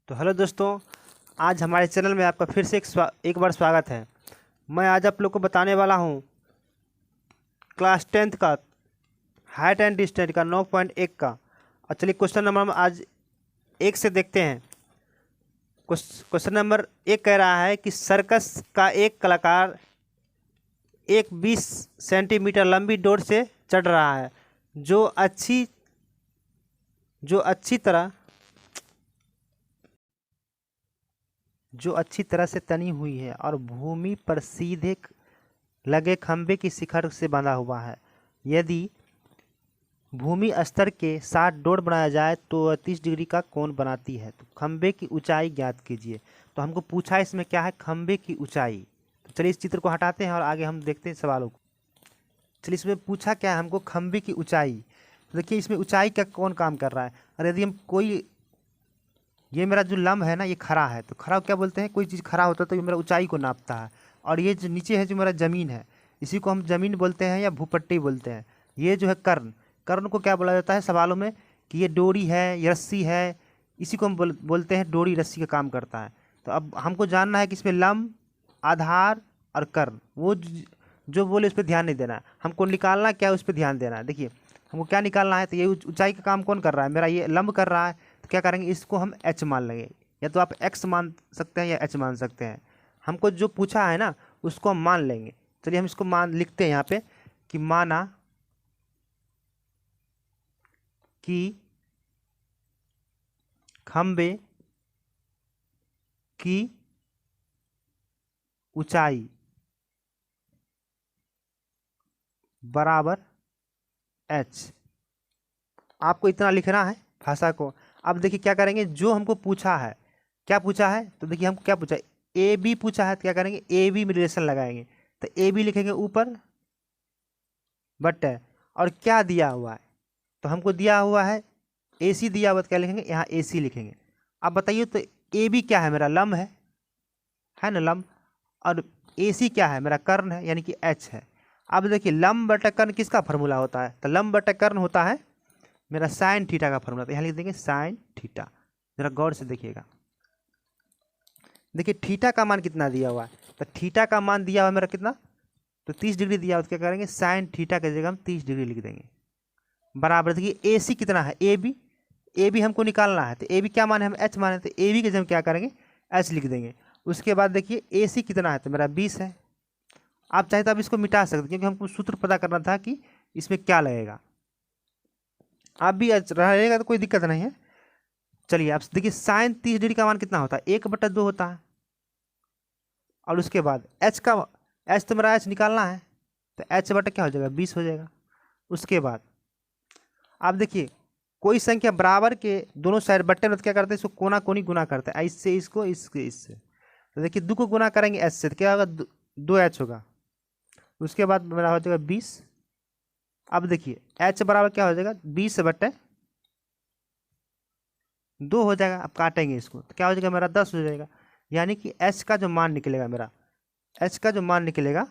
तो हेलो दोस्तों, आज हमारे चैनल में आपका फिर से एक बार स्वागत है। मैं आज आप लोग को बताने वाला हूँ क्लास 10th का हाइट एंड डिस्टेंस का 9.1 का। और चलिए क्वेश्चन नंबर हम आज 1 से देखते हैं। क्वेश्चन नंबर 1 कह रहा है कि सर्कस का एक कलाकार एक 20 सेंटीमीटर लंबी डोर से चढ़ रहा है जो अच्छी तरह से तनी हुई है और भूमि पर सीधे लगे खंभे की शिखर से बंधा हुआ है। यदि भूमि स्तर के साथ डोर बनाया जाए तो 30 डिग्री का कोण बनाती है। तो खंभे की ऊंचाई ज्ञात कीजिए। तो हमको पूछा इसमें क्या है, खंभे की ऊंचाई। तो चलिए इस चित्र को हटाते हैं और आगे हम देखते हैं सवालों को। चलिए इसमें पूछा क्या है हमको, खंभे की ऊंचाई। तो देखिए इसमें ऊंचाई का कौन काम कर रहा है। और यदि हम कोई, ये मेरा जो लंब है ना ये खड़ा है, तो खड़ा क्या बोलते हैं, कोई चीज़ खड़ा होता है तो ये मेरा ऊंचाई को नापता है। और ये जो नीचे है जो मेरा ज़मीन है, इसी को हम ज़मीन बोलते हैं या भूपट्टी बोलते हैं। ये जो है कर्ण, कर्ण को क्या बोला जाता है सवालों में कि ये डोरी है, ये रस्सी है, इसी को हम बोलते हैं डोरी रस्सी का काम करता है। तो अब हमको जानना है कि इसमें लंब, आधार और कर्ण, वो जो बोले उस पर ध्यान नहीं देना है, हमको निकालना क्या है उस पर ध्यान देना है। देखिए हमको क्या निकालना है, तो ये ऊंचाई का काम कौन कर रहा है, मेरा ये लंब कर रहा है। तो क्या करेंगे, इसको हम एच मान लेंगे, या तो आप एक्स मान सकते हैं या एच मान सकते हैं। हमको जो पूछा है ना उसको हम मान लेंगे। चलिए हम इसको मान लिखते हैं यहाँ पे कि माना कि खंबे की ऊंचाई बराबर एच। आपको इतना लिखना है भाषा को। अब देखिए क्या करेंगे, जो हमको पूछा है, क्या पूछा है, तो देखिए हमको क्या पूछा है, ए बी पूछा है। तो क्या करेंगे, ए बी में रिलेशन लगाएंगे। तो ए बी लिखेंगे ऊपर बट है, और क्या दिया हुआ है, तो हमको दिया हुआ है ए सी दिया हुआ। तो क्या लिखेंगे, यहाँ ए सी लिखेंगे। अब बताइए तो ए बी क्या है, मेरा लंब है ना लंब, और ए सी क्या है, मेरा कर्ण है यानी कि एच है। अब देखिए लंब बटा कर्ण किसका फॉर्मूला होता है, तो लंब बटा कर्ण होता है मेरा साइन थीटा का फॉर्मूला। तो यहाँ लिख देंगे साइन थीटा। जरा गौर से देखिएगा, देखिए थीटा का मान कितना दिया हुआ है, तो थीटा का मान दिया हुआ है मेरा कितना, तो 30 डिग्री दिया हुआ। तो क्या करेंगे, साइन थीटा की जगह हम 30 डिग्री लिख देंगे बराबर। देखिए ए सी कितना है, ए बी हमको निकालना है। तो ए बी क्या माने, हम एच माने, तो ए बी की जगह क्या करेंगे, एच लिख देंगे। उसके बाद देखिए ए सी कितना है, तो मेरा 20 है। आप चाहे तो आप इसको मिटा सकते, क्योंकि हमको सूत्र पता करना था कि इसमें क्या लगेगा। आप भी रहेगा तो कोई दिक्कत नहीं है। चलिए आप देखिए साइन 30 डिग्री का मान कितना होता है, 1/2 होता है। और उसके बाद एच तो मेरा एच निकालना है, तो एच बटा क्या हो जाएगा, 20 हो जाएगा। उसके बाद आप देखिए कोई संख्या बराबर के दोनों साइड बट्टे में, तो क्या करते हैं, इसको कोना कोनी गुना करते हैं, इससे इसको इससे। तो देखिए 2 को गुना करेंगे एच से, तो क्या होगा, 2H होगा। उसके बाद मेरा हो जाएगा 20। अब देखिए एच बराबर क्या हो जाएगा, 20/2 हो जाएगा। अब काटेंगे इसको तो क्या हो जाएगा, मेरा 10 हो जाएगा। यानी कि एच का जो मान निकलेगा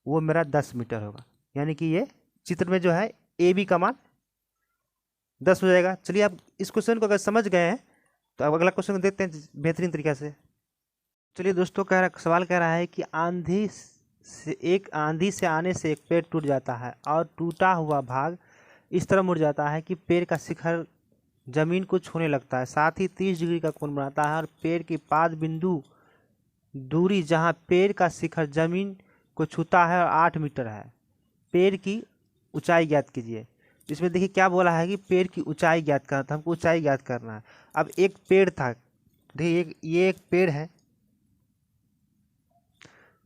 वो मेरा 10 मीटर होगा। यानी कि ये चित्र में जो है ए बी का मान 10 हो जाएगा। चलिए आप इस क्वेश्चन को अगर समझ गए हैं तो अब अगला क्वेश्चन देखते हैं बेहतरीन तरीके से। चलिए दोस्तों, सवाल कह रहा है कि आंधी से आने से एक पेड़ टूट जाता है और टूटा हुआ भाग इस तरह मुड़ जाता है कि पेड़ का शिखर जमीन को छूने लगता है, साथ ही 30 डिग्री का कोण बनाता है। और पेड़ की पाद बिंदु दूरी जहां पेड़ का शिखर जमीन को छूता है और 8 मीटर है। पेड़ की ऊंचाई ज्ञात कीजिए। इसमें देखिए क्या बोला है कि पेड़ की ऊंचाई ज्ञात करना था, हमको ऊंचाई ज्ञात करना है। अब एक पेड़ था, देखिए ये एक पेड़ है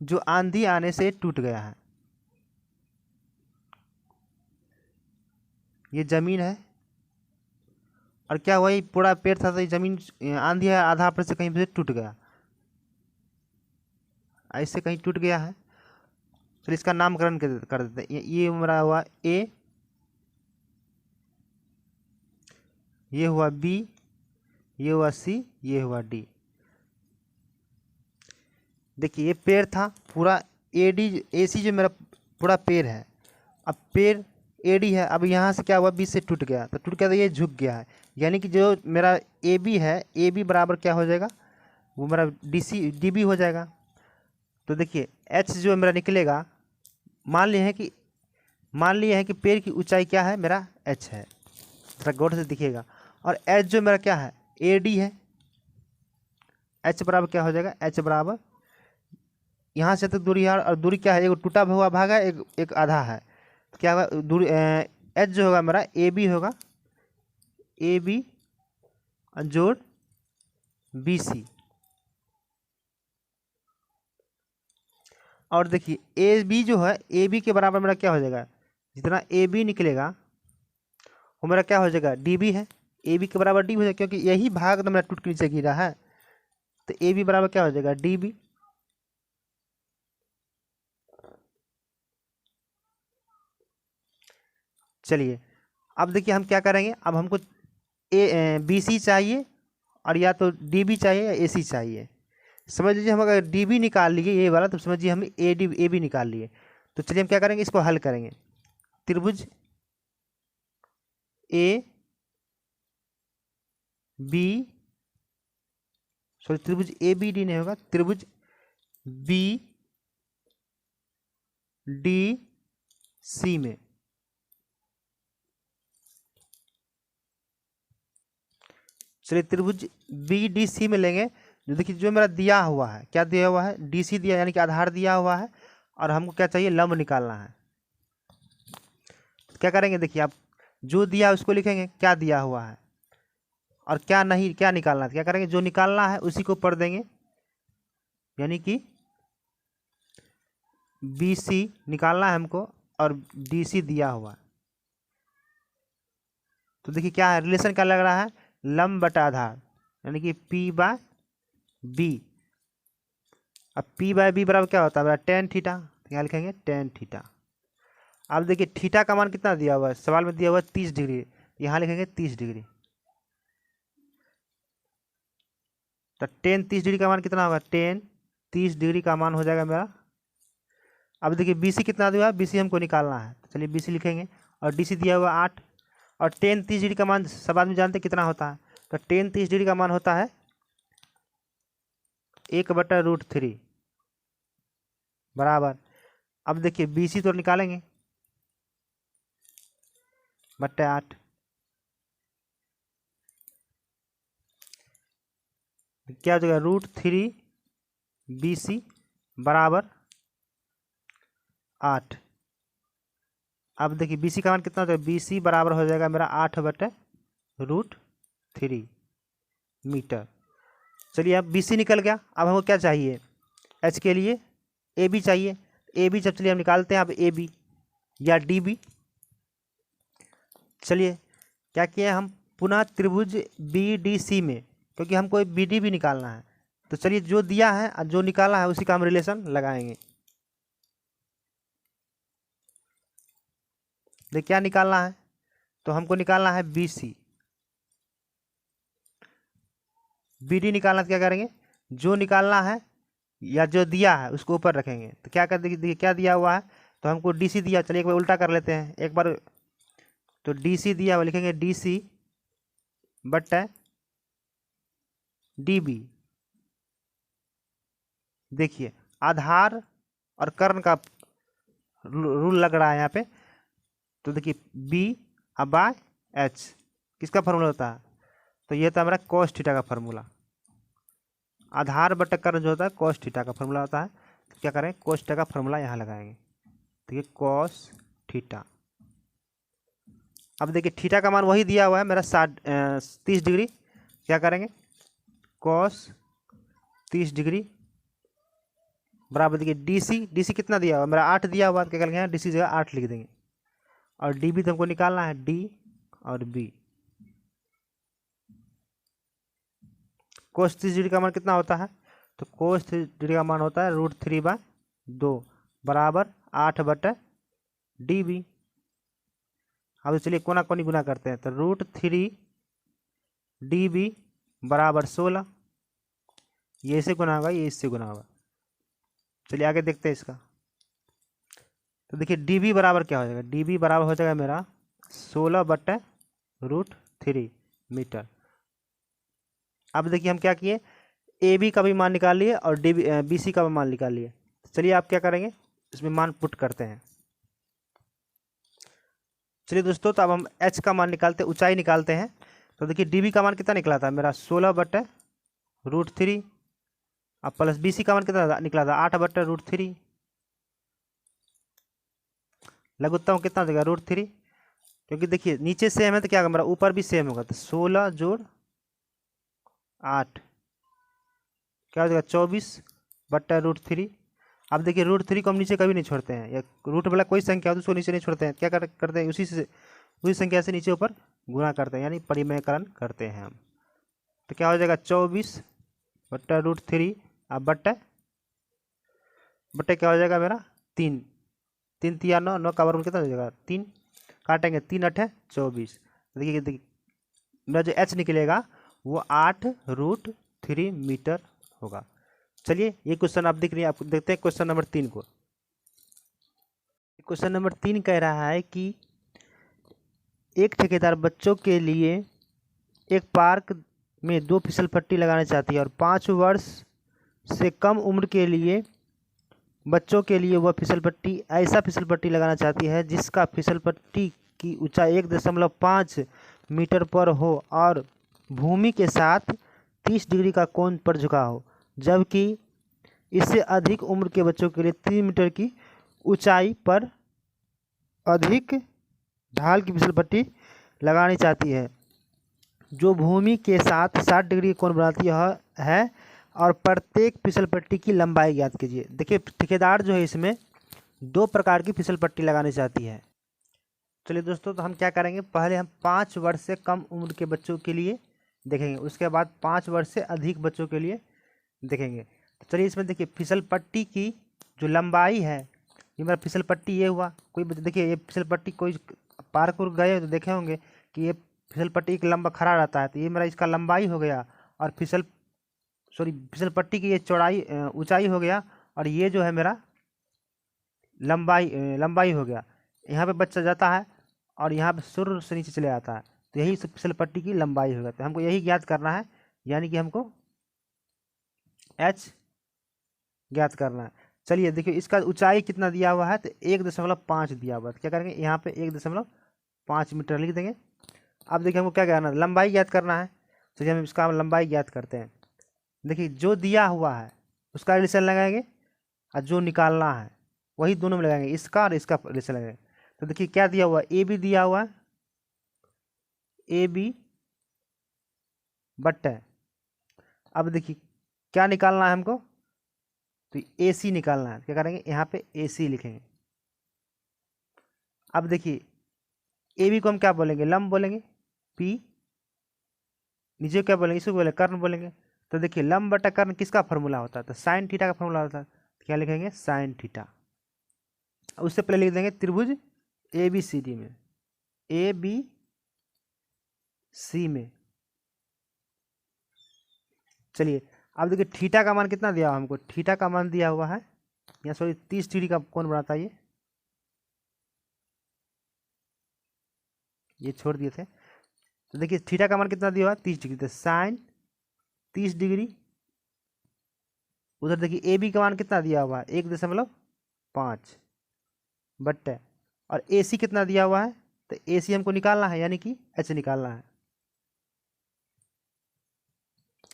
जो आंधी आने से टूट गया है। ये जमीन है, और क्या हुआ, ये पूरा पेड़ था तो ये जमीन आंधी है, आधा पर से कहीं से टूट गया, ऐसे कहीं टूट गया है। चलिए इसका नामकरण कर देते हैं। ये मेरा हुआ ए, ये हुआ बी, ये हुआ सी, ये हुआ डी। देखिए ये पेड़ था पूरा, ए डी ए सी जो मेरा पूरा पेड़ है। अब पेड़ AD है, अब यहाँ से क्या हुआ, B से टूट गया, तो टूट गया तो ये झुक गया है, यानी कि जो मेरा AB है, AB बराबर क्या हो जाएगा, वो मेरा DB हो जाएगा। तो देखिए H जो मेरा निकलेगा, मान लिया है कि पेड़ की ऊंचाई क्या है, मेरा H है, थोड़ा गौर से दिखेगा। और H जो मेरा क्या है, AD है। H बराबर क्या हो जाएगा, H बराबर यहाँ से तो दूरी है, और दूरी क्या है, एक टूटा हुआ भाग है, एक आधा है, तो क्या होगा दूरी H जो होगा मेरा AB होगा, AB जोड़ BC। और देखिए AB जो है, AB के बराबर मेरा क्या हो जाएगा, जितना AB निकलेगा वो मेरा क्या हो जाएगा, DB है। AB के बराबर DB हो जाएगा, क्योंकि यही भाग तो मेरा टूट के नीचे गिरा है, तो AB बराबर क्या हो जाएगा, DB। चलिए अब देखिए हम क्या करेंगे, अब हमको BC चाहिए, और या तो DB चाहिए या AC चाहिए। समझ लीजिए हम अगर DB निकाल लिए ये वाला, तो समझिए हम AB निकाल लिए। तो चलिए हम क्या करेंगे, इसको हल करेंगे। त्रिभुज त्रिभुज ABD नहीं होगा, त्रिभुज BDC में, चलिए त्रिभुज BDC में लेंगे। जो देखिए जो मेरा दिया हुआ है, क्या दिया हुआ है, DC दिया, यानी कि आधार दिया हुआ है, और हमको क्या चाहिए, लंब निकालना है। क्या करेंगे, देखिए आप जो दिया है उसको लिखेंगे, क्या दिया हुआ है, और क्या नहीं, क्या निकालना है, क्या करेंगे, जो निकालना है उसी को पढ़ देंगे, यानी कि BC निकालना है हमको, और DC दिया हुआ है। तो देखिए क्या है, रिलेशन क्या लग रहा है, लंब बटा आधार, यानी कि P/B। अब P/B बराबर क्या होता है मेरा, tan थीटा, यहाँ लिखेंगे tan थीटा। अब देखिए थीटा का मान कितना दिया हुआ है, सवाल में दिया हुआ है 30 डिग्री, यहाँ लिखेंगे 30 डिग्री। तो tan 30 डिग्री का मान कितना होगा, tan 30 डिग्री का मान हो जाएगा मेरा। अब देखिए BC कितना दिया है, BC हमको निकालना है, तो चलिए BC लिखेंगे, और DC दिया हुआ 8, और tan 30 डिग्री का मान सब आदमी जानते हैं कितना होता है, तो tan 30 डिग्री का मान होता है 1/√3 बराबर। अब देखिए BC तो निकालेंगे, बट्टे 8, क्या हो जाएगा, √3 BC बराबर 8। अब देखिए BC का मान कितना हो जाएगा, BC बराबर हो जाएगा मेरा 8/√3 मीटर। चलिए अब BC निकल गया, अब हमको क्या चाहिए, H के लिए AB चाहिए। AB जब चलिए हम निकालते हैं अब AB या DB। चलिए क्या किया हम, पुनः त्रिभुज BDC में, क्योंकि हमको BD भी निकालना है, तो चलिए जो दिया है और जो निकाला है उसी का हम रिलेशन लगाएंगे। देखिए क्या निकालना है, तो हमको निकालना है BC। BD निकालना तो क्या करेंगे, जो निकालना है या जो दिया है उसको ऊपर रखेंगे, तो क्या कर देखिए क्या दिया हुआ है, तो हमको DC दिया, चलिए एक बार उल्टा कर लेते हैं एक बार। तो DC दिया हुआ, लिखेंगे DC बट DB। देखिए आधार और कर्ण का रूल लग रहा है यहाँ पे, तो देखिए B/H किसका फार्मूला होता है, तो ये था हमारा cos थीटा का फार्मूला। आधार बटा कर्ण जो होता है cos थीटा का फार्मूला होता है, तो क्या करें, cos थीटा का फार्मूला यहाँ लगाएंगे, देखिए cos थीटा। अब देखिए थीटा का मान वही दिया हुआ है मेरा 30 डिग्री, क्या करेंगे, cos 30 डिग्री बराबर देखिए DC कितना दिया हुआ मेरा 8 दिया हुआ, क्या करेंगे यहाँ DC जगह 8 लिख देंगे, और DB तो हमको निकालना है D और B। cos 30 डिग्री का मान कितना होता है, तो cos 30 डिग्री का मान होता है √3/2 बराबर 8/DB। अब चलिए कोना कोनी गुना करते हैं, तो √3DB बराबर 16, ये इससे गुना होगा, ये इससे गुना होगा। चलिए आगे देखते हैं इसका। तो देखिए dB बराबर क्या हो जाएगा, dB बराबर हो जाएगा मेरा 16/√3 मीटर। अब देखिए हम क्या किए, AB का भी मान निकाल लिए और BC का भी मान निकाल लिए। चलिए आप क्या करेंगे, इसमें मान पुट करते हैं। चलिए दोस्तों, तो अब हम H का मान निकालते, ऊंचाई निकालते हैं। तो देखिए dB का मान कितना निकला था मेरा 16/√3, अब प्लस BC का मान कितना निकला था 8/√3, लघुत्तम कितना हो जाएगा √3, क्योंकि देखिए नीचे सेम है तो क्या होगा मेरा ऊपर भी सेम होगा, तो 16 जोड़ 8 क्या हो जाएगा 24/√3। अब देखिए √3 को हम नीचे कभी नहीं छोड़ते हैं, या रूट वाला कोई संख्या हो तो उसको नीचे नहीं छोड़ते हैं, क्या करते हैं उसी संख्या से नीचे ऊपर गुणा करते हैं, यानी परिमेयकरण करते हैं हम। तो क्या हो जाएगा 24/√3, अब बट्टे क्या हो जाएगा मेरा 3, 3 3 9, 9 का वर्गमूल कितना हो जाएगा 3, काटेंगे 3 8 24। देखिए मेरा जो H निकलेगा वो 8√3 मीटर होगा। चलिए ये क्वेश्चन आप दिख रही है, आपको देखते हैं क्वेश्चन नंबर 3 को। क्वेश्चन नंबर 3 कह रहा है कि एक ठेकेदार बच्चों के लिए एक पार्क में 2 फिसल पट्टी लगाना चाहती है और 5 वर्ष से कम उम्र के लिए बच्चों के लिए वह ऐसा फिसल पट्टी लगाना चाहती है जिसका फिसल पट्टी की ऊंचाई 1.5 मीटर पर हो और भूमि के साथ 30 डिग्री का कोण पर झुका हो, जबकि इससे अधिक उम्र के बच्चों के लिए 3 मीटर की ऊंचाई पर अधिक ढाल की फिसल पट्टी लगानी चाहती है जो भूमि के साथ 60 डिग्री कोण बनाती है और प्रत्येक फिसल पट्टी की लंबाई ज्ञात कीजिए। देखिए ठेकेदार जो है इसमें 2 प्रकार की फिसल पट्टी लगानी चाहती है। चलिए दोस्तों, तो हम क्या करेंगे, पहले हम 5 वर्ष से कम उम्र के बच्चों के लिए देखेंगे, उसके बाद 5 वर्ष से अधिक बच्चों के लिए देखेंगे। तो चलिए इसमें देखिए फिसल पट्टी की जो लंबाई है, ये मेरा फिसल पट्टी ये हुआ, कोई देखिए ये फिसल पट्टी कोई पार्क उर्क गए तो देखे होंगे कि ये फिसल पट्टी एक लंबा खड़ा रहता है, तो ये मेरा इसका लंबाई हो गया, और फिसल पट्टी की ये चौड़ाई ऊंचाई हो गया, और ये जो है मेरा लंबाई हो गया। यहाँ पे बच्चा जाता है और यहाँ पे शुरू से नीचे चले आता है, तो यही फिसल पट्टी की लंबाई होगा। तो हमको यही ज्ञात करना है, यानी कि हमको H ज्ञात करना है। चलिए देखिए इसका ऊंचाई कितना दिया हुआ है, तो 1.5 दिया हुआ है, तो क्या करेंगे यहाँ पे 1.5 मीटर लिख देंगे। अब देखिए हमको क्या करना है, लंबाई ज्ञात करना है, तो हम इसका लंबाई ज्ञात करते हैं। देखिए जो दिया हुआ है उसका रिलेशन लगाएंगे और जो निकालना है वही दोनों में लगाएंगे, इसका और इसका रिलेशन लगाएंगे। तो देखिए क्या दिया हुआ है, ए बी दिया हुआ है, ए बी बट्टे, अब देखिए क्या निकालना है हमको, तो ए सी निकालना है, क्या करेंगे यहाँ पे ए सी लिखेंगे। अब देखिए ए बी को हम क्या बोलेंगे, लंब बोलेंगे, पी नीचे क्या बोलेंगे, इसको बोलेंगे कर्ण बोलेंगे। तो देखिए लंब बटा कर्ण किसका फॉर्मूला होता है, तो साइन थीटा का फॉर्मूला होता है, तो क्या लिखेंगे साइन थीटा। उससे पहले लिख देंगे त्रिभुज ए बी सी डी में, ए बी सी में। चलिए अब देखिए थीटा का मान कितना दिया हुआ हमको, थीटा का मान दिया हुआ है या 30 डिग्री का कोण बनाता है, ये छोड़ दिए थे। तो देखिए थीटा का मान कितना दिया हुआ है 30 डिग्री, तो साइन 30 डिग्री। उधर देखिए ए बी का मान कितना दिया हुआ है 1.5 बट्टे, और ए सी कितना दिया हुआ है, तो ए सी हमको निकालना है, यानी कि H निकालना है।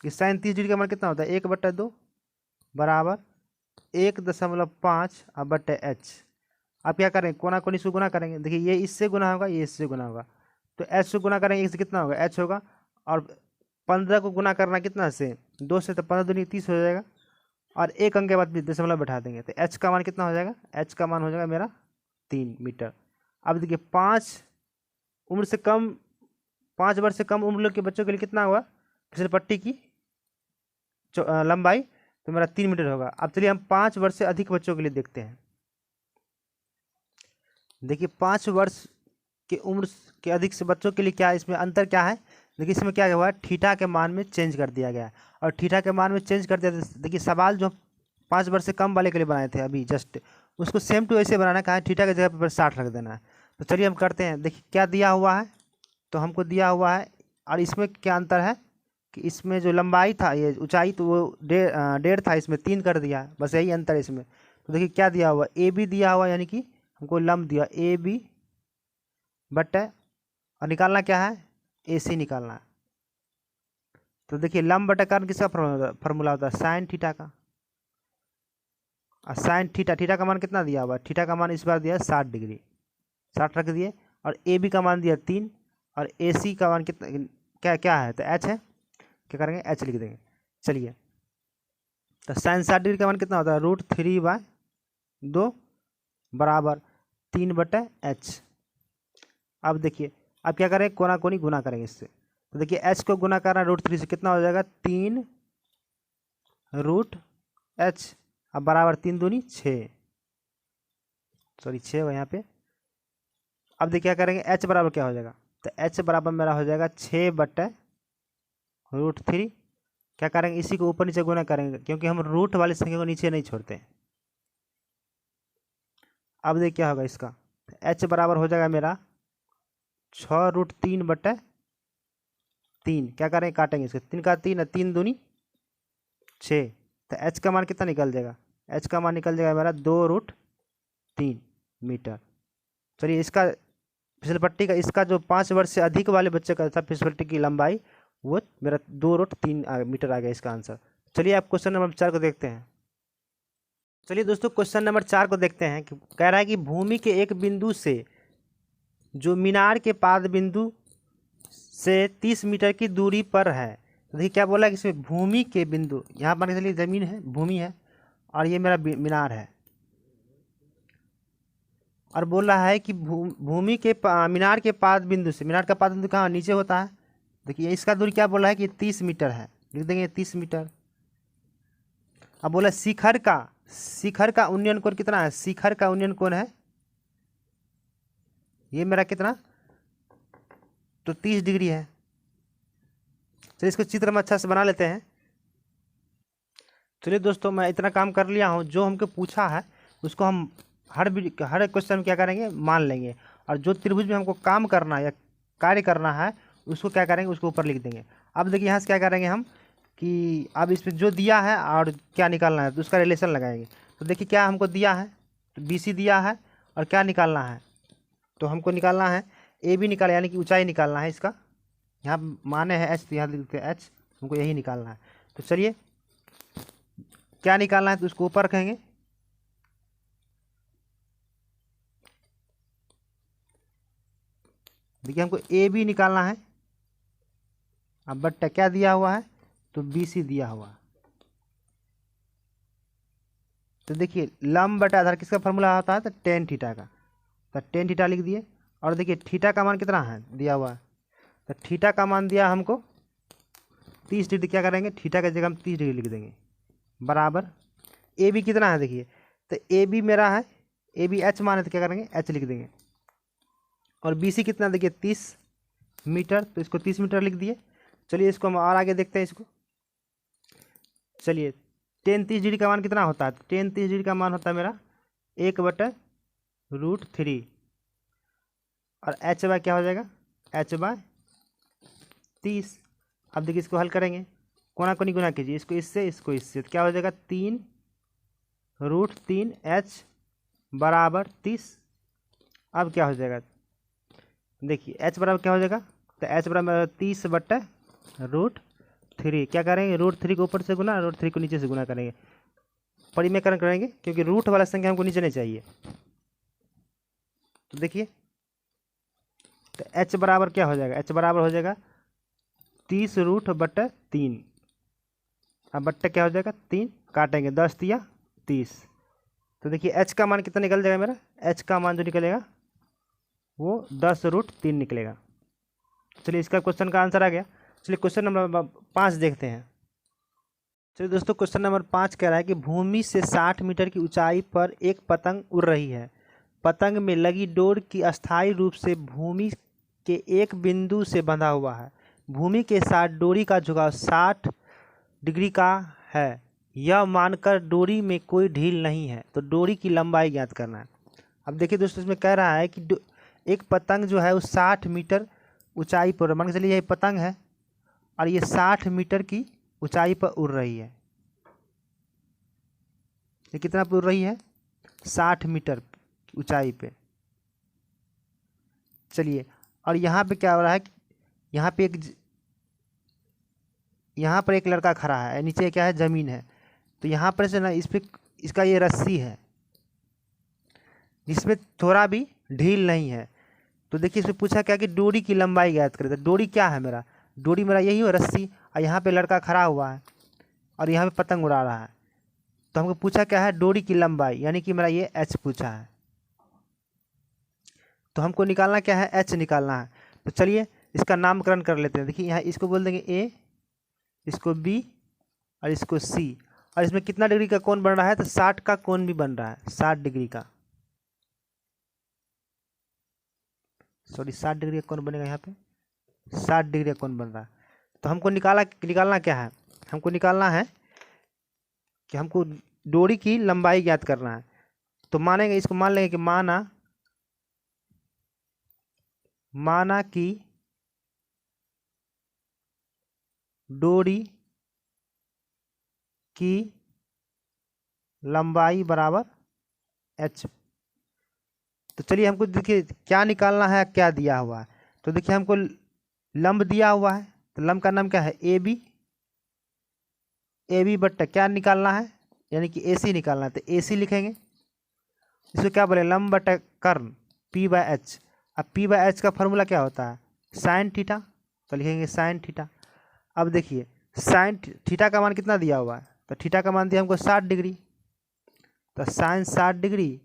कि साइन 30 डिग्री का मान कितना होता है 1/2 बराबर 1.5 अब बट्टे H। अब क्या करें, कोना कोनी से गुना करेंगे, देखिए ये इससे गुना होगा, ये इससे गुना होगा, तो H से गुना करेंगे, इससे कितना होगा H होगा, और 15 को गुना करना कितना से 2 से, तो 15 दूनी 30 हो जाएगा, और एक अंक के बाद भी दशमलव बैठा देंगे, तो H का मान कितना हो जाएगा, H का मान हो जाएगा मेरा 3 मीटर। अब देखिए 5 वर्ष से कम उम्र के बच्चों के लिए कितना हुआ फिसल पट्टी की लंबाई, तो मेरा 3 मीटर होगा। अब चलिए हम 5 वर्ष से अधिक बच्चों के लिए देखते हैं। देखिए 5 वर्ष के उम्र के अधिक से बच्चों के लिए क्या इसमें अंतर क्या है, देखिए इसमें क्या हुआ है, थीटा के मान में चेंज कर दिया गया है, और थीटा के मान में चेंज कर दिया। देखिए सवाल जो 5 वर्ष से कम वाले के लिए बनाए थे अभी जस्ट, उसको सेम टू ऐसे बनाना है, कहाँ थीटा की जगह पर 60 रख देना है। तो चलिए हम करते हैं। देखिए क्या दिया हुआ है, तो हमको दिया हुआ है, और इसमें क्या अंतर है कि इसमें जो लंबाई था, ये ऊंचाई तो वो 1.5 था, इसमें 3 कर दिया, बस यही अंतर है इसमें। तो देखिए क्या दिया हुआ, ए बी दिया हुआ, यानी कि हमको लंब दिया ए बी बटे, और निकालना क्या है, ए सी निकालना है। तो देखिए लंब बटा कारण किसका फॉर्मूला होता है, साइन थीटा का। और साइन थीटा, थीटा का मान कितना दिया हुआ है, थीटा का मान इस बार दिया है 60 डिग्री, 60 रख दिए, और ए बी का मान दिया 3, और ए सी का मान कितना, क्या क्या है, तो एच है, क्या करेंगे एच लिख देंगे। चलिए तो साइन 60 डिग्री का मान कितना होता है, √3/2 बराबर 3/h। अब देखिए अब क्या करें, कोना कोनी गुना करेंगे इससे। तो देखिए h को गुना करना √3 से, कितना हो जाएगा 3√h, अब बराबर 3 दूनी 6, सॉरी 6 यहाँ पे। अब देखिए क्या करेंगे, h बराबर क्या हो जाएगा, तो h बराबर मेरा हो जाएगा 6/√3। क्या करेंगे, इसी को ऊपर नीचे गुना करेंगे, क्योंकि हम रूट वाली संख्या को नीचे नहीं छोड़ते। अब देखिए क्या होगा इसका, h बराबर हो जाएगा मेरा 6√3/3। क्या करेंगे, काटेंगे इसको, 3 का 3 है, 3 दूनी 6, तो h का मान कितना निकल जाएगा, h का मान निकल जाएगा मेरा 2√3 मीटर। चलिए इसका फिसल पट्टी का, इसका जो 5 वर्ष से अधिक वाले बच्चे का था फिसल पट्टी की लंबाई, वो मेरा 2√3 मीटर आ गया इसका आंसर। चलिए आप क्वेश्चन नंबर 4 को देखते हैं। चलिए दोस्तों क्वेश्चन नंबर 4 को देखते हैं कि कह रहा है कि भूमि के एक बिंदु से जो मीनार के पाद बिंदु से 30 मीटर की दूरी पर है। तो देखिए क्या बोला है कि इसमें भूमि के बिंदु, यहाँ पर चलिए ज़मीन है, भूमि है, और ये मेरा मीनार है, और बोल रहा है कि भूमि के मीनार के पाद बिंदु से, मीनार का पाद बिंदु कहाँ नीचे होता है, देखिए इसका दूरी क्या बोला है कि 30 मीटर है, लिख देंगे 30 मीटर। अब बोला शिखर का उन्नयन कोण कितना है, शिखर का उन्नयन कोण है ये मेरा कितना, तो 30 डिग्री है। चलिए इसको चित्र में अच्छा से बना लेते हैं। चलिए दोस्तों मैं इतना काम कर लिया हूँ, जो हमको पूछा है उसको हम हर क्वेश्चन में क्या करेंगे, मान लेंगे, और जो त्रिभुज में हमको काम करना है या कार्य करना है उसको क्या करेंगे, उसको ऊपर लिख देंगे। अब देखिए यहाँ से क्या करेंगे हम कि अब इसमें जो दिया है और क्या निकालना है तो उसका रिलेशन लगाएंगे। तो देखिए क्या हमको दिया है, तो BC दिया है, और क्या निकालना है, तो हमको निकालना है AB निकाल, यानी कि ऊंचाई निकालना है इसका, यहाँ माने है H, तो यहाँ लिखते हैं H, हमको यही निकालना है। तो चलिए क्या निकालना है, तो उसको ऊपर रखेंगे। देखिए हमको AB निकालना है, अब बट्टा क्या दिया हुआ है, तो BC दिया हुआ है। तो देखिए लंब बटा आधार किसका फॉर्मूला होता है, तो टेन थीटा का, तो टेन थीटा लिख दिए। और देखिए थीटा का मान कितना है दिया हुआ है, तो थीटा का मान दिया हमको 30 डिग्री। क्या करेंगे, थीटा की जगह हम 30 डिग्री लिख देंगे, बराबर AB कितना है, देखिए तो AB मेरा है, AB H मान है, तो क्या करेंगे H लिख देंगे। और BC कितना, देखिए 30 मीटर, तो इसको 30 मीटर लिख दिए। चलिए इसको हम और आगे देखते हैं इसको। चलिए टेन 30 डिग्री का मान कितना होता है, टेन 30 डिग्री का मान होता है मेरा 1/√3, और H/, क्या हो जाएगा H/30। अब देखिए इसको हल करेंगे, कोना कोनी गुना कीजिए, इसको इससे, तो क्या हो जाएगा 3√3H बराबर 30। अब क्या हो जाएगा, देखिए H बराबर क्या हो जाएगा, तो H बराबर 30/√3। क्या करेंगे, √3 को ऊपर से गुना, √3 को नीचे से गुना करेंगे, परिमेयकरण करेंगे, क्योंकि रूट वाला संख्या हमको नीचे नहीं चाहिए। तो देखिए तो H बराबर क्या हो जाएगा, H बराबर हो जाएगा 30√3। अब बट्टा क्या हो जाएगा 3, काटेंगे 10 × 30। तो देखिए H का मान कितना निकल जाएगा मेरा, H का मान जो निकलेगा वो 10√3 निकलेगा। चलिए इसका क्वेश्चन का आंसर आ गया। चलिए क्वेश्चन नंबर 5 देखते हैं। चलिए दोस्तों क्वेश्चन नंबर 5 कह रहा है कि भूमि से 60 मीटर की ऊंचाई पर एक पतंग उड़ रही है। पतंग में लगी डोर की अस्थायी रूप से भूमि के एक बिंदु से बंधा हुआ है। भूमि के साथ डोरी का झुकाव 60 डिग्री का है। यह मानकर डोरी में कोई ढील नहीं है। तो डोरी की लंबाई ज्ञात करना है। अब देखिए दोस्तों, इसमें कह रहा है कि एक पतंग जो है वो 60 मीटर ऊंचाई पर, मान के चलिए ये पतंग है और ये 60 मीटर की ऊंचाई पर उड़ रही है। ये कितना पर उड़ रही है? 60 मीटर ऊंचाई पे। चलिए, और यहाँ पे क्या हो रहा है, यहाँ पर एक लड़का खड़ा है, नीचे क्या है, ज़मीन है। तो यहाँ पर से ना इस पे इसका ये रस्सी है जिसमें थोड़ा भी ढील नहीं है। तो देखिए इसमें पूछा क्या कि डोरी की लंबाई ज्ञात करें। तो डोरी क्या है मेरा? डोरी मेरा यही हो, रस्सी। और यहाँ पे लड़का खड़ा हुआ है और यहाँ पे पतंग उड़ा रहा है। तो हमको पूछा क्या है? डोरी की लंबाई, यानी कि मेरा ये एच पूछा है। तो हमको निकालना क्या है? एच निकालना है। तो चलिए इसका नामकरण कर लेते हैं। देखिए यहाँ इसको बोल देंगे ए, इसको बी और इसको सी। और इसमें कितना डिग्री का कोण बन रहा है? तो 60 का कोण भी बन रहा है, 60 डिग्री का। सॉरी, 60 डिग्री का कोण बनेगा यहाँ पे, 60 डिग्री का कोण बन रहा है। तो हमको निकालना क्या है? हमको निकालना है कि हमको डोरी की लंबाई ज्ञात करना है। तो मानेंगे, इसको मान लेंगे कि माना कि डोरी की लंबाई बराबर एच। तो चलिए हमको देखिए क्या निकालना है, क्या दिया हुआ है। तो देखिए हमको लंब दिया हुआ है। तो लंब का नाम क्या है? A B. ए बी बट्टा क्या निकालना है? यानी कि ए सी निकालना है। तो ए सी लिखेंगे। इसको क्या बोले? लंब बट्टा कर्ण, पी बाय एच। अब पी बाय एच का फॉर्मूला क्या होता है? Sine theta. तो लिखेंगे साइन थीटा। अब देखिए साइन थीटा का मान कितना दिया हुआ है? तो थीटा का मान दिया हमको 60 डिग्री। तो साइन 60 डिग्री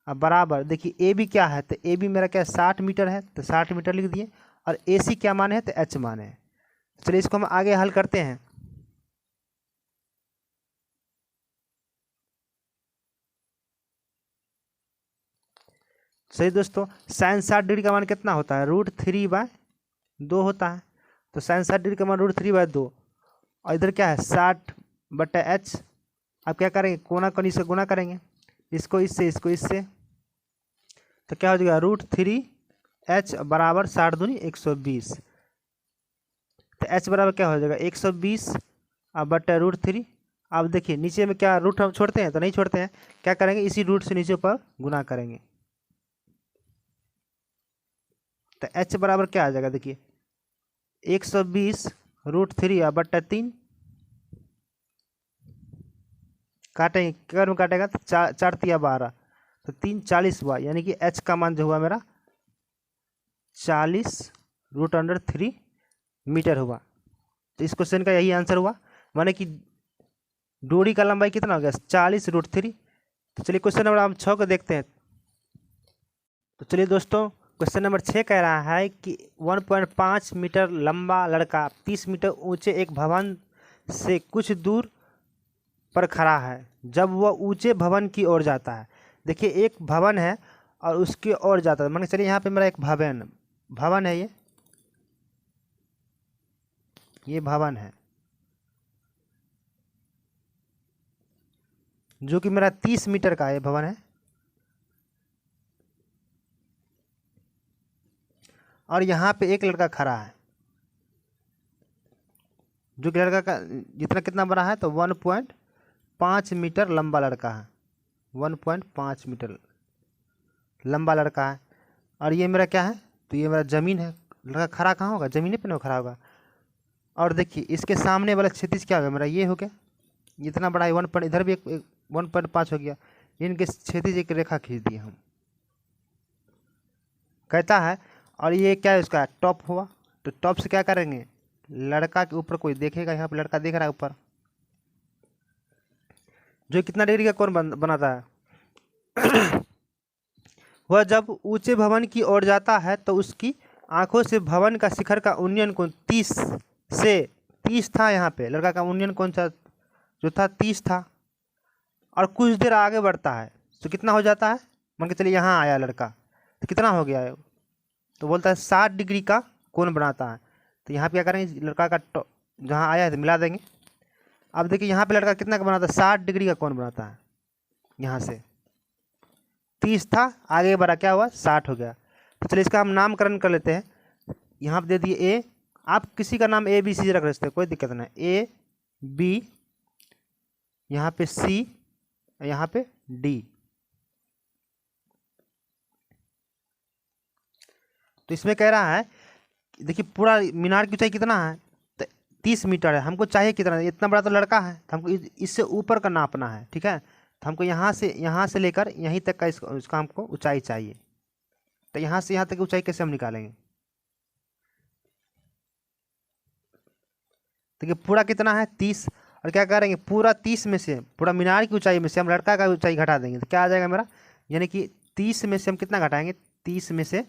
अब बराबर, देखिए ए बी क्या है? तो ए बी मेरा क्या है? 60 मीटर है। तो 60 मीटर लिख दिए। और ए सी क्या मान है? तो एच मान है। चलिए इसको हम आगे हल करते हैं। सही दोस्तों, साइन 60 डिग्री का मान कितना होता है? √3/2 होता है। तो साइन 60 डिग्री का मान √3/2। और इधर क्या है? 60/h। अब क्या करेंगे? कोना कोनी से गुना करेंगे, इसको इससे, इसको इससे। तो क्या हो जाएगा? √3h बराबर 60 दूनी 120। तो h बराबर क्या हो जाएगा? 120 अब बट्टा √3। अब देखिए नीचे में क्या रूट हम छोड़ते हैं? तो नहीं छोड़ते हैं। क्या करेंगे? इसी रूट से नीचे पर गुना करेंगे। तो h बराबर क्या आ जाएगा? देखिए 120 √3 अब बट्टा 3। काटेंगे, क्या में काटेगा? तो 4 तिया 12। तो 3 40 हुआ, यानी कि h का मान जो हुआ मेरा 40 √3 मीटर हुआ। तो इस क्वेश्चन का यही आंसर हुआ, माने कि डोरी का लंबाई कितना हो गया? 40 √3। तो चलिए क्वेश्चन नंबर हम 6 को देखते हैं। तो चलिए दोस्तों, क्वेश्चन नंबर 6 कह रहा है कि 1.5 मीटर लंबा लड़का 30 मीटर ऊंचे एक भवन से कुछ दूर पर खड़ा है। जब वह ऊंचे भवन की ओर जाता है, देखिए एक भवन है और उसकी ओर जाता है। मान के चलिए यहाँ पे मेरा एक भवन है, ये भवन है जो कि मेरा 30 मीटर का ये भवन है। और यहाँ पे एक लड़का खड़ा है जो कि लड़का का जितना कितना बड़ा है? तो 1.5 मीटर लंबा लड़का है, 1.5 मीटर लंबा लड़का है। और ये मेरा क्या है? तो ये मेरा ज़मीन है। लड़का खड़ा कहाँ होगा? ज़मीन पे ना खड़ा होगा। और देखिए इसके सामने वाला क्षैतिज क्या होगा? मेरा ये हो गया, इतना बड़ा है 1. इधर भी एक 1.5 हो गया। इनके क्षैतिज एक रेखा खींच दी हम, कहता है। और ये क्या है? उसका टॉप हुआ। तो टॉप से क्या करेंगे? लड़का के ऊपर कोई देखेगा, यहाँ पे लड़का देख रहा है ऊपर, जो कितना डिग्री का कोण बनाता है? वह जब ऊंचे भवन की ओर जाता है तो उसकी आंखों से भवन का शिखर का उन्नयन कोण 30 था। यहाँ पे लड़का का उन्नयन कोण जो था 30 था। और कुछ देर आगे बढ़ता है तो कितना हो जाता है? मान के चलिए यहाँ आया लड़का, तो कितना हो गया है? तो बोलता है 60 डिग्री का कोण बनाता है। तो यहाँ पे क्या करेंगे? लड़का का जहाँ आया है तो मिला देंगे। अब देखिए यहाँ पे लड़का कितना का बनाता है, 60 डिग्री का कौन बनाता है। यहाँ से 30 था, आगे बढ़ा क्या हुआ 60 हो गया। तो चलिए इसका हम नामकरण कर लेते हैं। यहाँ पे दे दिए ए, आप किसी का नाम ए बी सी रख सकते हैं, कोई दिक्कत नहीं। ए बी, यहाँ पे सी, यहाँ पे डी। तो इसमें कह रहा है देखिए पूरा मीनार की ऊंचाई कितना है, 30 मीटर है। हमको चाहिए कितना, इतना बड़ा तो लड़का है, तो हमको इससे ऊपर का नापना है, ठीक है। तो हमको यहाँ से लेकर यहीं तक का इसका हमको ऊंचाई चाहिए। तो यहाँ से यहाँ तक की ऊंचाई कैसे हम निकालेंगे, देखिए पूरा कितना है 30, और क्या करेंगे पूरा 30 में से, पूरा मीनार की ऊंचाई में से हम लड़का का ऊंचाई घटा देंगे। तो क्या आ जाएगा मेरा, यानी कि 30 में से हम कितना घटाएंगे, 30 में से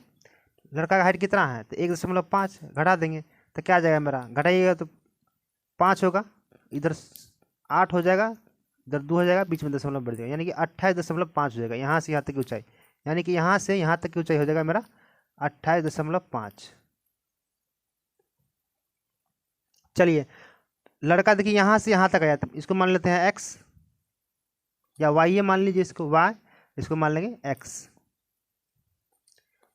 लड़का का हाइट कितना है, तो 1.5 घटा देंगे। तो क्या आ जाएगा मेरा, घटाइएगा तो 5 होगा, इधर 8 हो जाएगा, इधर 2 हो जाएगा, बीच में दशमलव बढ़ जाएगा, यानी कि 28.5 हो जाएगा यहाँ से यहाँ तक की ऊंचाई। यानी कि यहाँ से यहाँ तक की ऊंचाई हो जाएगा मेरा 28.5। चलिए लड़का देखिए यहाँ से यहाँ तक आया, तो इसको मान लेते हैं x, या y ये मान लीजिए, इसको y, इसको मान लेंगे x।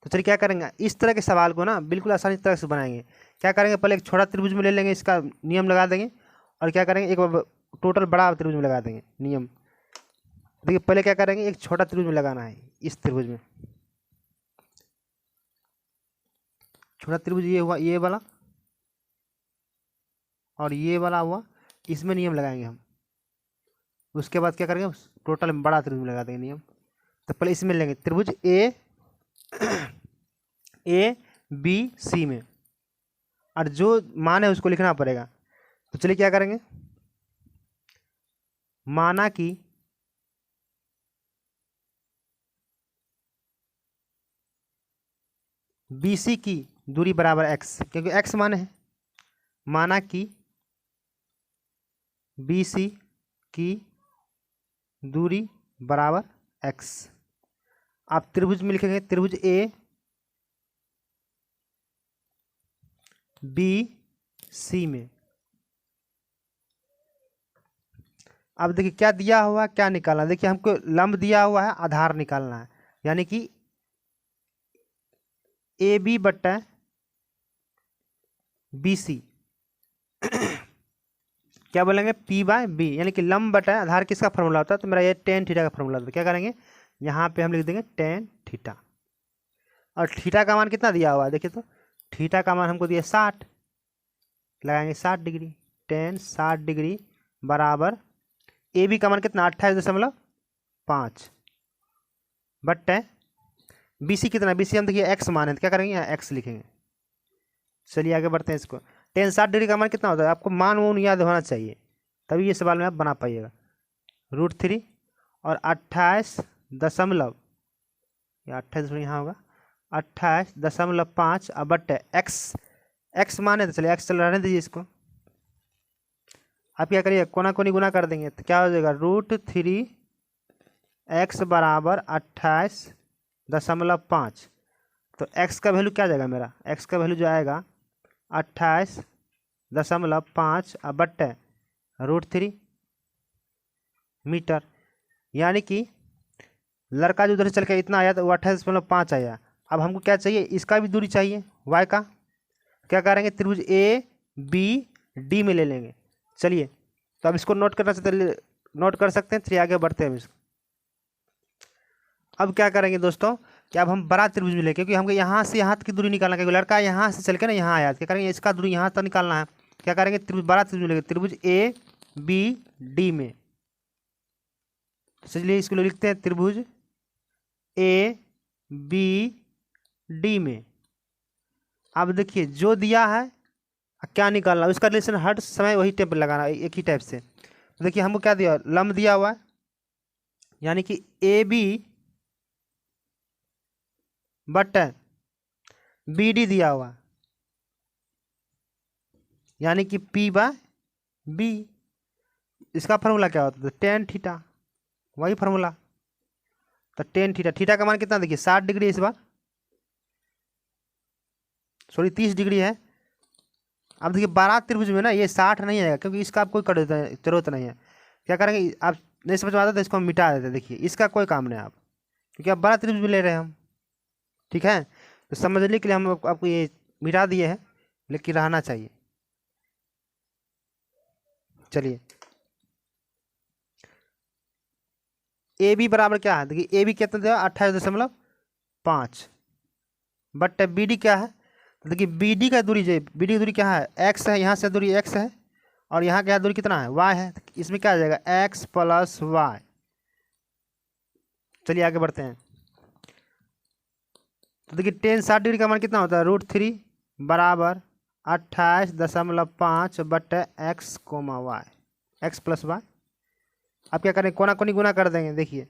तो चलिए क्या करेंगे, इस तरह के सवाल को ना बिल्कुल आसानी तरह से बनाएंगे। क्या करेंगे, पहले एक छोटा त्रिभुज में ले लेंगे, इसका नियम लगा देंगे, और क्या करेंगे एक टोटल बड़ा त्रिभुज में लगा देंगे नियम। देखिए पहले क्या करेंगे, एक छोटा त्रिभुज में लगाना है, इस त्रिभुज में छोटा त्रिभुज ये हुआ, ये वाला और ये वाला हुआ, इसमें नियम लगाएंगे हम। उसके बाद क्या करेंगे, टोटल बड़ा त्रिभुज में लगा देंगे नियम। तो पहले इसमें लेंगे त्रिभुज ए बी सी में, और जो मान है उसको लिखना पड़ेगा। तो चलिए क्या करेंगे, माना कि बी सी की दूरी बराबर x, क्योंकि x मान है। माना कि बी सी की दूरी बराबर x। आप त्रिभुज में लिखेंगे त्रिभुज ए बी सी में। अब देखिए क्या दिया हुआ है, क्या निकालना है, देखिए हमको लंब दिया हुआ है, आधार निकालना है, यानी कि ए बी बट्टा बी सी क्या बोलेंगे, पी बाय बी, यानी कि लंब बटा आधार किसका फॉर्मूला होता है, तो मेरा ये टेन थीटा का फॉर्मूला होता है। क्या करेंगे, यहाँ पे हम लिख देंगे टेन थीटा, और थीटा का मान कितना दिया हुआ है, देखिए तो थीटा का मान हमको दिया 60, लगाएंगे 60 डिग्री, टेन 60 डिग्री बराबर ए बी का मान कितना 28.5 बट्टे बी सी कितना, बी सी हम देखिए एक्स मान है, तो क्या करेंगे यहाँ एक्स लिखेंगे। चलिए आगे बढ़ते हैं। इसको टेन 60 डिग्री का मान कितना होता है, आपको मान वान याद होना चाहिए, तभी ये सवाल में आप बना पाइएगा। √3 और 28 या 28 यहाँ होगा 28.5 बट्टे एक्स मान है, तो चलिए एक्स चल रहने दीजिए इसको। आप क्या करिए, कोना कोनी गुना कर देंगे, तो क्या हो जाएगा √3 x बराबर 28.5। तो x का वैल्यू क्या जाएगा मेरा, x का वैल्यू जो आएगा 28.5 बट्टे √3 मीटर, यानी कि लड़का जो उधर से चल के इतना आया तो वो 28.5 आया। अब हमको क्या चाहिए, इसका भी दूरी चाहिए y का। क्या करेंगे, त्रिभुज ए बी डी में ले लेंगे। चलिए तो अब इसको नोट करना चाहते नोट कर सकते हैं, 3 आगे बढ़ते हैं इसको। अब क्या करेंगे दोस्तों, कि अब हम बड़ा त्रिभुज में ले, क्योंकि हमको यहाँ से यहाँ तक की दूरी निकालना है, क्योंकि लड़का यहाँ से चल के ना यहाँ आया, क्या करेंगे इसका दूरी यहाँ तक निकालना है। क्या करेंगे, त्रिभुज बड़ा त्रिभुज लेंगे, त्रिभुज ए बी डी में। चलिए इसको लिखते हैं त्रिभुज ए बी डी में। अब देखिए जो दिया है क्या निकालना, उसका रिलेशन हर समय वही टाइप लगाना, एक ही टाइप से। तो देखिए हमको क्या दिया, लंब दिया हुआ है, यानी कि ए बी बट्टे बी डी दिया हुआ, यानी कि पी बाय बी। इसका फार्मूला क्या होता है, टेन थीटा, वही फार्मूला। तो टेन थीटा, थीटा का मान कितना देखिए 60 डिग्री, इस बार सॉरी 30 डिग्री है, अब देखिए 12 त्रिभुज में ना ये 60 नहीं आएगा, क्योंकि इसका आप कोई जरूरत नहीं है। क्या करेंगे, आप नहीं समझ में आता तो इसको हम मिटा देते हैं। देखिए इसका कोई काम नहीं आप, क्योंकि आप 12 त्रिभुज में ले रहे हैं हम। ठीक है, तो समझने के लिए हम आपको ये मिटा दिए हैं, लेकिन रहना चाहिए। चलिए ए बी बराबर क्या है, देखिए ए बी कितना दिया 28.5, बट बी डी क्या है, तो देखिए बी डी का दूरी, जो बी डी की दूरी क्या है, एक्स है, यहाँ से दूरी एक्स है, और यहाँ क्या दूरी कितना है, वाई है। तो इसमें क्या आ जाएगा, एक्स प्लस वाई। चलिए आगे बढ़ते हैं। तो देखिए 1060 डिग्री का मान कितना होता है, √3 बराबर 28.5 but X comma Y, X plus Y. अब क्या करें, कोना कोनी गुना कर देंगे। देखिए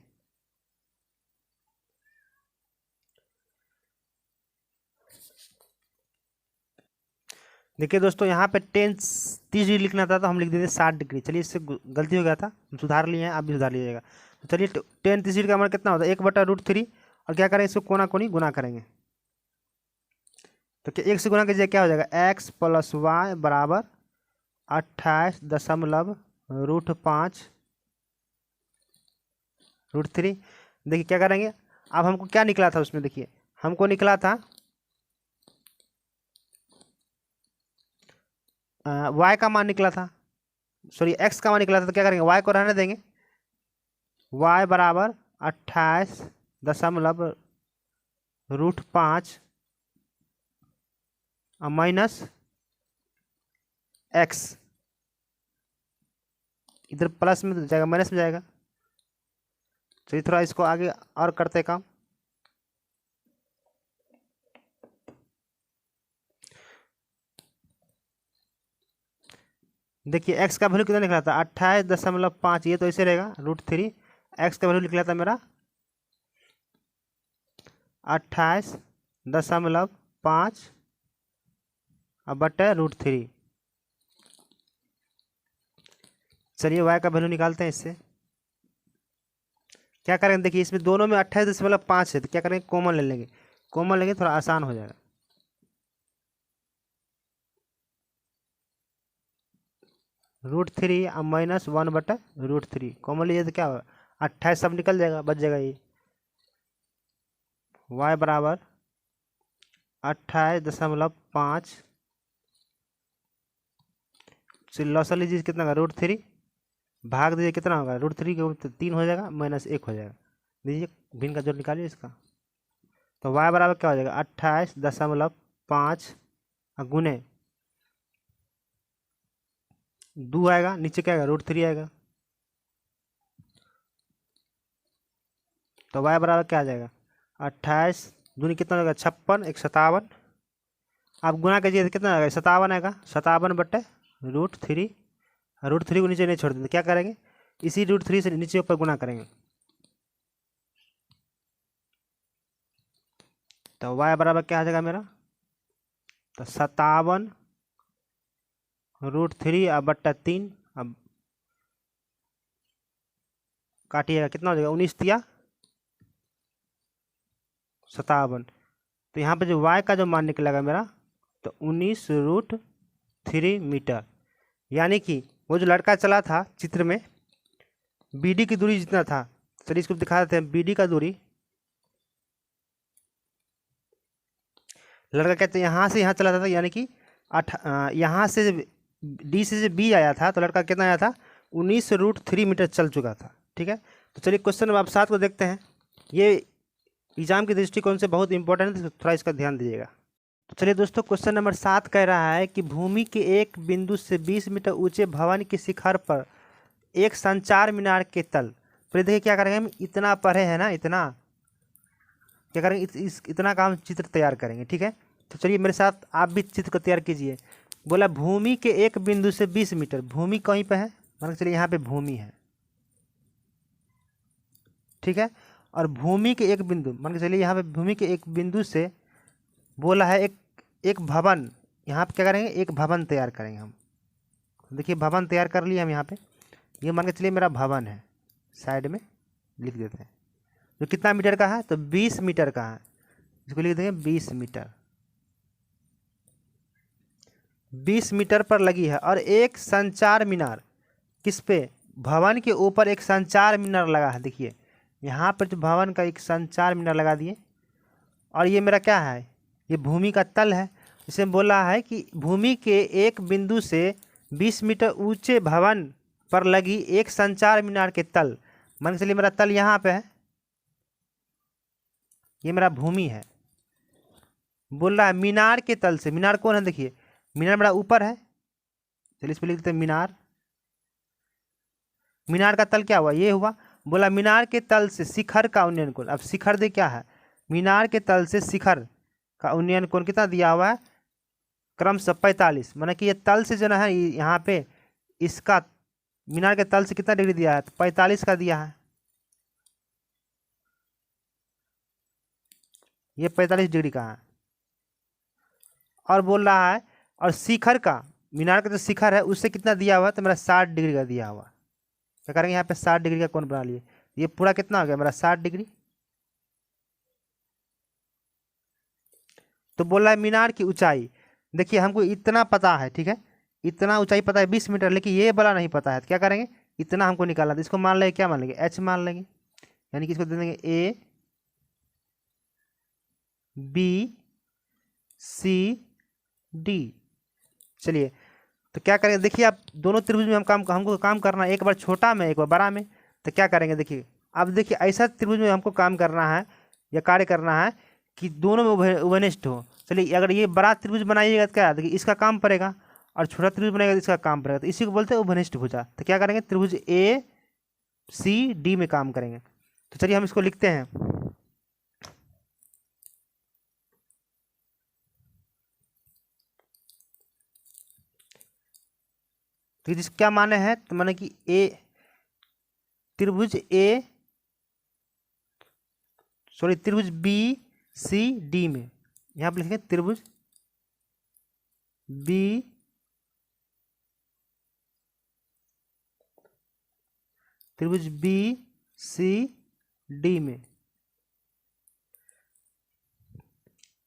दोस्तों, यहाँ पे 10 30 डिग्री लिखना था, तो हम लिख देते 60 डिग्री। चलिए इससे गलती हो गया था, हम सुधार लिए हैं, आप भी सुधार लीजिएगा। तो चलिए 10 30 डिग्री का मान कितना होता है, 1/√3, और क्या करें, इसको कोना कोनी गुना करेंगे। तो क्या 1 से गुना कीजिए, क्या हो जाएगा, एक्स प्लस वाई बराबर 28.5 √3। देखिए क्या करेंगे, अब हमको क्या निकला था उसमें, देखिए हमको निकला था वाई का मान निकला था, सॉरी एक्स का मान निकला था। तो क्या करेंगे, वाई को रहने देंगे, वाई बराबर 28.5 माइनस एक्स, इधर प्लस में जाएगा माइनस में जाएगा। चलिए थोड़ा इसको आगे और करते काम। देखिए एक्स का वैल्यू कितना निकला था, 28.5, ये तो ऐसे रहेगा √3। एक्स का वैल्यू निकला था मेरा 28.5 बटे √3। चलिए वाई का वैल्यू निकालते हैं इससे। क्या करेंगे, देखिए इसमें दोनों में 28.5 है, तो क्या करेंगे, कॉमन ले लेंगे। कॉमन लेंगे थोड़ा आसान हो जाएगा। √3 माइनस 1/√3 कॉमन लीजिए तो क्या होगा, 28 सब निकल जाएगा, बच जाएगा ये। y बराबर 28.5, लॉस लीजिए कितना का, √3 भाग दीजिए कितना होगा, √3 के ऊपर 3 हो जाएगा, माइनस 1 हो जाएगा। दीजिए भिन्न का जोड़ निकालिए इसका। तो y बराबर क्या हो जाएगा, 28.5 गुने 2 आएगा, नीचे क्या आएगा, √3 आएगा। तो y बराबर क्या आ जाएगा, 28 दूनी कितना हो जाएगा, 56, 1 57। आप गुना कीजिए तो कितना आएगा, 57 आएगा, 57 बटे √3। √3 को नीचे नहीं छोड़ देंगे, क्या करेंगे, इसी √3 से नीचे ऊपर गुना करेंगे। तो y बराबर क्या आ जाएगा मेरा, तो 57 √3 अब बट्टा 3, अब काटिएगा कितना हो जाएगा, 19 तिया 57। तो यहाँ पे जो y का जो मान निकलेगा मेरा, तो 19√3 मीटर। यानी कि वो जो लड़का चला था चित्र में, BD की दूरी जितना था, चलिए इसको दिखा देते हैं। BD का दूरी, लड़का कहते हैं यहाँ से यहाँ चला था, यानी कि यहाँ से D से B आया था, तो लड़का कितना आया था, 19√3 मीटर चल चुका था। ठीक है, तो चलिए क्वेश्चन नंबर 7 को देखते हैं। ये एग्जाम के दृष्टिकोण से बहुत इंपॉर्टेंट है, तो थोड़ा इसका ध्यान दीजिएगा। तो चलिए दोस्तों, क्वेश्चन नंबर 7 कह रहा है कि भूमि के एक बिंदु से 20 मीटर ऊंचे भवन के शिखर पर एक संचार मीनार के तल पर, देखिए क्या करेंगे, हम इतना पढ़े हैं ना, इतना क्या करेंगे, इतना का हम चित्र तैयार करेंगे। ठीक है, तो चलिए मेरे साथ आप भी चित्र को तैयार कीजिए। बोला भूमि के एक बिंदु से 20 मीटर, भूमि कहीं पे है, मान के चलिए यहाँ पे भूमि है। ठीक है, और भूमि के एक बिंदु, मान के चलिए यहाँ पे भूमि के एक बिंदु से बोला है एक भवन, यहाँ पे क्या करेंगे, एक भवन तैयार करेंगे हम। देखिए भवन तैयार कर लिए हम यहाँ पे, ये मान के चलिए मेरा भवन है, साइड में लिख देते हैं। तो कितना मीटर का है, तो 20 मीटर का है, इसको लिख देंगे 20 मीटर। 20 मीटर पर लगी है और एक संचार मीनार किस पे, भवन के ऊपर एक संचार मीनार लगा है। देखिए यहाँ पर जो भवन का एक संचार मीनार लगा दिए और ये मेरा क्या है, ये भूमि का तल है। इसमें बोला है कि भूमि के एक बिंदु से 20 मीटर ऊंचे भवन पर लगी एक संचार मीनार के तल, मान के चलिए मेरा तल यहाँ पे है, ये मेरा भूमि है। बोल रहा है मीनार के तल से, मीनार कौन है, देखिए मीनार मेरा ऊपर है, चलिए इस पर लिख देते हैं मीनार। मीनार का तल क्या हुआ, ये हुआ। बोला मीनार के तल से शिखर का उन्नयन कोण, अब शिखर दे क्या है, मीनार के तल से शिखर का उन्नयन कोण कितना दिया हुआ है, क्रमशः 45, माना कि ये तल से जो है यहाँ पे इसका मीनार के तल से कितना डिग्री दिया है, तो 45 का दिया है, ये 45 डिग्री का है। और बोल रहा है और शिखर का, मीनार का जो शिखर है उससे कितना दिया हुआ है, तो मेरा 60 डिग्री का दिया हुआ। क्या करेंगे यहाँ पे 60 डिग्री का कोण बना लिए, ये पूरा कितना हो गया मेरा 60 डिग्री। तो बोल रहा है मीनार की ऊंचाई, देखिए हमको इतना पता है, ठीक है, इतना ऊंचाई पता है 20 मीटर, लेकिन ये वाला नहीं पता है, तो क्या करेंगे, इतना हमको निकालना, तो इसको मान लेंगे, क्या मान लेंगे, एच मान लेंगे, यानी कि इसको दे देंगे ए बी सी डी। चलिए तो क्या करेंगे, देखिए आप दोनों त्रिभुज में हमको काम करना है, एक बार छोटा में एक बार बड़ा में। तो क्या करेंगे, देखिए अब देखिए ऐसा त्रिभुज में हमको काम करना है या कार्य करना है कि दोनों में उभयनिष्ठ हो। चलिए अगर ये बड़ा त्रिभुज बनाइएगा तो क्या, देखिए इसका काम पड़ेगा, और छोटा त्रिभुज बनाएगा तो इसका काम पड़ेगा, तो इसी को बोलते हैं उभयनिष्ठ भुजा। तो क्या करेंगे, त्रिभुज ए सी डी में काम करेंगे। तो चलिए हम इसको लिखते हैं, तो जिस क्या माने हैं, तो माने कि ए त्रिभुज ए सॉरी त्रिभुज बी सी डी में, यहाँ पर लिखेंगे त्रिभुज बी त्रिभुज बी सी डी में।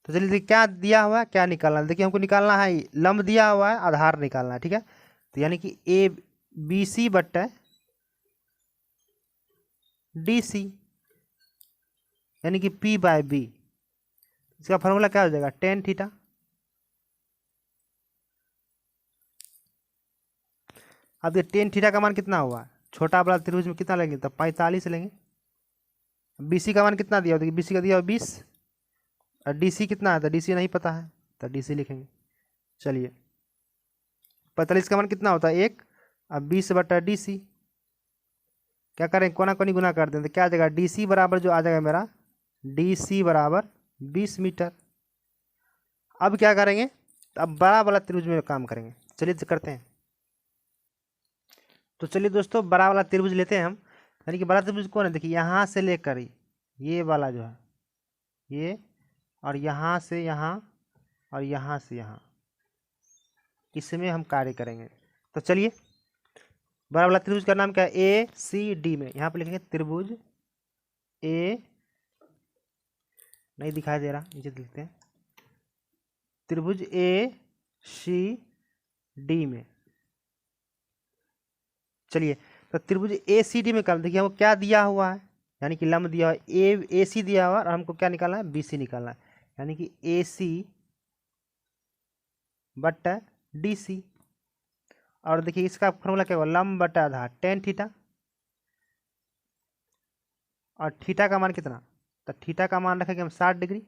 तो चलिए क्या दिया हुआ है, क्या निकालना है, देखिए हमको निकालना है लंब दिया हुआ है, आधार निकालना है, ठीक है। तो यानी कि ए बी सी बट्टा डी सी, यानी कि पी बाय बी, इसका फॉर्मूला क्या हो जाएगा, टेन थीटा। अब ये टेन थीटा का मान कितना हुआ, छोटा वाला त्रिभुज में कितना लेंगे, तो 45 लेंगे। बीसी का मान कितना दिया, देखिए बीसी का दिया 20, और डीसी कितना है, तो डीसी नहीं पता है, तो डीसी लिखेंगे। चलिए 45 का मान कितना होता है 1, अब 20 बटा डीसी, क्या करें कोना कोनी गुना कर दें, तो क्या आ जाएगा, डीसी बराबर जो आ जाएगा मेरा, डीसी बराबर 20 मीटर। अब क्या करेंगे, तो अब बड़ा वाला त्रिभुज में काम करेंगे, चलिए तो करते हैं। तो चलिए दोस्तों बड़ा वाला त्रिभुज लेते हैं हम, यानी कि बड़ा त्रिभुज कौन है, देखिए यहाँ से लेकर ये वाला जो है ये, और यहाँ से यहाँ, और यहाँ से यहाँ, इसमें हम कार्य करेंगे। तो चलिए बड़ा वाला त्रिभुज का नाम क्या है, ए सी डी में, यहाँ पे लिखेंगे त्रिभुज ए, नहीं दिखाई दे रहा, नीचे लिखते हैं त्रिभुज ए सी डी में। चलिए तो त्रिभुज ए सी डी में काम, देखिए हमको क्या दिया हुआ है, यानी कि लंब दिया हुआ है ए सी दिया हुआ है, और हमको क्या निकालना है, बी सी निकालना है, यानी कि ए सी बट्टा डी सी। और देखिए इसका फॉर्मूला क्या होगा, लंब बटा आधार टेन थीटा, और थीटा का मान कितना, तो थीटा का मान रखेंगे हम 60 डिग्री,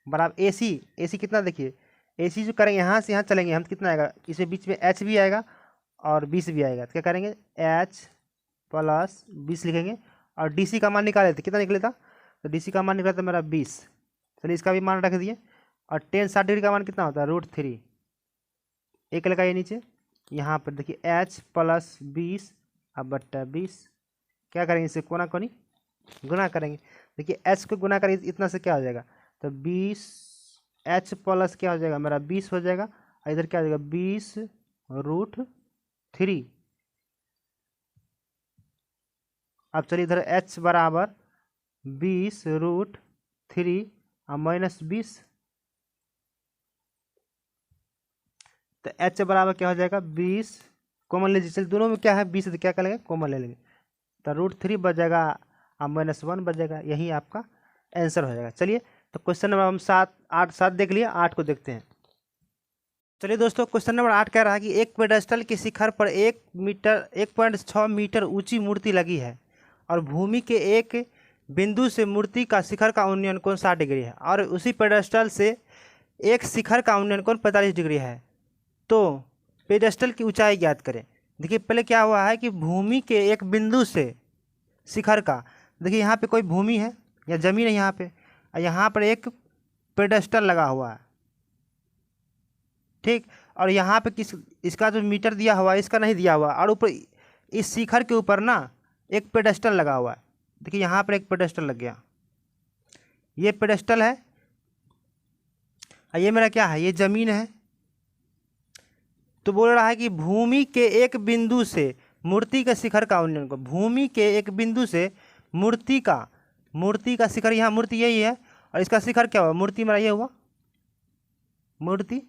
बराबर ए सी कितना, देखिए ए सी जो करेंगे यहाँ से यहाँ चलेंगे हम, कितना आएगा, इसमें बीच में एच भी आएगा और 20 भी आएगा, तो क्या करेंगे एच प्लस 20 लिखेंगे, और डी सी का मान निकाले थे, कितना निकले था, तो डी सी का मान निकला था मेरा 20। चलिए इसका भी मान रख दिए, और टेन 60 डिग्री का मान कितना होता है, √3, एक लगाइए नीचे, यहाँ पर देखिए एच प्लस 20 अब बट्टा 20, क्या करेंगे इसे कोना कोनी गुना करेंगे, देखिए एच को गुना करेंगे इतना से क्या हो जाएगा, तो 20 एच प्लस क्या हो जाएगा मेरा 20 हो जाएगा, और इधर क्या हो जाएगा 20√3। अब चलिए इधर एच बराबर 20√3 और -20, तो एच बराबर क्या हो जाएगा 20, कॉमन ले लीजिए, दोनों में क्या है 20 है तो क्या कर लेंगे कॉमन ले लेंगे, तो √3 बच जाएगा और -1 बच जाएगा, यही आपका आंसर हो जाएगा। चलिए तो क्वेश्चन नंबर हम 7 देख लिए, 8 को देखते हैं। चलिए दोस्तों क्वेश्चन नंबर 8 कह रहा है कि एक पेडेस्टल के शिखर पर 1.6 मीटर ऊंची मूर्ति लगी है और भूमि के एक बिंदु से मूर्ति का शिखर का उन्नयन कोण 60 डिग्री है और उसी पेडेस्टल से एक शिखर का उन्नयन कोण 45 डिग्री है, तो पेडेस्टल की ऊंचाई ज्ञात करें। देखिए पहले क्या हुआ है कि भूमि के एक बिंदु से शिखर का, देखिए यहाँ पे कोई भूमि है या जमीन है यहाँ पे, और यहाँ पर एक पेडेस्टल लगा हुआ है, ठीक, और यहाँ पे इसका जो मीटर दिया हुआ है इसका नहीं दिया हुआ, और ऊपर इस शिखर के ऊपर ना एक पेडेस्टल लगा हुआ है। देखिए यहाँ पर एक पेडेस्टल लग गया, ये पेडेस्टल है, और ये मेरा क्या है, ये जमीन है। तो बोल रहा है कि भूमि के एक बिंदु से मूर्ति के शिखर का उन्नयन को, भूमि के एक बिंदु से मूर्ति का शिखर, यहाँ मूर्ति यही है और इसका शिखर क्या हुआ, मूर्ति मेरा ये हुआ मूर्ति,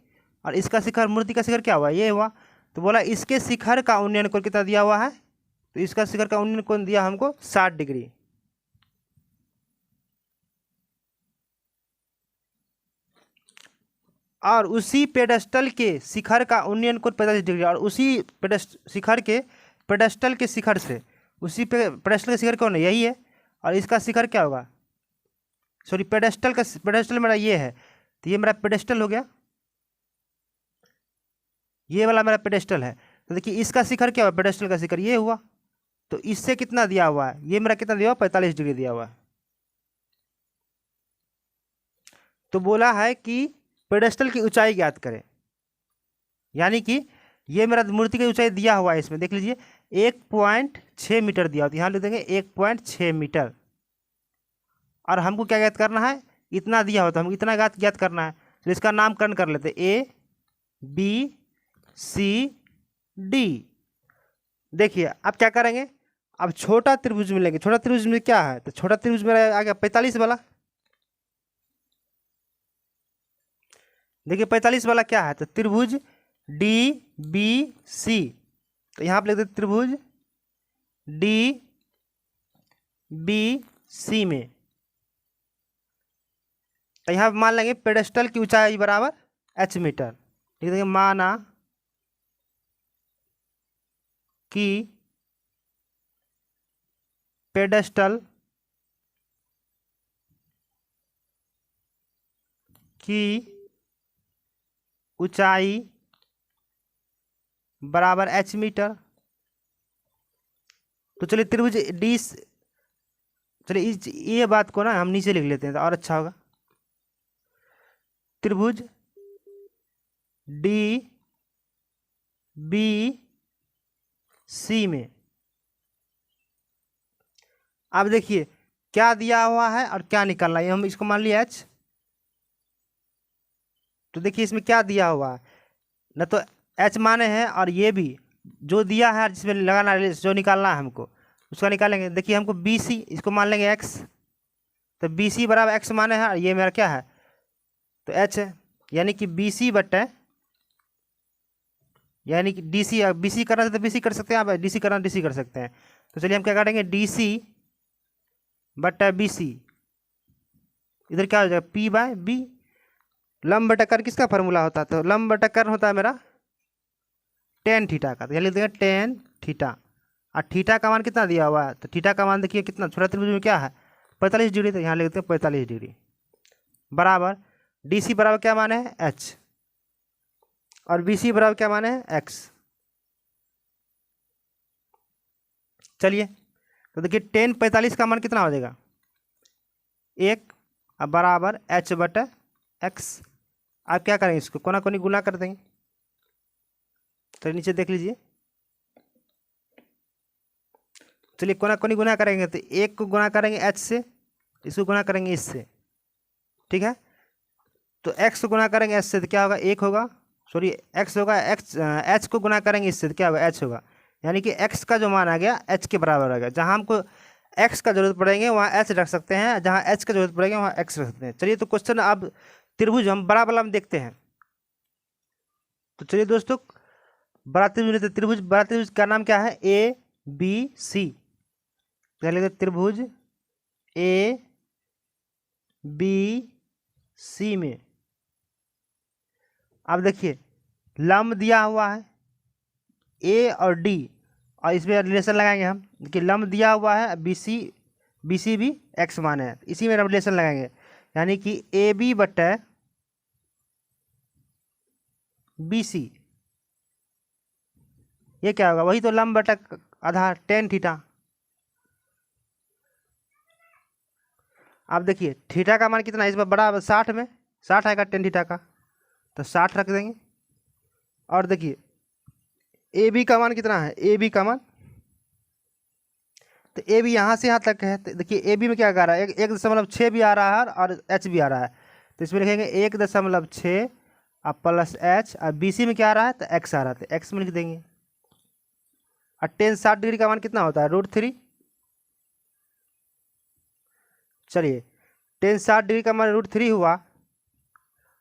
और इसका शिखर, मूर्ति का शिखर क्या हुआ, ये हुआ। तो बोला इसके शिखर का उन्नयन कोण कितना दिया हुआ है, तो इसका शिखर का उन्नयन कोण दिया हमको 60 डिग्री। और उसी पेडेस्टल के शिखर का उन्नयन कोण 45 डिग्री, और उसी शिखर के पेडेस्टल के शिखर से, उसी पेडेस्टल के शिखर कौन है, यही है, और इसका शिखर क्या होगा, सॉरी पेडेस्टल मेरा ये है, तो ये मेरा पेडेस्टल हो गया, ये वाला मेरा पेडेस्टल है। तो देखिए इसका शिखर क्या हुआ, पेडेस्टल का शिखर ये हुआ, तो इससे कितना दिया हुआ है, ये मेरा कितना दिया हुआ 45 डिग्री दिया हुआ है। तो बोला है कि पेडेस्टल की ऊंचाई ज्ञात करें, यानी कि ये मेरा मूर्ति की ऊंचाई दिया हुआ है, इसमें देख लीजिए 1.6 मीटर दिया हुआ, तो यहाँ लिख देंगे 1.6 मीटर, और हमको क्या ज्ञात करना है, इतना दिया हुआ तो हमको इतना ज्ञात करना है। तो इसका नामकरण कर लेते ABCD। देखिए अब क्या करेंगे, अब छोटा त्रिभुज मिलेंगे, छोटा त्रिभुज में क्या है, तो छोटा त्रिभुज मेरा आ गया 45 वाला। देखिए 45 वाला क्या है, तो त्रिभुज DBC, तो यहाँ पर लिख देते त्रिभुज DBC में, तो यहाँ मान लेंगे पेडेस्टल की ऊंचाई बराबर h मीटर, लिख देंगे माना कि पेडेस्टल की ऊंचाई बराबर h मीटर। तो चलिए त्रिभुज डी, चलिए ये बात को ना हम नीचे लिख लेते हैं तो और अच्छा होगा। त्रिभुज DBC में अब देखिए क्या दिया हुआ है और क्या निकालना है, हम इसको मान लिया h, तो देखिए इसमें क्या दिया हुआ है ना, तो h माने हैं, और ये भी जो दिया है जिसमें लगाना है, जो निकालना है हमको उसका निकालेंगे। देखिए हमको BC, इसको मान लेंगे x, तो BC बराबर x माने हैं, और ये मेरा क्या है, तो h है, यानी कि BC बटे, यानी कि DC, BC करना है तो BC कर सकते हैं आप, DC करना DC कर सकते हैं। तो चलिए हम क्या करेंगे, DC बटा BC, इधर क्या हो जाएगा P/B। लंब बटा कर किसका फॉर्मूला होता है, तो लंब बटा कर होता है मेरा tan थीटा का, तो यहाँ लिख देंगे tan थीटा, और थीटा का मान कितना दिया हुआ है, तो थीटा का मान देखिए कितना, छोटा त्रिभुज में क्या है 45 डिग्री, तो यहाँ लिख देते हैं 45 डिग्री बराबर DC बराबर क्या माने है h, और BC बराबर क्या माने है x। चलिए तो देखिए tan 45 का मान कितना हो जाएगा 1, अब बराबर h बटे x। आप क्या करेंगे, इसको कोना कोनी गुना कर देंगे, तो नीचे देख लीजिए, चलिए कोना कोनी गुना करेंगे तो 1 को गुना करेंगे h से, इसको गुना करेंगे इससे, ठीक है। तो x को गुना करेंगे h से तो क्या होगा 1 होगा, सॉरी x होगा, h को गुना करेंगे इससे तो क्या होगा h होगा, यानी कि x का जो मान आ गया h के बराबर आ गया। जहाँ हमको x का जरूरत पड़ेंगे वहाँ h रख सकते हैं, जहाँ h का जरूरत पड़ेगा वहाँ x रख सकते हैं। चलिए तो क्वेश्चन अब त्रिभुज हम बड़ा वाला में देखते हैं। तो चलिए दोस्तों, बड़ा त्रिभुज लेते हैं। त्रिभुज, बड़ा त्रिभुज का नाम क्या है? A B C. क्या लिखते हैं? त्रिभुज ए बी सी में अब देखिए लंब दिया हुआ है ए और डी, और इसमें रिलेशन लगाएंगे हम कि लंब दिया हुआ है बी सी भी एक्स मान है, इसी में हम रिलेशन लगाएंगे। यानी कि ए बी बटे बी सी, ये क्या होगा? वही तो लंब बटा आधार टेन थीटा। अब देखिए थीटा का मान कितना है? इस बार बड़ा 60 में 60 आएगा टेन थीटा का, तो 60 रख देंगे। और देखिए ए बी का मान कितना है? ए बी का मान, तो ए बी यहाँ से यहाँ तक है, तो देखिए ए बी में क्या आ रहा है? 1.6 भी आ रहा है और एच भी आ रहा है, तो इसमें लिखेंगे 1.6 और प्लस एच, और बी सी में क्या आ रहा है? तो एक्स आ रहा है, तो एक्स में लिख देंगे। और टेन 60 डिग्री का मान कितना होता है? √3। चलिए टेन 60 डिग्री का मान √3 हुआ,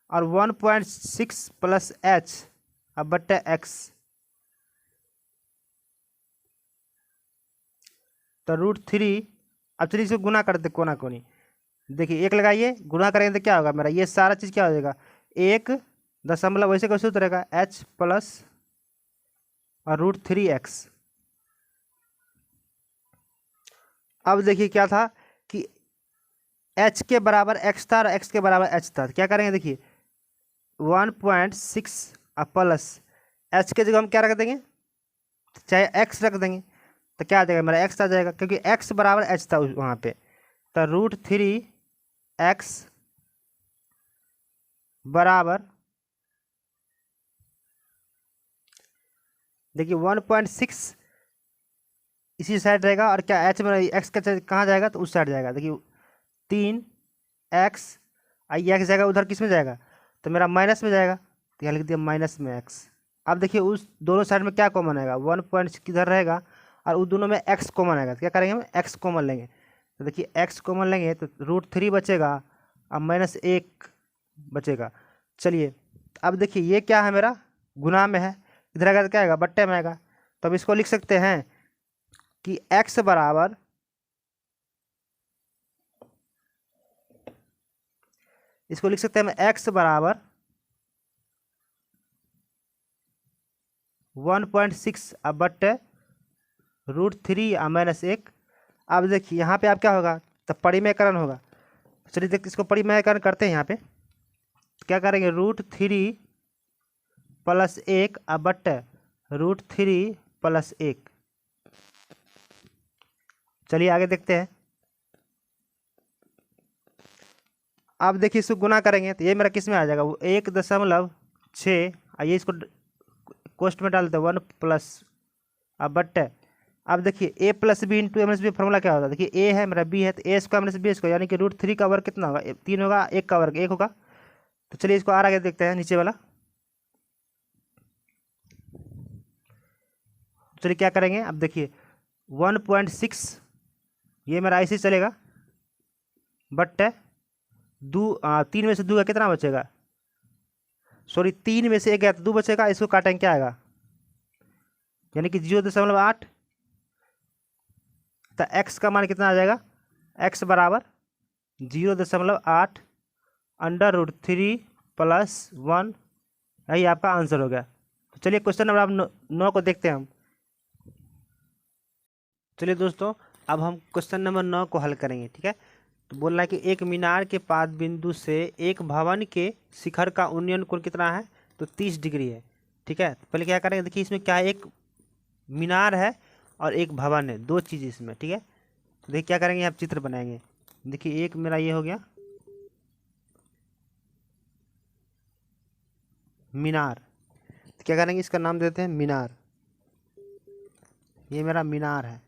और 1.6 प्लस एच अब बट्टे एक्स, तो √3। अब चलिए इसको गुना कर दे कोना कोनी। देखिए एक लगाइए, गुना करेंगे तो क्या होगा मेरा? ये सारा चीज़ क्या हो जाएगा? 1 दशमलव, वैसे कैसे उतरेगा? एच प्लस और √3x। अब देखिए क्या था कि h के बराबर x था और x के बराबर h था, क्या करेंगे? देखिए 1.6 और प्लस h के जगह हम क्या रख देंगे? चाहे x रख देंगे, तो क्या आ जाएगा मेरा? x आ जाएगा, क्योंकि x बराबर h था वहाँ पे। तो √3x बराबर, देखिए 1.6 इसी साइड रहेगा, और क्या h में x का कहाँ जाएगा? तो उस साइड जाएगा। देखिए 3x, आई x जाएगा उधर, किस में जाएगा? तो मेरा माइनस में जाएगा, तो यहाँ लिख दिया माइनस में x। अब देखिए उस दोनों साइड में क्या कॉमन आएगा? 1 किधर रहेगा, और उस दोनों में x कॉमन आएगा, तो क्या करेंगे हम? x कॉमन लेंगे। तो देखिए x कॉमन लेंगे तो √3 बचेगा और -1 बचेगा। चलिए अब देखिए ये क्या है मेरा? गुना में है, इधर आएगा तो क्या आएगा? बट्टे में आएगा। तो अब इसको लिख सकते हैं कि x बराबर, इसको लिख सकते हैं हम x बराबर 1.6 अब बट्टे √3 और -1। अब देखिए यहाँ पे आप क्या होगा? तो परिमेयकरण होगा। चलिए देखिए इसको परिमेयकरण करते हैं। यहाँ पे क्या करेंगे? √3 प्लस 1 अब बट्टे √3 प्लस 1। चलिए आगे देखते हैं। अब देखिए इसको गुना करेंगे तो ये मेरा किस में आ जाएगा? 1.6, आइए इसको कोष्ट में डाल देते हैं 1 प्लस अब बट्टे। अब देखिए a plus B into A minus B formula क्या होता है? देखिए a है मेरा, b है, तो a square minus B square, यानी कि √3 का वर्ग कितना होगा? 3 होगा, 1 का वर्ग 1 होगा। तो चलिए इसको आगे देखते हैं, नीचे वाला। चलिए क्या करेंगे? अब देखिए 1.6 ये मेरा ऐसे चलेगा, बट्टे 3 में से 2 का कितना बचेगा? सॉरी 3 में से 1 गया तो 2 बचेगा, इसको काटेंगे क्या आएगा? यानी कि 0.8। तो x का मान कितना आ जाएगा? x बराबर 0.8 √3 प्लस 1, यही आपका आंसर हो गया। तो चलिए क्वेश्चन नंबर आप 9 को देखते हैं हम। चलिए दोस्तों अब हम क्वेश्चन नंबर 9 को हल करेंगे, ठीक है। तो बोल रहा है कि एक मीनार के पाद बिंदु से एक भवन के शिखर का उन्नयन कोण कितना है? तो 30 डिग्री है, ठीक है। तो पहले क्या करेंगे? देखिए इसमें क्या है? एक मीनार है और एक भवन है, दो चीज़ इसमें, ठीक है। तो देखिए क्या करेंगे? आप चित्र बनाएंगे। देखिए एक मेरा ये हो गया मीनार, तो क्या करेंगे? इसका नाम देते हैं मीनार। ये मेरा मीनार है,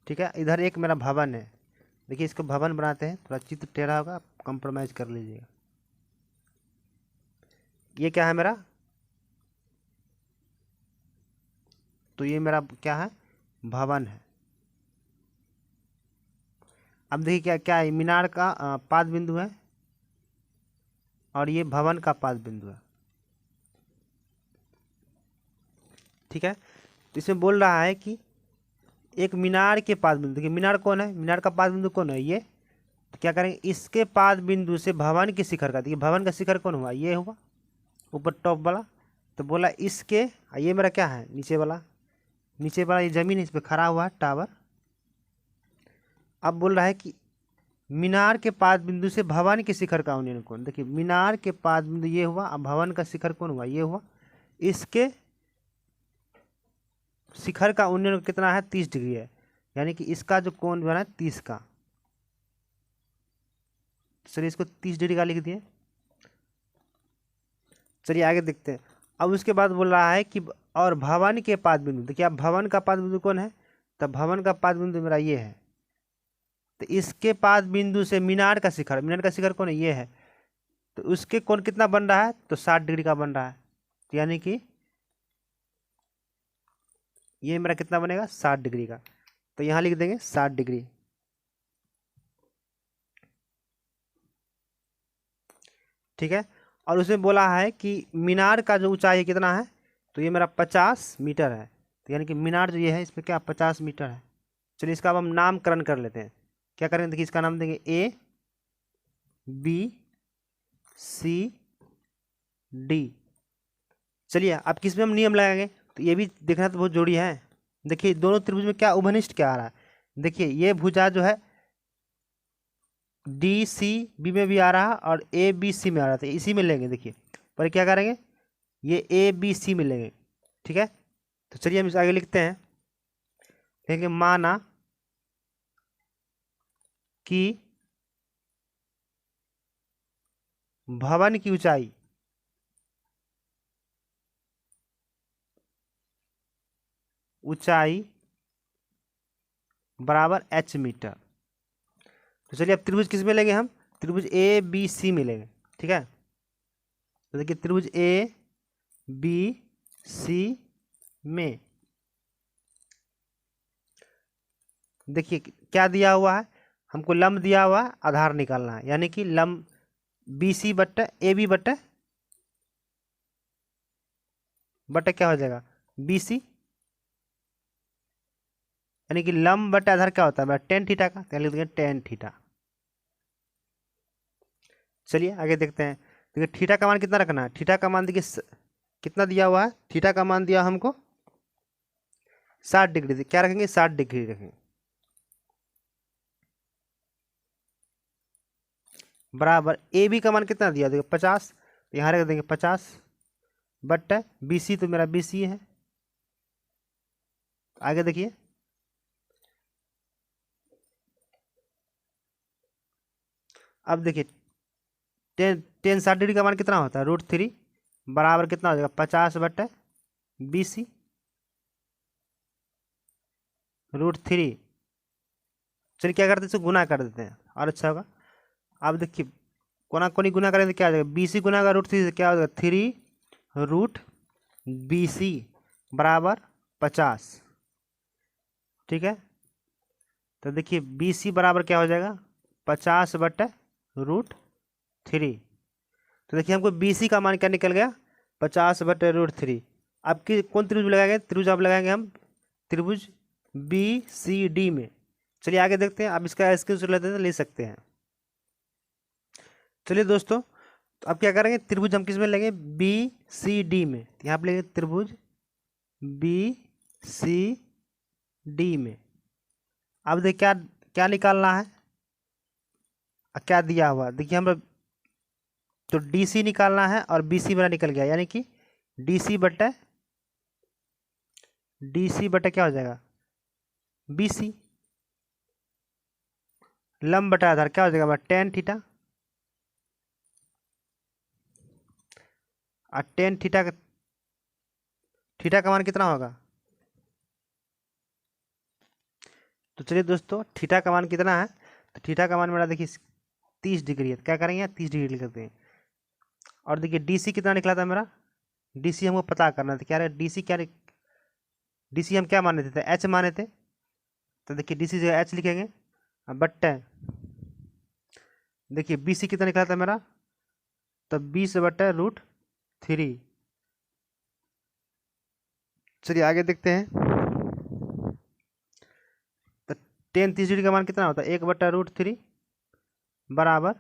ठीक है। इधर एक मेरा भवन है, देखिए इसको भवन बनाते हैं, थोड़ा चित्र टेढ़ा होगा, आप कंप्रोमाइज कर लीजिएगा। ये क्या है मेरा? तो ये मेरा क्या है? भवन है। अब देखिए क्या क्या है? मीनार का पाद बिंदु है, और ये भवन का पाद बिंदु है। ठीक है, तो इसमें बोल रहा है कि एक मीनार के पाद बिंदु, देखिए मीनार कौन है, मीनार का पाद बिंदु कौन है, ये। तो क्या करेंगे, इसके पाद बिंदु से भवन के शिखर का, देखिए भवन का शिखर कौन हुआ, ये हुआ ऊपर टॉप वाला। तो बोला इसके, ये मेरा क्या है, नीचे वाला, नीचे वाला ये जमीन है, इस पर खड़ा हुआ है टावर। अब बोल रहा है कि मीनार के पाद बिंदु से भवन के शिखर का उन्नयन कौन, देखिए मीनार के पाद बिंदु ये हुआ, अब भवन का शिखर कौन हुआ, ये हुआ। इसके शिखर का उन्नयन कितना है, 30 डिग्री है, यानी कि इसका जो कोण बना है 30 का। चलिए इसको 30 डिग्री का लिख दिए। चलिए आगे देखते हैं। अब उसके बाद बोल रहा है कि और भवन के पाद बिंदु, देखिए अब भवन का पाद बिंदु कौन है, तब भवन का पाद बिंदु मेरा ये है। तो इसके पाद बिंदु से मीनार का शिखर, मीनार का शिखर कौन है, ये है। तो उसके कोण कितना बन रहा है, तो 60 डिग्री का बन रहा है। तो यानी कि ये मेरा कितना बनेगा, 60 डिग्री का। तो यहाँ लिख देंगे 60 डिग्री। ठीक है, और उसमें बोला है कि मीनार का जो ऊंचाई कितना है, तो ये मेरा 50 मीटर है। तो यानी कि मीनार जो ये है इसमें क्या 50 मीटर है। चलिए इसका अब हम नामकरण कर लेते हैं। क्या करेंगे, देखिए इसका नाम देंगे A B C D। चलिए अब किस में हम नियम लगाएंगे, तो ये भी देखना तो बहुत जरूरी है। देखिए दोनों त्रिभुज में क्या उभनिष्ठ क्या आ रहा है, देखिए ये भुजा जो है डी सी बी में भी आ रहा है और ए बी सी में आ रहा था, इसी में लेंगे। देखिए पर क्या करेंगे, ये ए बी सी में लेंगे। ठीक है, तो चलिए हम इस आगे लिखते हैं, लेंगे माना कि भवन की ऊंचाई बराबर h मीटर। तो चलिए अब त्रिभुज किस में लेंगे हम, त्रिभुज ए बी सी में लेंगे। ठीक है, तो देखिए त्रिभुज ए बी सी में देखिए क्या दिया हुआ है, हमको लंब दिया हुआ है, आधार निकालना है, यानी कि लंब बी सी बट्टा ए बी बट्टा क्या हो जाएगा, बी सी, यानी कि लंब बट्टा आधार क्या होता है, टेन थीटा का, क्या लिख देंगे, टेन थीटा। चलिए आगे देखते हैं। देखिए थीटा का मान कितना रखना है, थीटा का मान देखिए कितना दिया हुआ है, थीटा का मान दिया हमको 60 डिग्री, क्या रखेंगे, 60 डिग्री रखेंगे, बराबर ए बी का मान कितना दिया, देखिए 50, तो यहाँ रख देंगे 50 बट्टा बी सी, तो मेरा बी सी है। आगे देखिए, अब देखिए टेन 60 डिग्री का मान कितना होता है, √3, बराबर कितना हो जाएगा, 50 बट्टा बी सी √3। चलिए क्या करते हैं, इसको गुना कर देते हैं और अच्छा होगा। अब देखिए कोना कोनी गुना करेंगे तो क्या हो जाएगा, बी सी गुना का √3 से क्या हो जाएगा, 3√BC बराबर 50। ठीक है, तो देखिए बी सी बराबर क्या हो जाएगा, 50 बट्टा √3। तो देखिए हमको बी सी का मान क्या निकल गया, 50 बट्टा √3। अब कि कौन त्रिभुज लगाएंगे, त्रिभुज अब लगाएंगे हम त्रिभुज बी सी डी में। चलिए आगे देखते हैं, अब इसका स्क्रीनशॉट लेते हैं, ले सकते हैं। चलिए दोस्तों, तो अब क्या करेंगे, त्रिभुज हम किस में लेंगे, बी सी डी में। यहाँ पर लेंगे त्रिभुज बी सी डी में। अब देखिए क्या क्या निकालना है, क्या दिया हुआ, देखिए हम तो डी सी निकालना है और बी सी मेरा निकल गया, यानी कि डी सी बट्टा क्या हो जाएगा, बी सी, लंब बटा आधार क्या हो जाएगा, टेन थीटा, और टेन थीटा का मान कितना होगा। तो चलिए दोस्तों थीटा का मान कितना है, तो थीटा का मान मेरा देखिए 30 डिग्री है, तो क्या करेंगे 30 डिग्री लिख देते हैं। और देखिए डी सी कितना निकला था मेरा, डी सी हमको पता करना था, क्या रहे डी सी, क्या डी सी हम क्या माने थे, एच माने थे। तो देखिए डी सी जगह एच लिखेंगे, बट्टे देखिए बी सी कितना निकला था मेरा, तो 20/√3। चलिए आगे देखते हैं। तो टेन 30 डिग्री का मान कितना होता है? 1/√3 बराबर,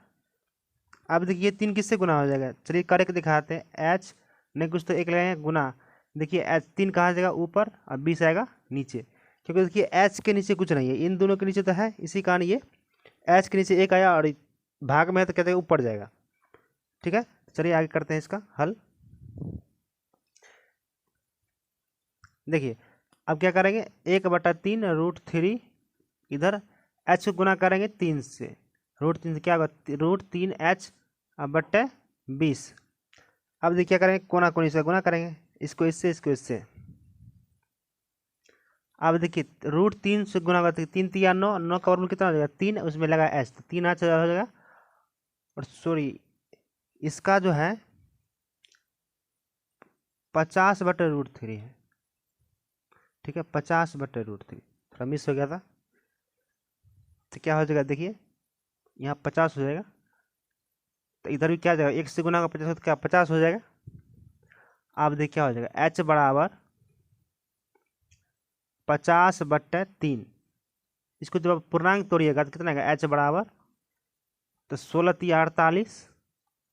अब देखिए 3 किससे गुना हो जाएगा? चलिए करके दिखाते हैं। एच नहीं कुछ तो एक लगाएंगे गुना। देखिए एच 3 कहाँ जाएगा? ऊपर, और 20 आएगा नीचे, क्योंकि देखिए एच के नीचे कुछ नहीं है, इन दोनों के नीचे तो है, इसी कारण ये एच के नीचे 1 आया और भाग में है तो कहते हैं ऊपर जाएगा। ठीक है, चलिए आगे करते हैं इसका हल। देखिए अब क्या करेंगे, 1/3√3 इधर एच को गुना करेंगे 3 से, √3 से क्या होगा? √3h बट्टे 20। अब देखिए क्या करेंगे, कोना कोनी से गुना करेंगे, इसको इससे इसको इससे। अब देखिए √3 से गुना करते 3 3 9, 9 का वर्गमूल कितना हो जाएगा? 3, उसमें लगा एच तो 3h हो जाएगा। और सॉरी इसका जो है 50/√3 है। ठीक है, 50/√3, थोड़ा मिस हो गया था। तो क्या हो जाएगा? देखिए यहाँ 50 हो जाएगा, तो इधर भी क्या हो जाएगा? 1 से गुना का 50 तो क्या 50 हो जाएगा। अब देखिए क्या हो जाएगा, h बराबर 50/3। इसको जब आप पूर्णांक तोड़िएगा तो कितना आएगा? h बराबर, तो 16 × 3 = 48,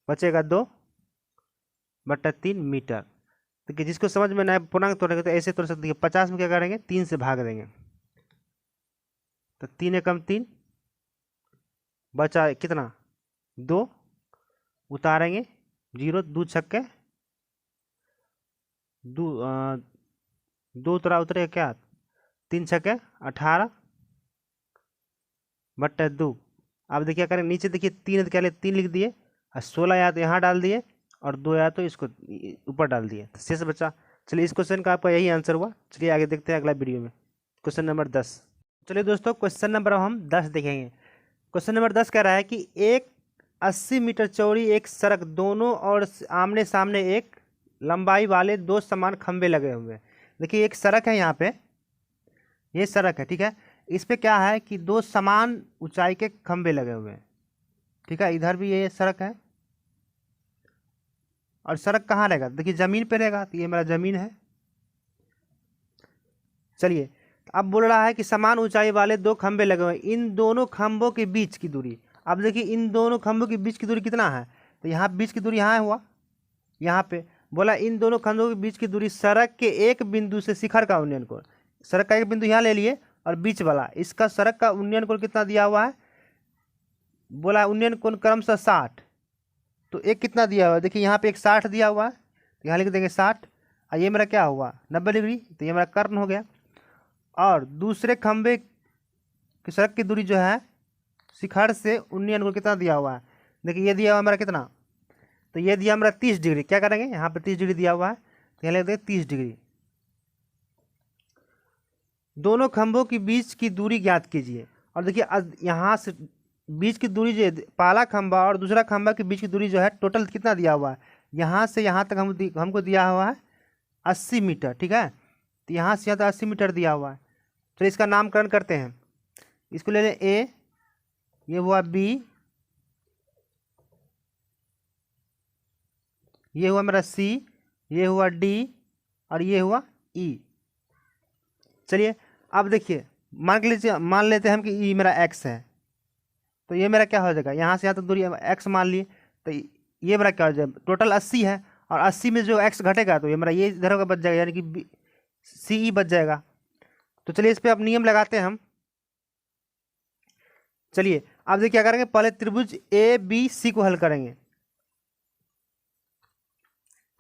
बचेगा 2/3 मीटर। देखिए जिसको समझ में ना आए पूर्णांक तोड़ेंगे तो ऐसे तोड़ सकते हैं। 50 में क्या करेंगे? 3 से भाग देंगे, तो 3 एकम 3, बचा कितना? 2, उतारेंगे 0, 2 छक्के 2, 2 उतरेगा क्या? 3 छक्के 18/2। अब देखिए क्या करेंगे, नीचे देखिए 3 क्या लिया? 3 लिख दिए, और 16 या तो यहाँ डाल दिए और 2 या तो इसको ऊपर डाल दिए, तो शेष बचा। चलिए इस क्वेश्चन का आपका यही आंसर हुआ। चलिए आगे देखते हैं अगला वीडियो में, क्वेश्चन नंबर 10। चलिए दोस्तों क्वेश्चन नंबर हम 10 देखेंगे। क्वेश्चन नंबर 10 कह रहा है कि एक 80 मीटर चौड़ी एक सड़क, दोनों और आमने सामने एक लंबाई वाले 2 समान खंभे लगे हुए हैं। देखिए एक सड़क है, यहाँ पे ये सड़क है, ठीक है। इस पे क्या है कि 2 समान ऊंचाई के खंभे लगे हुए हैं, ठीक है। इधर भी ये सड़क है, और सड़क कहाँ रहेगा? देखिए जमीन पे रहेगा, तो ये मेरा जमीन है। चलिए अब बोल रहा है कि समान ऊंचाई वाले 2 खंभे लगे हुए हैं, इन दोनों खंभों के बीच की दूरी। अब देखिए इन दोनों खंभों के बीच की दूरी कितना है? तो यहाँ बीच की दूरी यहाँ हुआ, यहाँ पे बोला इन दोनों खंभों के बीच की दूरी सड़क के एक बिंदु से शिखर का उन्नयन कोण। सड़क का एक बिंदु यहाँ ले लिए, और बीच वाला इसका सड़क का उन्नयन कोण कितना दिया हुआ है? बोला उन्नयन कोण क्रमशः 60। तो एक कितना दिया हुआ है? देखिए यहाँ पे एक 60 दिया हुआ है, तो यहाँ लिख देंगे 60। और ये मेरा क्या हुआ? 90 डिग्री, तो ये मेरा कर्ण हो गया। और दूसरे खंभे की सड़क की दूरी जो है शिखर से उन्नयन कोण कितना दिया हुआ है? देखिए ये दिया हुआ मेरा कितना? तो ये दिया मेरा 30 डिग्री। क्या करेंगे, यहाँ पे 30 डिग्री दिया हुआ है, तो यहाँ लिख देंगे 30 डिग्री। दोनों खंभों के बीच की दूरी ज्ञात कीजिए। और देखिए यहाँ से बीच की दूरी जो पहला खंभा और दूसरा खंभा के बीच की दूरी जो है टोटल कितना दिया हुआ है? यहाँ से यहाँ तक हमको दिया हुआ है 80 मीटर, ठीक है। तो यहाँ से यहाँ तक 80 मीटर दिया हुआ है। तो इसका नामकरण करते हैं, इसको ले लें ए, ये हुआ बी, ये हुआ मेरा सी, ये हुआ डी, और ये हुआ ई। चलिए अब देखिए मान लेते हैं हम कि ई मेरा एक्स है, तो ये मेरा क्या हो जाएगा? यहाँ से यहाँ तक दूरी एक्स मान लिए, तो ये मेरा क्या हो जाएगा? टोटल 80 है, और 80 में जो एक्स घटेगा तो ये मेरा ये इधर का बच जाएगा, यानी कि सी ई बच जाएगा। तो चलिए इस पर अब नियम लगाते हैं हम। चलिए अब देखिए क्या करेंगे, पहले त्रिभुज ए बी सी को हल करेंगे।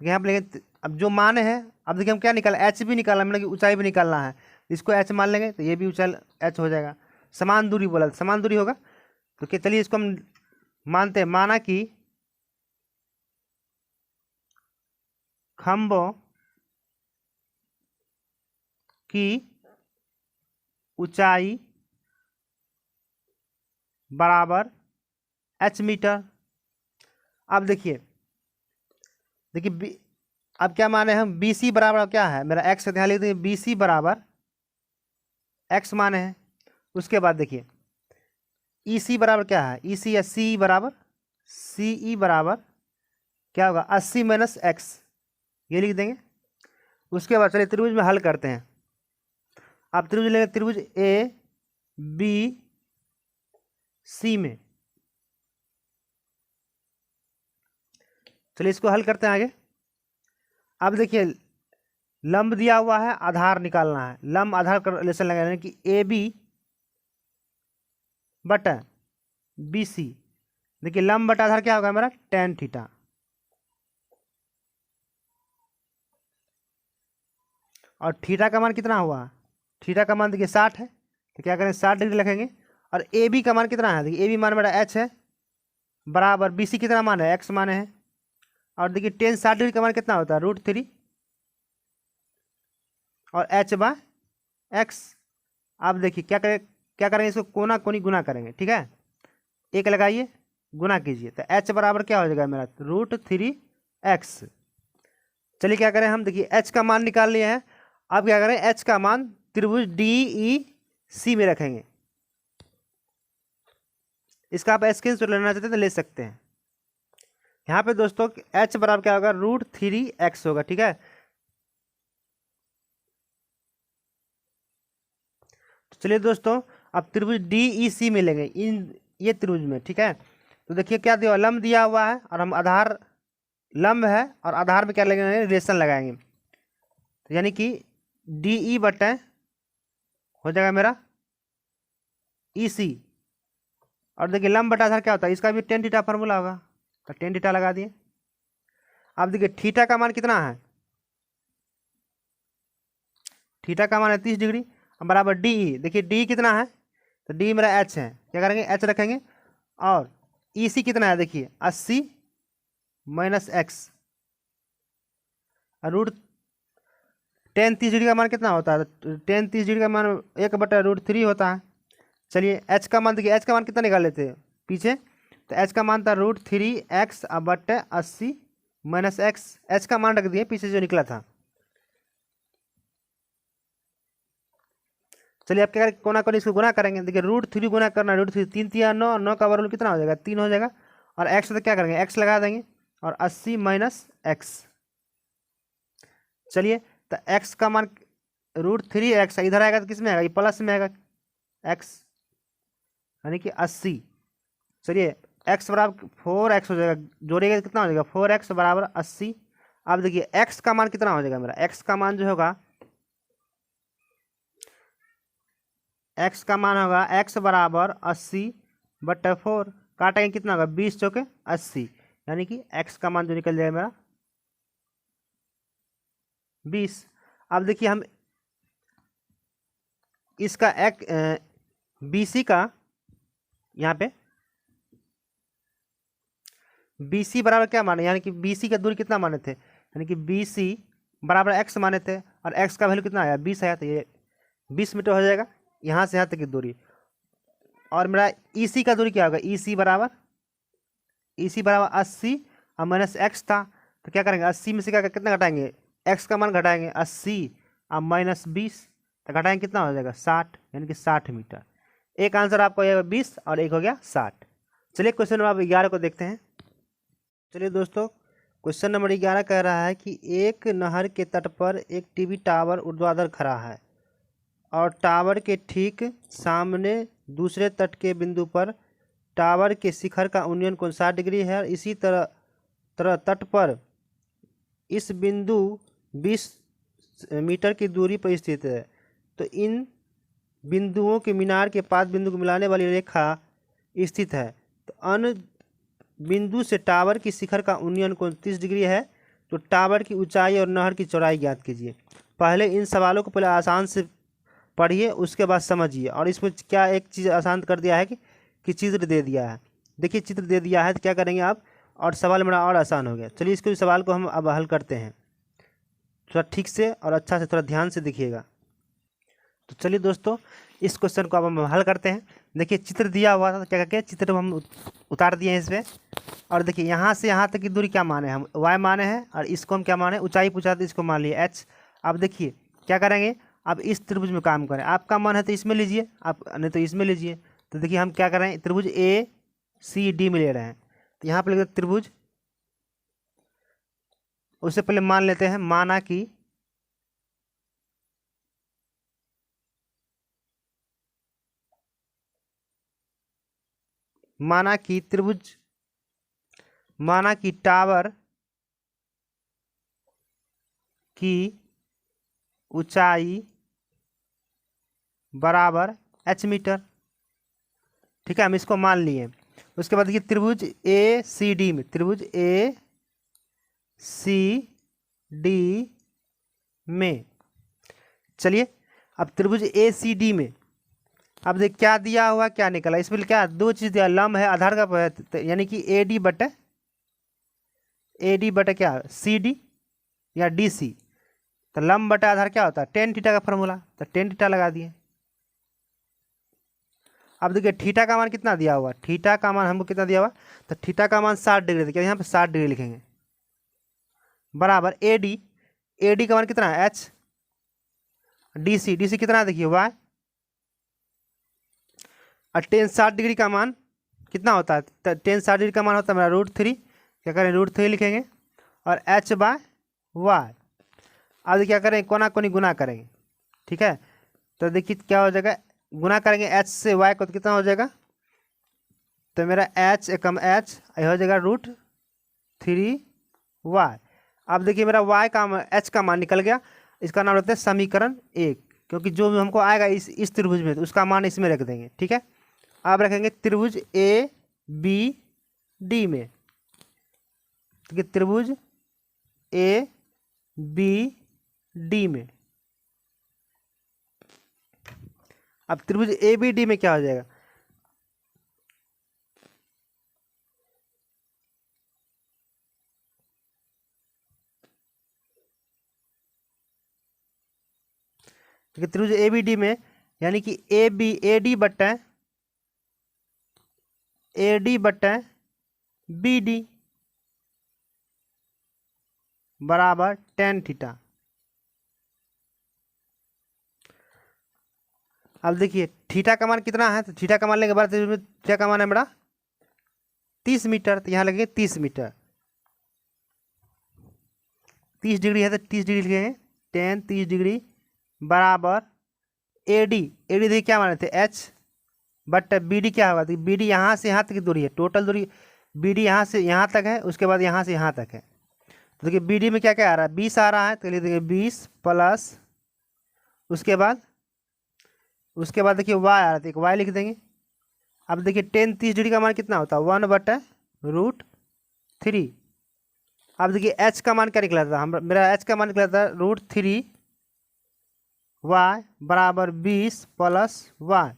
तो यहाँ पर लेंगे, अब जो मान है, अब देखिए हम क्या निकाला? एच भी निकालना, मतलब कि ऊंचाई भी निकालना है। इसको एच मान लेंगे तो ये भी ऊंचाई एच हो जाएगा। समान दूरी बोला, समान दूरी होगा, तो क्या चलिए इसको हम मानते हैं। माना कि खंभों की ऊंचाई बराबर h मीटर। अब देखिए अब क्या माने हम? बी सी बराबर क्या है मेरा? एक्स है, ध्यान लिख देंगे बी सी बराबर एक्स माने हैं। उसके बाद देखिए ई सी बराबर क्या है? ई सी या सी बराबर सी ई बराबर क्या होगा 80 माइनस एक्स, ये लिख देंगे। उसके बाद चलिए त्रिभुज में हल करते हैं। आप त्रिभुज लेंगे, त्रिभुज ए बी सी में, चलिए इसको हल करते हैं आगे। अब देखिए लंब दिया हुआ है, आधार निकालना है। लंब आधार का रिलेशन लगाना कि ए बी बटा बी सी। देखिए लंब बटा आधार क्या होगा मेरा, tan थीटा। और थीटा का मान कितना हुआ, थीटा का मान देखिए 60 है, तो क्या करें 60 डिग्री लिखेंगे। और ए बी का मान कितना है, देखिए ए बी मान मेरा एच है, बराबर बी सी कितना मान है, एक्स मान है। और देखिए टेन 60 डिग्री का मान कितना होता है, √3 और एच बाय एक्स। आप देखिए क्या करेंगे, इसको कोना कोनी गुना करेंगे, ठीक है। एक लगाइए, गुना कीजिए, तो एच बराबर क्या हो जाएगा मेरा, √3x। चलिए क्या करें हम, देखिए एच का मान निकाल लिए हैं। अब क्या करें, एच का मान त्रिभुज DEC में रखेंगे। इसका आप स्क्रीनशॉट लेना चाहते हैं तो ले सकते हैं। यहाँ पे दोस्तों एच बराबर क्या होगा, √3x होगा, ठीक है। तो चलिए दोस्तों अब त्रिभुज DEC में लेंगे, इन ये त्रिभुज में, ठीक है। तो देखिए क्या दिया, लंब दिया हुआ है और हम आधार, लंब है और आधार में क्या लगेंगे, रिलेशन लगाएंगे। तो यानी कि DE बटे हो जाएगा मेरा EC। और देखिए लंब बटा आधार क्या होता है, इसका भी tan थीटा फॉर्मूला होगा, तो tan थीटा लगा दिए। अब देखिए थीटा का मान कितना है, थीटा का मान है 30 डिग्री, बराबर DE। देखिए DE कितना है, तो DE मेरा H है, क्या करेंगे H रखेंगे। और EC कितना है, देखिए 80 minus X, root tan 30 degree का मान कितना होता है, tan 30 डिग्री का मान 1/√3 होता है। चलिए एच का मान देखिए, एच का मान कितना निकाल लेते हैं पीछे, तो एच का मान था √3x बटे 80 माइनस एक्स। एच का मान रख दिए पीछे जो निकला था। चलिए अब क्या करें, कोना कोनी इसको गुना करेंगे। देखिए √3 गुना करना, √3 3 3 9, 9 का वर्गमूल कितना हो जाएगा, 3 हो जाएगा। और एक्स तो क्या करेंगे, एक्स लगा देंगे और 80 माइनस एक्स। चलिए तो एक्स का मान √3x इधर आएगा तो किस में आएगा, ये प्लस में आएगा एक्स, यानी कि 80। चलिए एक्स बराबर 4x हो जाएगा, जोड़िएगा तो कितना हो जाएगा, 4x बराबर 80। अब देखिए एक्स का मान कितना हो जाएगा मेरा, एक्स का मान जो होगा, एक्स का मान होगा x बराबर 80/4, काटेंगे कितना होगा, 20 चौके 80, यानी कि x का मान जो निकल जाएगा मेरा 20। अब देखिए हम इसका एक BC का, यहाँ पे BC बराबर क्या माने, यानी कि BC का दूरी कितना माने थे, यानी कि BC बराबर x माने थे, और x का वैल्यू कितना आया, 20 आया, तो ये 20 मीटर हो जाएगा यहाँ से यहाँ तक की दूरी। और मेरा EC का दूरी क्या होगा, EC बराबर 80 और माइनस एक्स था, तो क्या करेंगे 80 में से क्या कितना घटाएंगे, x का मान घटाएंगे 80 और माइनस 20, तो घटाएंगे कितना हो जाएगा 60, यानी कि 60 मीटर। एक आंसर आपको हो 20 और एक हो गया 60। चलिए क्वेश्चन नंबर 11 को देखते हैं। चलिए दोस्तों क्वेश्चन नंबर 11 कह रहा है कि एक नहर के तट पर एक टीवी टावर ऊर्ध्वाधर खड़ा है और टावर के ठीक सामने दूसरे तट के बिंदु पर टावर के शिखर का उन्नयन कोण 60 डिग्री है। इसी तरह तट पर इस बिंदु 20 मीटर की दूरी पर स्थित है। तो इन बिंदुओं के मीनार के पाद बिंदु को मिलाने वाली रेखा स्थित है। तो अन्य बिंदु से टावर की शिखर का उन्नयन कोण 30 डिग्री है। तो टावर की ऊंचाई और नहर की चौड़ाई ज्ञात कीजिए। पहले इन सवालों को पहले आसान से पढ़िए, उसके बाद समझिए। और इसमें क्या एक चीज़ आसान कर दिया है कि चित्र दे दिया है। देखिए चित्र दे दिया है तो क्या करेंगे आप, और सवाल मेरा और आसान हो गया। चलिए इसको सवाल को हम अब हल करते हैं, थोड़ा ठीक से और अच्छा से थोड़ा ध्यान से देखिएगा। तो चलिए दोस्तों इस क्वेश्चन को अब हम हल करते हैं। देखिए चित्र दिया हुआ था, तो क्या क्या चित्र हम उतार दिए हैं इस पर। और देखिए यहाँ से यहाँ तक की दूरी क्या माने, हम y माने हैं, और इसको हम क्या माने, ऊंचाई पूछा तो इसको मान लिए h। अब देखिए क्या करेंगे, अब इस त्रिभुज में काम करें। आपका मन है तो इसमें लीजिए, आप नहीं तो इसमें लीजिए। तो देखिए हम क्या कर रहे हैं, त्रिभुज ACD में ले रहे हैं। तो यहाँ पर लिखते त्रिभुज उससे पहले मान लेते हैं, माना कि टावर की ऊंचाई बराबर h मीटर। ठीक है, हम इसको मान लिए। उसके बाद देखिए त्रिभुज ए सी डी में, चलिए अब त्रिभुज ए सी डी में अब देख क्या दिया हुआ क्या निकला। इसमें क्या दो चीज़ दिया, लंब है आधार का, यानी कि ए डी बटे क्या सी डी या डी सी। तो लंब बटा आधार क्या होता है, टेन थीटा का फॉर्मूला, तो टेन थीटा लगा दिए। अब देखिए थीटा का मान कितना दिया हुआ, थीटा का मान हमको कितना दिया हुआ, तो थीटा का मान 60 डिग्री क्या, यहाँ पे 60 डिग्री लिखेंगे, बराबर ए डी का मान कितना है एच, डी सी कितना है देखिए वाई, और टेन 60 डिग्री का मान कितना होता है, टेन 60 डिग्री का मान होता है मेरा √3, क्या करें √3 लिखेंगे, और h बाय वाई। अब क्या करें, कोना कोनी गुना करेंगे। ठीक है, तो देखिए क्या हो जाएगा, गुना करेंगे h से y को, तो कितना हो जाएगा, तो मेरा h एकम h हो जाएगा √3y। अब देखिए मेरा y का h का मान निकल गया, इसका नाम रखते हैं समीकरण 1, क्योंकि जो भी हमको आएगा इस त्रिभुज में, तो उसका मान इसमें रख देंगे। ठीक है, अब रखेंगे त्रिभुज ए बी डी में, तो त्रिभुज ए बी डी में, अब त्रिभुज ए बी डी में क्या हो जाएगा, त्रिभुज ए बी डी में यानी कि ए डी बटे बी डी बराबर टेन थीटा। अब देखिए थीटा का मान कितना है, तो थीटा का मान लेंगे, थीटा का मान है मेरा 30 मीटर, तो यहाँ लगेंगे 30 मीटर, 30 डिग्री है तो 30 डिग्री लिखेंगे, टेन 30 डिग्री बराबर ए डी देखिए क्या माने थे h, बट बी डी क्या होगा, तो बी डी यहाँ से यहाँ तक की दूरी है, टोटल दूरी बी डी यहाँ से यहाँ तक है, उसके बाद यहाँ से यहाँ तक है। तो देखिए बी डी में क्या क्या आ रहा है, 20 आ रहा है, तो देखिए 20 प्लस उसके बाद देखिए वाई आ रहा है, तो वाई लिख देंगे। अब देखिए टेन 30 डिग्री का मान कितना होता है, 1/√3। अब देखिए एच का मान क्या निकला था, मेरा एच का मान निकला था √3y बराबर 20 प्लस वाई।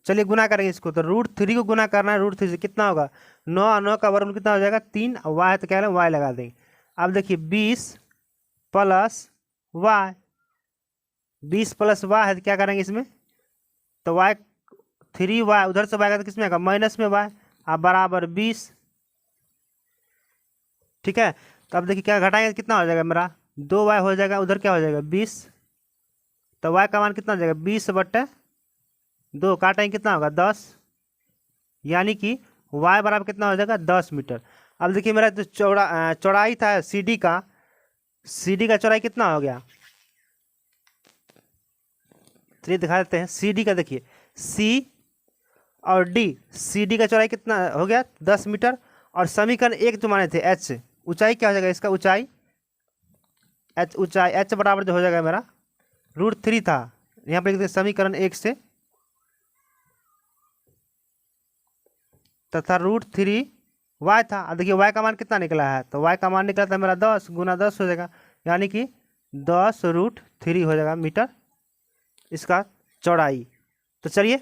चलिए गुना करेंगे इसको, तो √3 को गुना करना है √3 से, कितना होगा 9 का वर्गमूल कितना हो जाएगा 3, और वाई है तो क्या है वाई लगा देंगे। अब देखिए 20 प्लस वाई, 20 प्लस वाई है तो क्या करेंगे इसमें, तो वाई 3y उधर से वाई का तो किस में आएगा माइनस में वाई, अब बराबर 20। ठीक है, तो अब देखिए क्या घटाएंगे कितना हो जाएगा मेरा 2y हो जाएगा, उधर क्या हो जाएगा 20, तो y का मान कितना हो जाएगा 20/2, काटेंगे कितना होगा 10, यानी कि y बराबर कितना हो जाएगा 10 मीटर। अब देखिए मेरा जो चौड़ाई था सी डी का चौड़ाई कितना हो गया, चलिए दिखा देते हैं सी डी का। देखिए सी और सी डी का चौड़ाई कितना हो गया 10 मीटर, और समीकरण 1 जो माने थे एच, ऊंचाई क्या हो जाएगा इसका, ऊंचाई एच बराबर जो हो जाएगा मेरा √3 था, यहाँ पर लिखते हैं समीकरण 1 से, तथा √3y था। अब देखिए y का मान कितना निकला है, तो y का मान निकला था मेरा 10 गुना 10 हो जाएगा, यानी कि 10√3 हो जाएगा मीटर इसका चौड़ाई। तो चलिए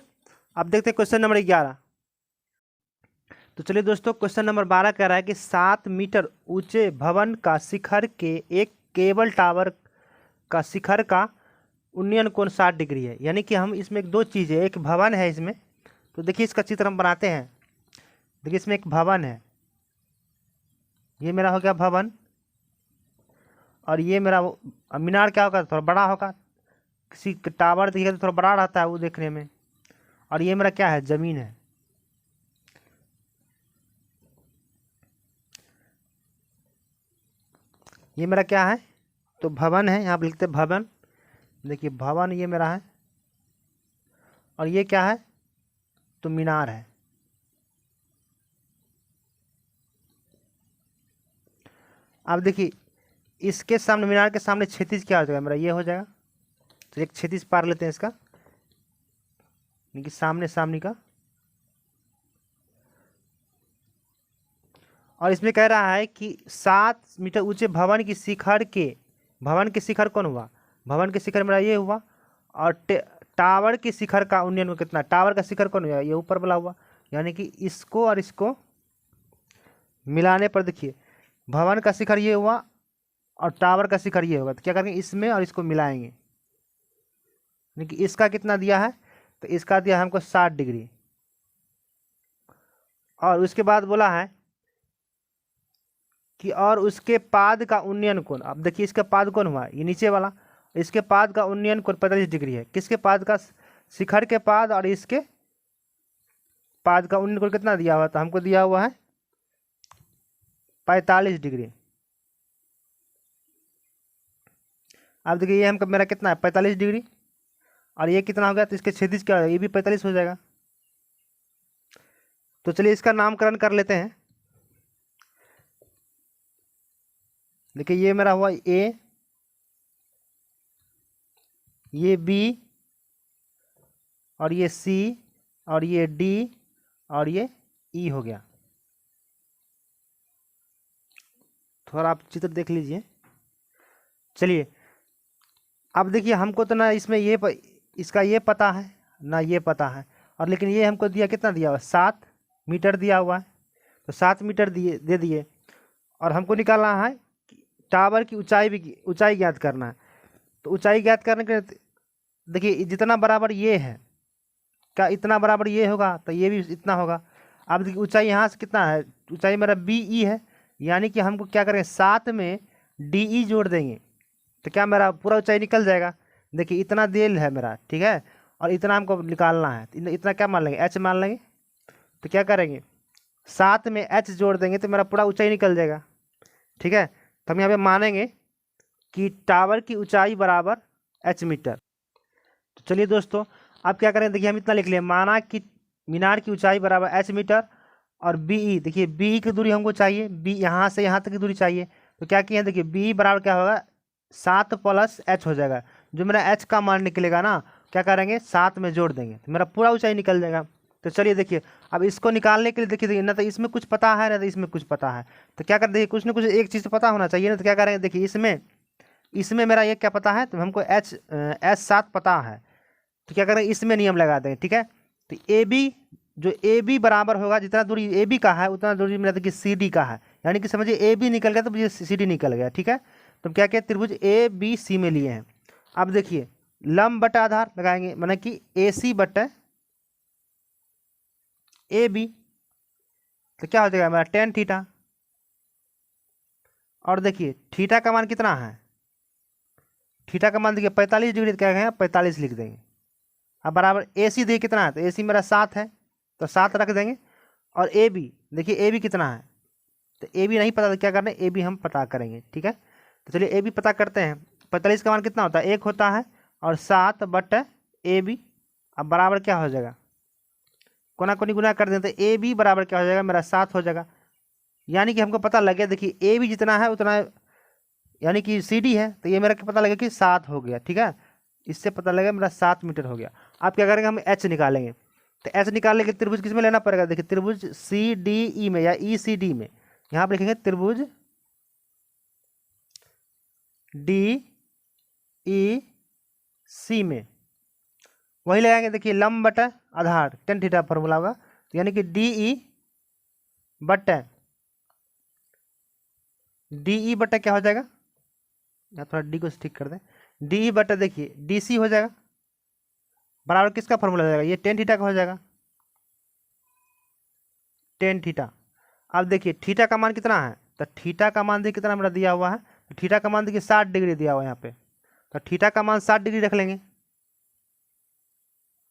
अब देखते हैं क्वेश्चन नंबर 11। तो चलिए दोस्तों क्वेश्चन नंबर 12 कह रहा है कि 7 मीटर ऊंचे भवन का शिखर के एक केबल टावर का शिखर का उन्नयन कोण 60 डिग्री है। यानी कि हम इसमें दो चीज़ें, एक भवन है इसमें, तो देखिए इसका चित्र हम बनाते हैं। देखिए इसमें एक भवन है, ये मेरा हो गया भवन, और ये मेरा मीनार क्या होगा थोड़ा बड़ा होगा, किसी टावर देखिएगा तो थोड़ा बड़ा रहता है वो देखने में, और ये मेरा क्या है ज़मीन है। ये मेरा क्या है, तो भवन है, यहाँ पे लिखते हैं भवन। देखिए भवन ये मेरा है, और ये क्या है, तो मीनार है। अब देखिए इसके सामने, मीनार के सामने क्षैतिज क्या हो जाएगा मेरा, ये हो जाएगा। तो एक क्षैतिज पार लेते हैं इसका, देखिए सामने सामने का। और इसमें कह रहा है कि 7 मीटर ऊंचे भवन की शिखर के, भवन के शिखर कौन हुआ, भवन के शिखर मेरा ये हुआ। और टावर के शिखर का उन्नयन में कितना, टावर का शिखर कौन हुआ, ये ऊपर वाला हुआ। यानी कि इसको और इसको मिलाने पर देखिए भवन का शिखर ये हुआ और टावर का शिखर ये होगा। तो क्या करेंगे, इसमें और इसको मिलाएंगे। यानी कि इसका कितना दिया है, तो इसका दिया है हमको 60 डिग्री। और उसके बाद बोला है कि और उसके पाद का उन्नयन कोण, अब देखिए इसका पाद कोण हुआ ये नीचे वाला, इसके पाद का उन्नयन कोण 45 डिग्री है। किसके पाद का, शिखर के पाद और इसके पाद का उन्नयन कोण कितना दिया हुआ, तो हमको दिया हुआ है 45 डिग्री। अब देखिए ये हमको मेरा कितना है 45 डिग्री, और ये कितना हो गया, तो इसके क्षैतिज क्या हो जाएगा, ये भी 45 हो जाएगा। तो चलिए इसका नामकरण कर लेते हैं। देखिए ये मेरा हुआ ए, ये बी, और ये सी, और ये डी, और ये ई हो गया। थोड़ा आप चित्र देख लीजिए। चलिए अब देखिए हमको तो ना इसमें ये इसका ये पता है ना ये पता है, और लेकिन ये हमको दिया कितना दिया हुआ, 7 मीटर दिया हुआ है। तो 7 मीटर दिए दे दिए, और हमको निकालना है टावर की ऊंचाई, भी ऊंचाई ज्ञात करना है। तो ऊंचाई ज्ञात करने के लिए देखिए जितना बराबर ये है, क्या इतना बराबर ये होगा, तो ये भी इतना होगा। अब देखिए ऊंचाई यहाँ से कितना है, ऊंचाई मेरा बी ई है, यानी कि हमको क्या करेंगे 7 में डी ई जोड़ देंगे, तो क्या मेरा पूरा ऊंचाई निकल जाएगा। देखिए इतना देल है मेरा, ठीक है, और इतना हमको निकालना है। इतना क्या मान लेंगे, एच मान लेंगे। तो क्या करेंगे 7 में एच जोड़ देंगे तो मेरा पूरा ऊंचाई निकल जाएगा, ठीक है। तो हम यहाँ पे मानेंगे कि टावर की ऊंचाई बराबर एच मीटर। तो चलिए दोस्तों अब क्या करें, देखिए हम इतना लिख लें, माना कि मीनार की ऊंचाई बराबर एच मीटर, और बी ई, देखिए बी ई की दूरी हमको चाहिए, बी यहाँ से यहाँ तक की दूरी चाहिए। तो क्या किया, देखिए बी बराबर क्या होगा, 7 प्लस एच हो जाएगा। जो मेरा एच का मान निकलेगा ना, क्या करेंगे 7 में जोड़ देंगे तो मेरा पूरा ऊंचाई निकल जाएगा। तो चलिए देखिए अब इसको निकालने के लिए देखिए ना तो इसमें कुछ पता है ना तो इसमें कुछ पता है। तो क्या कर, देखिए कुछ ना कुछ एक चीज़ पता होना चाहिए ना। तो क्या करेंगे, देखिए इसमें मेरा ये क्या पता है, तो हमको एच 7 पता है। तो क्या करेंगे, इसमें नियम लगा देंगे, ठीक है। तो ए बी, जो ए बी बराबर होगा, जितना दूरी ए बी का है उतना दूरी मेरा देखिए सी डी का है। यानी कि समझिए ए बी निकल गया तो मुझे सी डी निकल गया, ठीक है। तो क्या क्या त्रिभुज ए बी सी में लिए हैं। अब देखिए लंब बटा आधार लगाएंगे, माने कि ए सी बटा ए बी, तो क्या हो जाएगा हमारा टेन थीटा। और देखिए थीटा का मान कितना है, थीटा का मान देखिए 45 डिग्री, क्या कहेंगे 45 लिख देंगे। अब बराबर ए सी देखिए कितना है, तो ए सी मेरा 7 है, तो 7 रख देंगे। और ए बी, देखिए ए बी कितना है, तो ए बी नहीं पता तो क्या करना है, ए बी हम पता करेंगे, ठीक है। तो चलिए ए बी पता करते हैं। 45 का मान कितना होता है, 1 होता है, और 7 बट ए बी। अब बराबर क्या हो जाएगा, कोना कोनी गुना कर दें तो ए बी बराबर क्या हो जाएगा, मेरा 7 हो जाएगा। यानी कि हमको पता लग गया, देखिए ए बी जितना है उतना, यानी कि सी डी है, तो ये मेरा पता लगे कि 7 हो गया, ठीक है। इससे पता लगा मेरा 7 मीटर हो गया। अब क्या करेंगे, हम एच निकालेंगे। तो एच निकालने के त्रिभुज किस में लेना पड़ेगा, देखिए त्रिभुज सी डी ई में या ई सी डी में। यहाँ पर लिखेंगे त्रिभुज डी ई सी में, वही लगाएंगे। देखिए लंब बटा आधार टेन थीटा फॉर्मूला होगा, तो यानी कि डी ई बटा क्या हो जाएगा, या थोड़ा डी को ठीक कर दें, डी ई बटा देखिए डी सी हो जाएगा, बराबर किसका फॉर्मूला हो जाएगा, ये टेन थीटा का हो जाएगा, टेन थीटा। अब देखिए थीटा का मान कितना है, तो थीटा का मान देखिए कितना मेरा दिया हुआ है, तो थीटा का मान देखिए 60 डिग्री दिया हुआ है यहाँ पे, तो थीटा का मान 60 डिग्री रख लेंगे,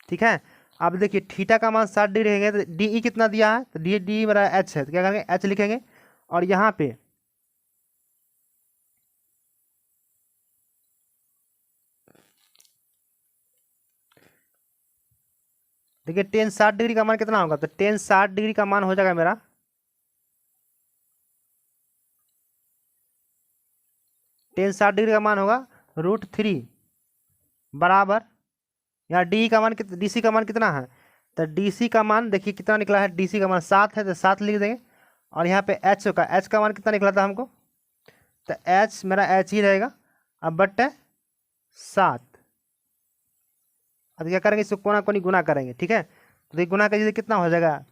ठीक है। अब देखिए थीटा का मान 60 डिग्री रहेंगे, तो डी ई कितना दिया है, तो डी मेरा एच है, तो क्या करेंगे एच लिखेंगे। और यहाँ पे देखिए टेन 60 डिग्री का मान कितना होगा, तो टेन 60 डिग्री का मान हो जाएगा मेरा टेन 60 डिग्री का मान होगा √3 बराबर, यहाँ डी का मान डीसी का मान कितना है, तो डीसी का मान देखिए कितना निकला है, डीसी का मान 7 है तो 7 लिख देंगे। और यहाँ पे एच का मान कितना निकला था हमको, तो एच मेरा एच ही रहेगा। अब बट्टे 7, अब क्या करेंगे, इसको कोना कोनी गुना करेंगे, ठीक है। तो ये गुना करिए कितना हो जाएगा,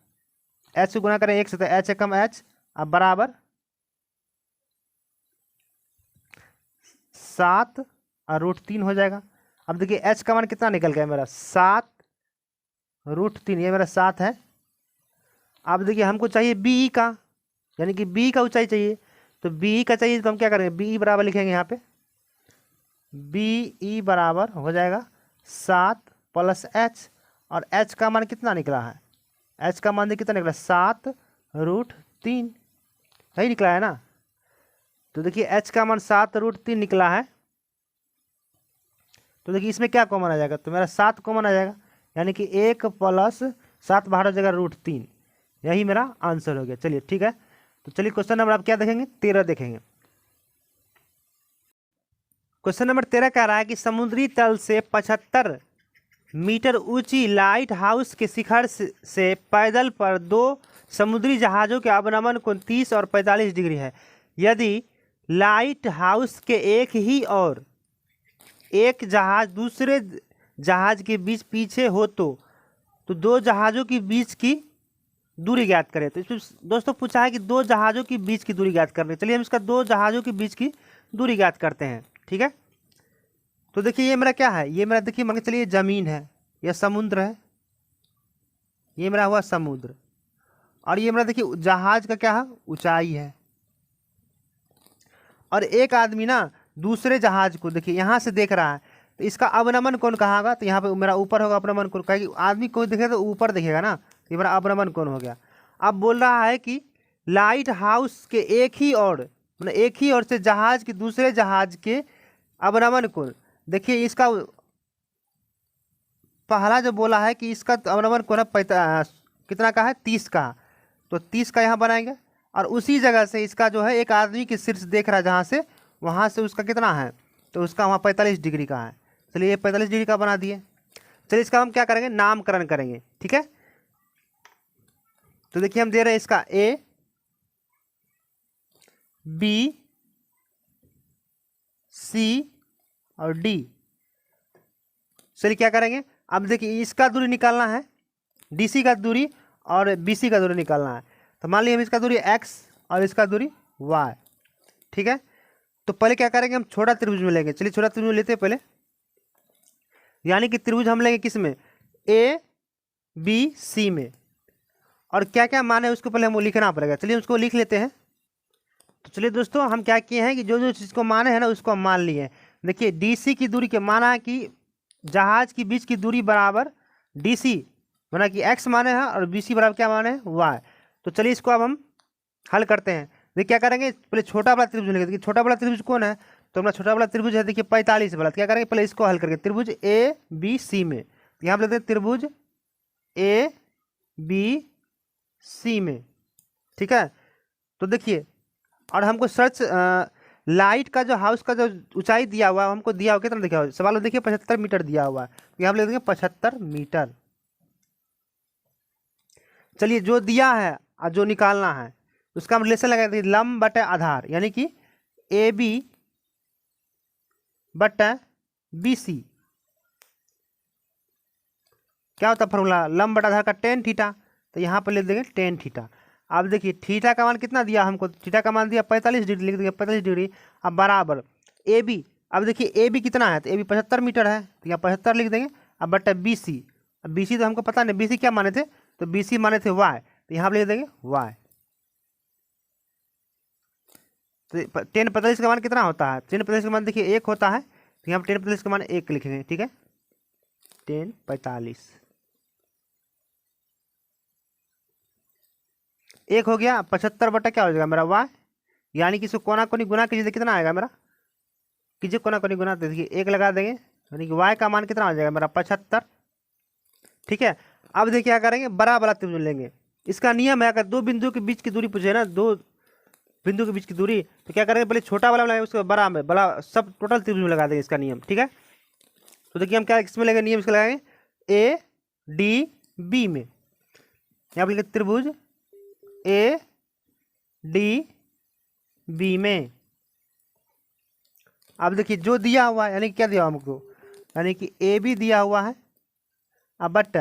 एच को गुना करें 1 से तो एच एकम एच, अब बराबर 7 और √3 हो जाएगा। अब देखिए एच का मान कितना निकल गया मेरा 7 √3, ये मेरा 7 है। अब देखिए हमको चाहिए बी का, यानी कि बी का ऊंचाई चाहिए, तो बी का चाहिए तो हम क्या करेंगे, बी बराबर लिखेंगे यहाँ पे, बी बराबर हो जाएगा 7 + एच, और एच का मान कितना निकला है, एच का मान कितना निकला 7 √3, सही निकला है ना। तो देखिए एच का मान 7 √3 निकला है, तो देखिए इसमें क्या कॉमन आ जाएगा, तो मेरा 7 कॉमन आ जाएगा, यानी कि 1 + 7 बाहर हो जाएगा √3, यही मेरा आंसर हो गया। चलिए ठीक है, तो चलिए क्वेश्चन नंबर आप क्या देखेंगे, 13 देखेंगे। क्वेश्चन नंबर 13 कह रहा है कि समुद्री तल से 75 मीटर ऊंची लाइट हाउस के शिखर से पैदल पर 2 समुद्री जहाज़ों के अवनमन कोण 30 और 45 डिग्री है। यदि लाइट हाउस के एक ही और एक जहाज दूसरे जहाज के बीच पीछे हो तो 2 जहाज़ों के बीच की दूरी ज्ञात करें। तो इसमें दोस्तों पूछा है कि 2 जहाज़ों के बीच की दूरी ज्ञात करनी। चलिए हम इसका 2 जहाज़ों के बीच की दूरी ज्ञात करते हैं, ठीक है। तो देखिए ये मेरा क्या है, ये मेरा देखिए मान के चलिए जमीन है, यह समुद्र है, ये मेरा हुआ समुद्र, और ये मेरा देखिए जहाज का क्या है, ऊंचाई है। और एक आदमी ना दूसरे जहाज को देखिए यहाँ से देख रहा है, तो इसका अवनमन कोण कहाँ होगा, तो यहाँ पे मेरा ऊपर होगा अवनमन कोण, कहेगी आदमी कोई देखेगा तो ऊपर देखेगा ना, तो ये मेरा अवनमन कोण हो गया। अब बोल रहा है कि लाइट हाउस के एक ही ओर, मतलब एक ही ओर से जहाज के दूसरे जहाज के अवनमन कोण, देखिए इसका पहला जो बोला है कि इसका अवनमन कोण कितना का है, 30 का, तो 30 का यहाँ बनाएंगे। और उसी जगह से इसका जो है एक आदमी की शीर्ष देख रहा है जहाँ से, वहाँ से उसका कितना है, तो उसका वहाँ 45 डिग्री का है। चलिए ये 45 डिग्री का बना दिए। चलिए इसका हम क्या करेंगे, नामकरण करेंगे, ठीक है। तो देखिए हम दे रहे हैं इसका A, B, C और D। चलिए क्या करेंगे, अब देखिए इसका दूरी निकालना है, DC का दूरी और BC का दूरी निकालना है। तो मान लीजिए हम इसका दूरी x और इसका दूरी y, ठीक है। तो पहले क्या करेंगे, हम छोटा त्रिभुज में लेंगे। चलिए छोटा त्रिभुज लेते हैं पहले, यानी कि त्रिभुज हम लेंगे किस में, A B C में, और क्या क्या मान है उसको पहले हमको लिखना पड़ेगा। चलिए उसको लिख लेते हैं। तो चलिए दोस्तों हम क्या किए हैं कि जो जो चीज़ को माने है ना उसको हम मान लिए हैं। देखिए DC की दूरी के माना है कि जहाज के बीच की दूरी बराबर DC माना कि x माने हैं, और BC बराबर क्या माने हैं, y। तो चलिए इसको अब हम हल करते हैं। देखिए क्या करेंगे, पहले छोटा वाला त्रिभुज लेंगे। देखिए छोटा वाला त्रिभुज कौन है, तो हमारा छोटा वाला त्रिभुज है देखिए 45 वाला। तो क्या करेंगे, पहले इसको हल करके त्रिभुज A B C में, तो यहाँ पर लेते हैं त्रिभुज A B C में, ठीक है। तो देखिए और हमको सर्च लाइट का जो हाउस का जो ऊंचाई दिया हुआ है हमको दिया हुआ कितना दिया हुआ है, सवाल में देखिए 75 मीटर दिया हुआ है, तो यहाँ पर ले देंगे 75 मीटर। चलिए जो दिया है और जो निकालना है उसका हम रिलेशन लगा देंगे, लंब बटे आधार, यानी कि AB बटे BC क्या होता है फॉर्मूला, लंब बटा आधार का tan थीटा, तो यहाँ पर ले देंगे tan थीटा। अब देखिए थीटा का मान कितना दिया हमको, थीटा का मान दिया 45 डिग्री, लिख देंगे 45 डिग्री। अब बराबर AB, अब देखिए AB कितना है, तो AB 75 मीटर है, तो यहाँ 75 लिख देंगे। अब बटा BC, अब BC तो हमको पता नहीं BC क्या माने थे, तो BC माने थे y, तो यहाँ पर लिख देंगे y। तो tan 45 का मान कितना होता है, tan 45 का मान देखिए 1 होता है, तो यहाँ पर tan 45 का मान 1 लिखेंगे, ठीक है। tan 45 1 हो गया, 75 बटा क्या हो जाएगा मेरा y, यानी कि इसको कोना कोनी गुना कीजिए कितना आएगा मेरा, कीजिए कोना कोनी गुना, देखिए 1 लगा देंगे, यानी कि y का मान कितना हो जाएगा मेरा 75, ठीक है। अब देखिए क्या करेंगे, बड़ा वाला त्रिभुज लेंगे। इसका नियम है, अगर दो बिंदु के बीच की दूरी पूछे ना, दो बिंदु के बीच की दूरी, तो क्या करेंगे, पहले छोटा वाला लगाएंगे, उसके बाद बड़ा में, बड़ा सब टोटल त्रिभुज में लगा देंगे, इसका नियम। ठीक है, तो देखिए हम क्या इसमें लेंगे, नियम इसका लगाएंगे ए डी बी में। यहाँ पर लिखे त्रिभुज ए डी बी में। अब देखिए जो दिया हुआ है, यानी क्या दिया हुआ हमको, यानी कि ए बी दिया हुआ है, अब बट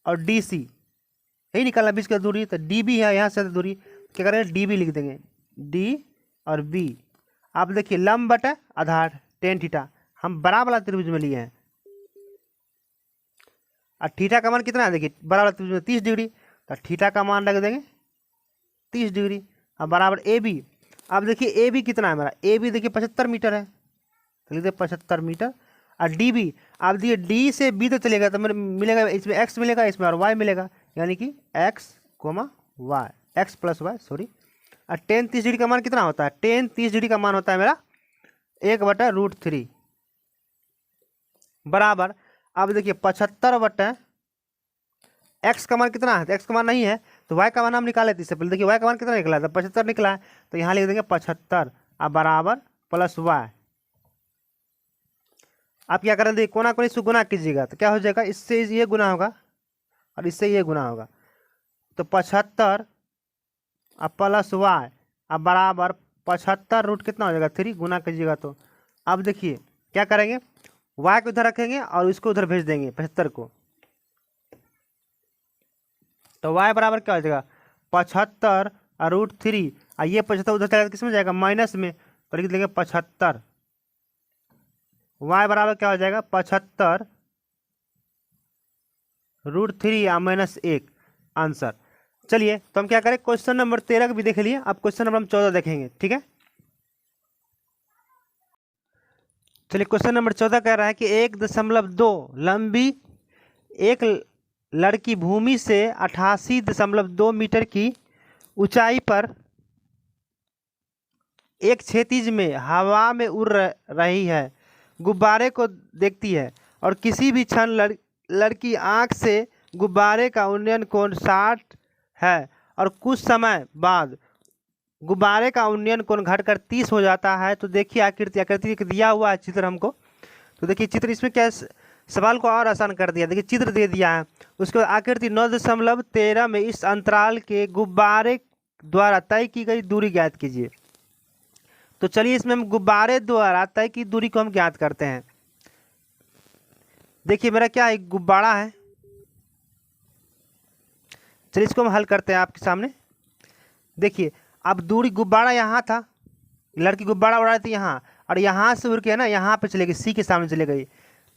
और डी सी यही निकालना बीच का दूरी, तो डी बी है यहाँ से दूरी, क्या करेंगे डी बी लिख देंगे, डी और बी। आप देखिए लंब बट आधार टेन थीटा हम बड़ा वाला त्रिभुज में लिए हैं, और थीटा का मान कितना है, देखिए बड़ा वाला त्रिभुज में 30 डिग्री, तो थीटा का मान रख देंगे 30 डिग्री। अब बराबर ए बी, अब देखिए ए बी कितना है मेरा, ए बी देखिए 75 मीटर है, तो लिख दे 75 मीटर। और डी बी, आप देखिए डी से बी तो चलेगा, तो मेरे मिलेगा इसमें एक्स मिलेगा, इसमें और वाई मिलेगा, यानी कि X comma Y, X plus Y sorry. और टेन 30 डिग्री का मान कितना होता है, टेन 30 डिग्री का मान होता है मेरा 1/√3 बराबर। अब देखिए 75 एक्स का मान कितना है, तो एक्स का मान नहीं है, तो वाई का मान हम निकाले थे इससे पहले। देखिए वाई का मान कितना निकला था, 75 निकला है, तो यहाँ लिख देंगे 75 अब बराबर प्लस वाई। आप क्या करें, देखिए कोना कोनी से गुना कीजिएगा, तो क्या हो जाएगा, इससे ये गुना होगा और इससे ये गुना होगा, तो 75 अब प्लस वाई अब बराबर 75 रूट कितना हो जाएगा 3 गुना कीजिएगा तो। अब देखिए क्या करेंगे, वाई को उधर रखेंगे और इसको उधर भेज देंगे 75 को, तो वाई बराबर क्या हो जाएगा 75√3, और ये 75 उधर चलेगा किस में जाएगा, माइनस में, तो लिख देंगे 75। वाई बराबर क्या हो जाएगा 75√3 या -1 आंसर। चलिए तो हम क्या करें, क्वेश्चन नंबर 13 का भी देख लिए, अब क्वेश्चन नंबर 14 देखेंगे। ठीक है, चलिए क्वेश्चन नंबर 14 कह रहा है कि 1.2 लंबी एक लड़की भूमि से 88.2 मीटर की ऊंचाई पर एक क्षैतिज में हवा में उड़ रही है, गुब्बारे को देखती है और किसी भी क्षण लड़की आंख से गुब्बारे का उन्नयन कोण 60 है और कुछ समय बाद गुब्बारे का उन्नयन कोण घटकर 30 हो जाता है। तो देखिए आकृति, आकृति दिया हुआ है चित्र हमको, तो देखिए चित्र इसमें क्या सवाल को और आसान कर दिया। देखिए चित्र दे दिया है, उसके बाद आकृति 9.13 में इस अंतराल के गुब्बारे द्वारा तय की गई दूरी ज्ञात कीजिए। तो चलिए इसमें हम गुब्बारे द्वारा तय की दूरी को हम ज्ञात करते हैं। देखिए मेरा क्या है, गुब्बारा है, चलिए इसको हम हल करते हैं आपके सामने। देखिए अब दूरी, गुब्बारा यहाँ था, लड़की गुब्बारा उड़ा रही थी यहाँ, और यहाँ से उड़ के ना यहाँ पे चले गई, सी के सामने चले गई,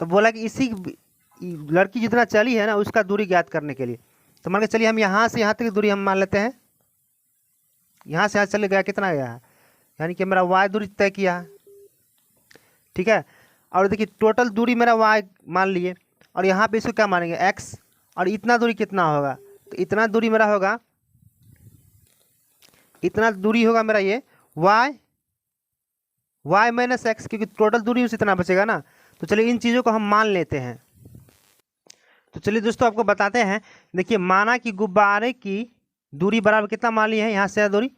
तो बोला कि इसी लड़की जितना चली है ना उसका दूरी ज्ञात करने के लिए। तो मान के चलिए हम यहाँ से यहाँ तक की दूरी हम मान लेते हैं, यहाँ से यहाँ चले गया कितना गया है, यानी कि मेरा वाई दूरी तय किया है। ठीक है, और देखिए टोटल दूरी मेरा वाई मान लिए, और यहाँ पे इसको क्या मानेंगे एक्स, और इतना दूरी कितना होगा, तो इतना दूरी मेरा होगा, इतना दूरी होगा मेरा ये वाई माइनस एक्स, क्योंकि टोटल दूरी उसे इतना बचेगा ना। तो चलिए इन चीज़ों को हम मान लेते हैं। तो चलिए दोस्तों आपको बताते हैं, देखिए माना कि गुब्बारे की दूरी बराबर कितना मान ली है, यहाँ से दूरी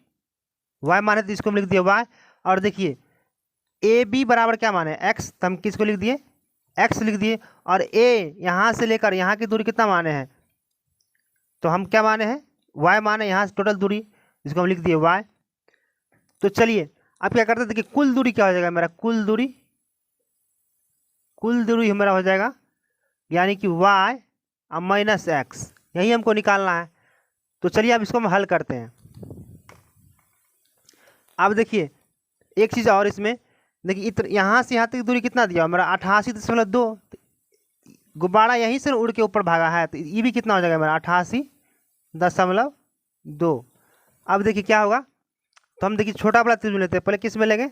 वाई माने, तो इसको हम लिख दिए वाई। और देखिए ए बी बराबर क्या माने एक्स, तो हम किसको लिख दिए एक्स लिख दिए, और ए यहाँ से लेकर यहाँ की दूरी कितना माने हैं, तो हम क्या माने हैं वाई माने, यहाँ से टोटल दूरी जिसको हम लिख दिए वाई। तो चलिए अब क्या करते हैं, देखिए कुल दूरी क्या हो जाएगा मेरा, कुल दूरी हमारा हो जाएगा, यानी कि वाई और माइनस एक्स, यही हमको निकालना है। तो चलिए अब इसको हम हल करते हैं। अब देखिए एक चीज़ और इसमें, देखिए यहाँ से यहाँ तक दूरी कितना दिया मेरा 88.2, गुब्बारा यहीं से उड़ के ऊपर भागा है, तो ये भी कितना हो जाएगा मेरा 88.2। अब देखिए क्या होगा, तो हम देखिए छोटा वाला त्रिभुज लेते हैं, पहले किस में लेंगे,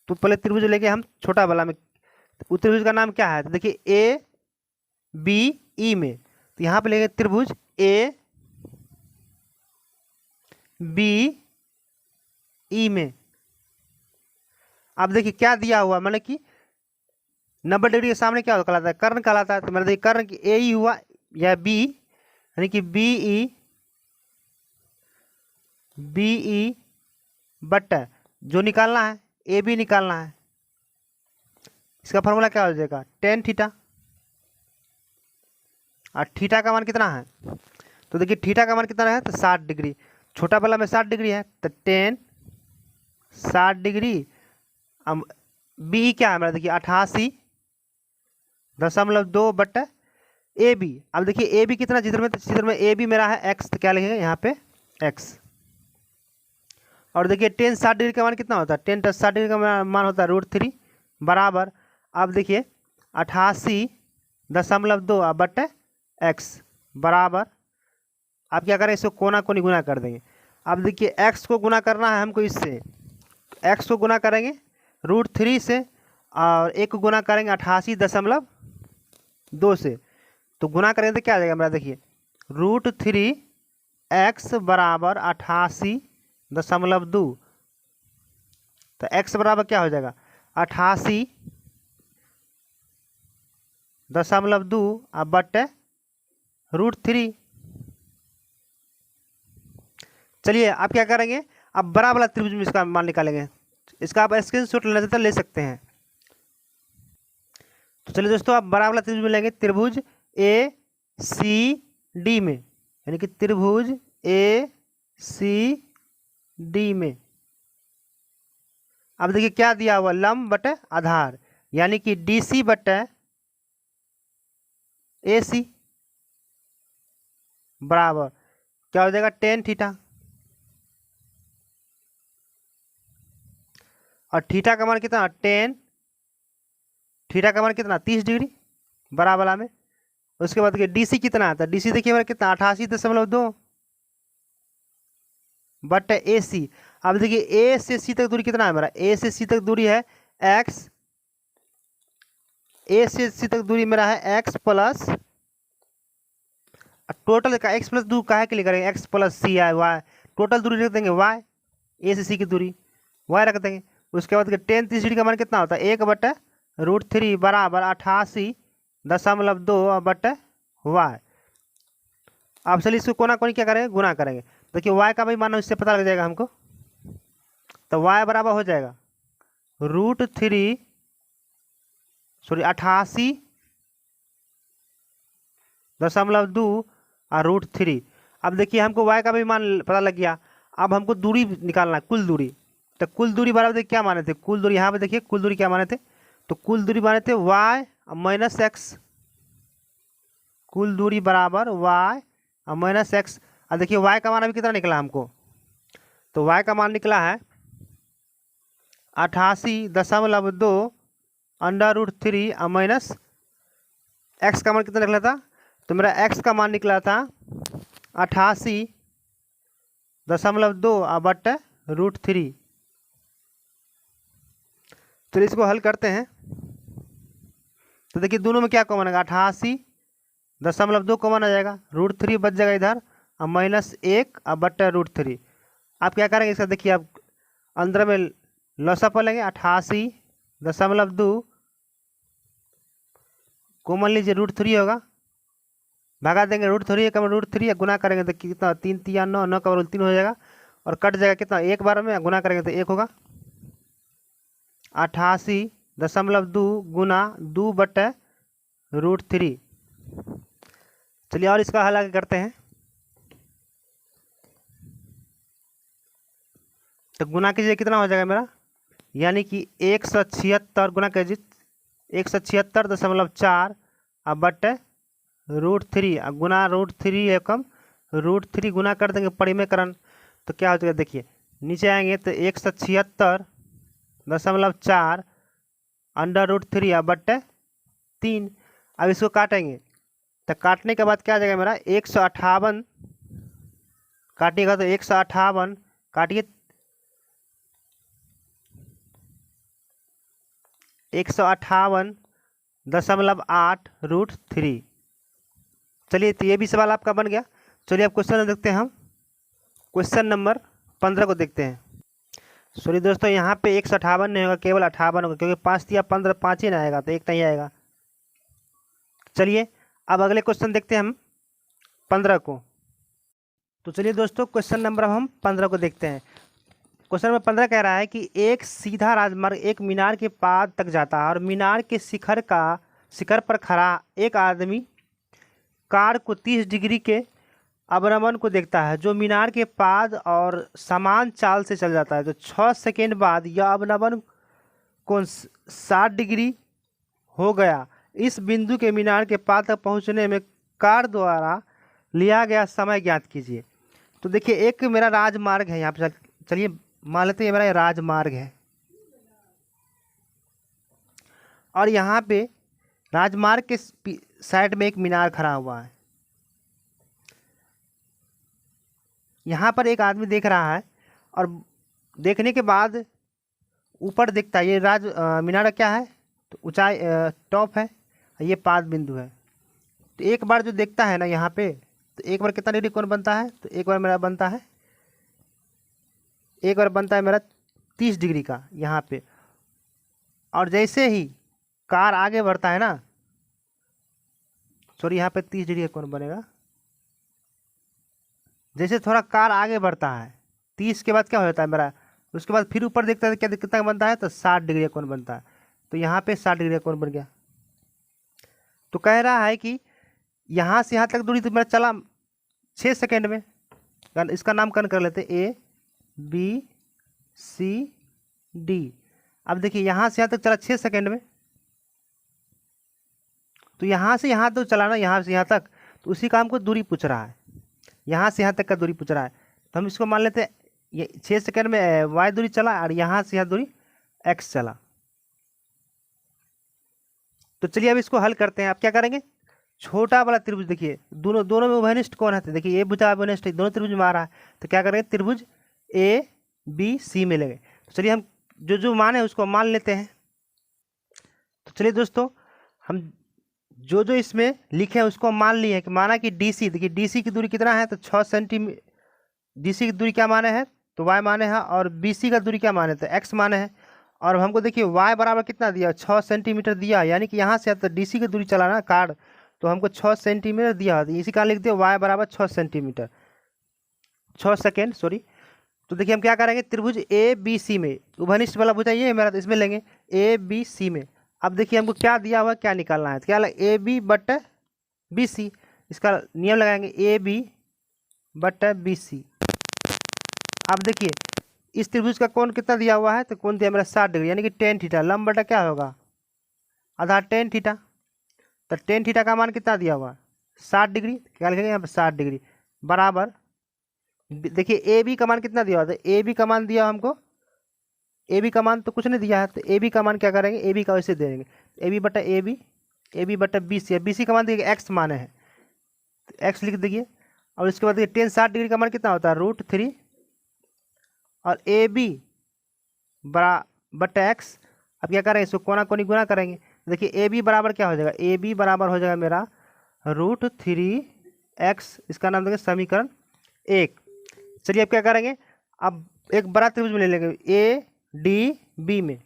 तो पहले त्रिभुज लेंगे हम छोटा वाला में, तो त्रिभुज का नाम क्या है, तो देखिए ए बी ई में, तो यहाँ पे लेंगे त्रिभुज ए बी ई में। अब देखिए क्या दिया हुआ, मतलब कि 90 डिग्री के सामने क्या कहलाता है, कर्ण कहलाता है, तो मेरा देखिए कर्ण की ए ही हुआ या बी, यानी कि बी ई बट्टा जो निकालना है ए बी निकालना है, इसका फॉर्मूला क्या हो जाएगा, टेन थीटा। और थीटा का मान कितना है, तो देखिए थीटा का मान कितना है, तो 60 डिग्री। छोटा वाला में 60 डिग्री है तो टेन 60 डिग्री। अब बी क्या है हमारा, देखिए 88.2 बट्टा ए बी। अब देखिए ए बी कितना, चित्र में ए बी मेरा है एक्स, तो क्या लिखेंगे यहाँ पे एक्स। और देखिए टेन 60 डिग्री का मान कितना होता है, टेन 60 डिग्री का मान होता है √3 बराबर। अब देखिए 88.2 बट्टे एक्स बराबर, आप क्या करें, इसको कोना कोनी गुना कर देंगे। अब देखिए एक्स को गुना करना है हमको इससे, एक्स को गुना करेंगे √3 से, और एक को गुना करेंगे 88.2 से, तो गुना करेंगे तो क्या आ जाएगा मेरा, देखिए √3x बराबर 88.2, तो x बराबर क्या हो जाएगा 88.2 बट्टे √3। चलिए आप क्या करेंगे, अब बड़ा वाला त्रिभुज में इसका मान निकालेंगे। इसका आप स्क्रीनशॉट लेना चाहते ले सकते हैं। तो चलिए दोस्तों, आप बड़ा वाला त्रिभुज में लेंगे, त्रिभुज ए सी डी में, यानी कि त्रिभुज ए सी डी में। अब देखिए क्या दिया हुआ, लंब बटे आधार, यानी कि डी सी बटे ए सी बराबर क्या हो जाएगा, टेन थीटा। और थीटा का मान कितना, थीटा का मान कितना 30 डिग्री बराबर में। उसके बाद देखिए डीसी कितना आता है, डीसी देखिए मेरा कितना 88.2 बट ए सी। अब देखिए ए से सी तक दूरी कितना है मेरा, ए से सी तक दूरी है एक्स, ए से सी तक दूरी मेरा है एक्स प्लस, टोटल का एक्स प्लस 2 काहे के लिए करेंगे, एक्स प्लस सी आई वाई, टोटल दूरी रख देंगे वाई, ए से सी की दूरी वाई रख देंगे। उसके बाद टेन 30 डिग्री का मान कितना होता है, 1 बटे √3 बराबर 88.2 बटे वाई। अब चलिए इसको कोना कोनी क्या करेंगे, गुना करेंगे। देखिए वाई का भी मान इससे पता लग जाएगा हमको, तो वाई बराबर हो जाएगा √3 सॉरी 88.2 और √3। अब देखिए हमको वाई का भी मान पता लग गया। अब हमको दूरी निकालना है, कुल दूरी। तो कुल दूरी बराबर देखिए क्या माने थे, कुल दूरी यहाँ पे देखिए कुल दूरी क्या माने थे, तो कुल दूरी माने थे y माइनस एक्स, कुल दूरी बराबर y माइनस एक्स। अब देखिए y का मान अभी कितना निकला हमको, तो y का मान निकला है 88.2 √3 माइनस एक्स का मान कितना निकला था, तो मेरा x का मान निकला था 88.2 बटे √3। तो इसको हल करते हैं, तो देखिए दोनों में क्या कॉमन आएगा, 88.2 कॉमन आ जाएगा, √3 बच जाएगा इधर, और माइनस 1 बट्टा √3। आप क्या करेंगे इसका, देखिए आप अंदर में लॉसअप लेंगे, 88.2 कॉमन लीजिए √3 होगा, भगा देंगे √3 का √3 गुना करेंगे तो कितना 3 3 9 9 का 3 हो जाएगा, और कट जाएगा कितना एक बार में, गुना करेंगे तो 1 होगा। 88.2 गुना 2 बटे √3। चलिए और इसका हल आगे करते हैं। तो गुना कीजिए कितना हो जाएगा मेरा, यानी कि 176 गुना कीजिए 176.4 बटे √3 गुना √3 एकम √3 गुना कर देंगे परिमेयकरण, तो क्या हो जाएगा, देखिए नीचे आएंगे तो 176.4 √3 बट्टे 3। अब इसको काटेंगे, तो काटने के बाद क्या आ जाएगा मेरा 158, काटिएगा तो 158 काटिए 158.8 √3। चलिए तो ये भी सवाल आपका बन गया। चलिए अब क्वेश्चन देखते हैं हम, क्वेश्चन नंबर 15 को देखते हैं। सॉरी दोस्तों, यहाँ पे 158 नहीं होगा, केवल 58 होगा, क्योंकि 5 या 15 5 ही ना आएगा, तो एक नहीं आएगा। चलिए अब अगले क्वेश्चन देखते हैं हम, 15 को। तो चलिए दोस्तों क्वेश्चन नंबर अब हम 15 को देखते हैं। क्वेश्चन नंबर 15 कह रहा है कि एक सीधा राजमार्ग एक मीनार के पाद तक जाता है और मीनार के शिखर पर खड़ा एक आदमी कार को 30 डिग्री के अवनमन को देखता है जो मीनार के पाद और समान चाल से चल जाता है। तो 6 सेकेंड बाद यह अवनमन कोण 60 डिग्री हो गया। इस बिंदु के मीनार के पाद तक पहुंचने में कार द्वारा लिया गया समय ज्ञात कीजिए। तो देखिए एक मेरा राजमार्ग है यहाँ पे, चलिए मान लेते हैं मेरा राजमार्ग है और यहाँ पे राजमार्ग के साइड में एक मीनार खड़ा हुआ है। यहाँ पर एक आदमी देख रहा है और देखने के बाद ऊपर देखता है ये मीनार क्या है, तो ऊंचाई टॉप है, ये पाद बिंदु है। तो एक बार जो देखता है ना यहाँ पे, तो एक बार कितना डिग्री कोण बनता है, तो एक बार बनता है मेरा 30 डिग्री का यहाँ पे। और जैसे ही कार आगे बढ़ता है ना, सॉरी यहाँ पे 30 डिग्री का कोण बनेगा। जैसे थोड़ा कार आगे बढ़ता है 30 के बाद क्या हो जाता है मेरा, उसके बाद फिर ऊपर देखता है क्या कितना बनता है, तो 60 डिग्री का कोण बनता है। तो यहाँ पे 60 डिग्री का कोण बन गया। तो कह रहा है कि यहाँ से यहाँ तक दूरी तो मेरा चला 6 सेकेंड में। इसका नामकरण कर लेते A B C D। अब देखिए यहाँ से यहाँ तक चला 6 सेकेंड में, तो यहाँ से यहाँ तो चला ना, यहाँ से यहाँ तक, तो उसी का हमको दूरी पूछ रहा है, यहाँ से यहाँ तक का दूरी पूछ रहा है। तो हम इसको मान लेते हैं ये 6 सेकेंड में y दूरी चला और यहाँ से यहाँ दूरी x चला। तो चलिए अब इसको हल करते हैं। आप क्या करेंगे, छोटा वाला त्रिभुज देखिए दोनों में उभयनिष्ठ कौन है, देखिए ये भुजा उभयनिष्ठ है, दोनों त्रिभुज में आ रहा है। तो क्या करेंगे, त्रिभुज A B C में लेंगे। तो चलिए हम जो मान है उसको मान लेते हैं। तो चलिए दोस्तों हम जो इसमें लिखे हैं उसको मान लिए हैं कि माना कि DC, देखिए DC की दूरी कितना है, तो 6 सेंटीमीटर। DC की दूरी क्या माने है, तो y माने है, और BC का दूरी क्या माने, तो x माने है। और हमको देखिए y बराबर कितना दिया, 6 सेंटीमीटर दिया, यानी कि यहाँ से तो DC की दूरी चला ना कार, तो हमको 6 सेंटीमीटर दिया, तो इसी कारण लिख दिया y बराबर 6 सेंटीमीटर, 6 सेकेंड सॉरी। तो देखिए हम क्या करेंगे, त्रिभुज ABC में उभयनिष्ठ वाला भुजा ये है मेरा, तो इसमें लेंगे ABC में। अब देखिए हमको क्या दिया हुआ, क्या निकालना है, तो क्या AB बट्टा BC, इसका नियम लगाएंगे AB बट्टा BC। अब देखिए इस त्रिभुज का कोण कितना दिया हुआ है, तो कोण दिया मेरा 60 डिग्री, यानी कि tan थीटा, लंब बटा क्या होगा, आधा tan थीटा। तो tan थीटा का मान कितना दिया हुआ, 60 डिग्री, क्या लिखेंगे यहाँ पे 60 डिग्री बराबर। देखिए AB का मान कितना दिया हुआ था, AB का मान दिया हमको, AB का मान तो कुछ नहीं दिया है, तो AB का मान क्या करेंगे, AB का वैसे दे देंगे, AB बटा AB बटा BC, BC का मान देखिए x माने है, तो x लिख दीजिए। और इसके बाद देखिए tan 60 डिग्री का मान कितना होता है, √3, और AB बटा x। अब क्या करेंगे, इसको कोना कोनी गुना करेंगे। देखिए AB बराबर क्या हो जाएगा, AB बराबर हो जाएगा मेरा √3x, इसका नाम देंगे समीकरण 1। चलिए अब क्या करेंगे, अब एक बड़ा त्रिभुज में ले लेंगे ADB में।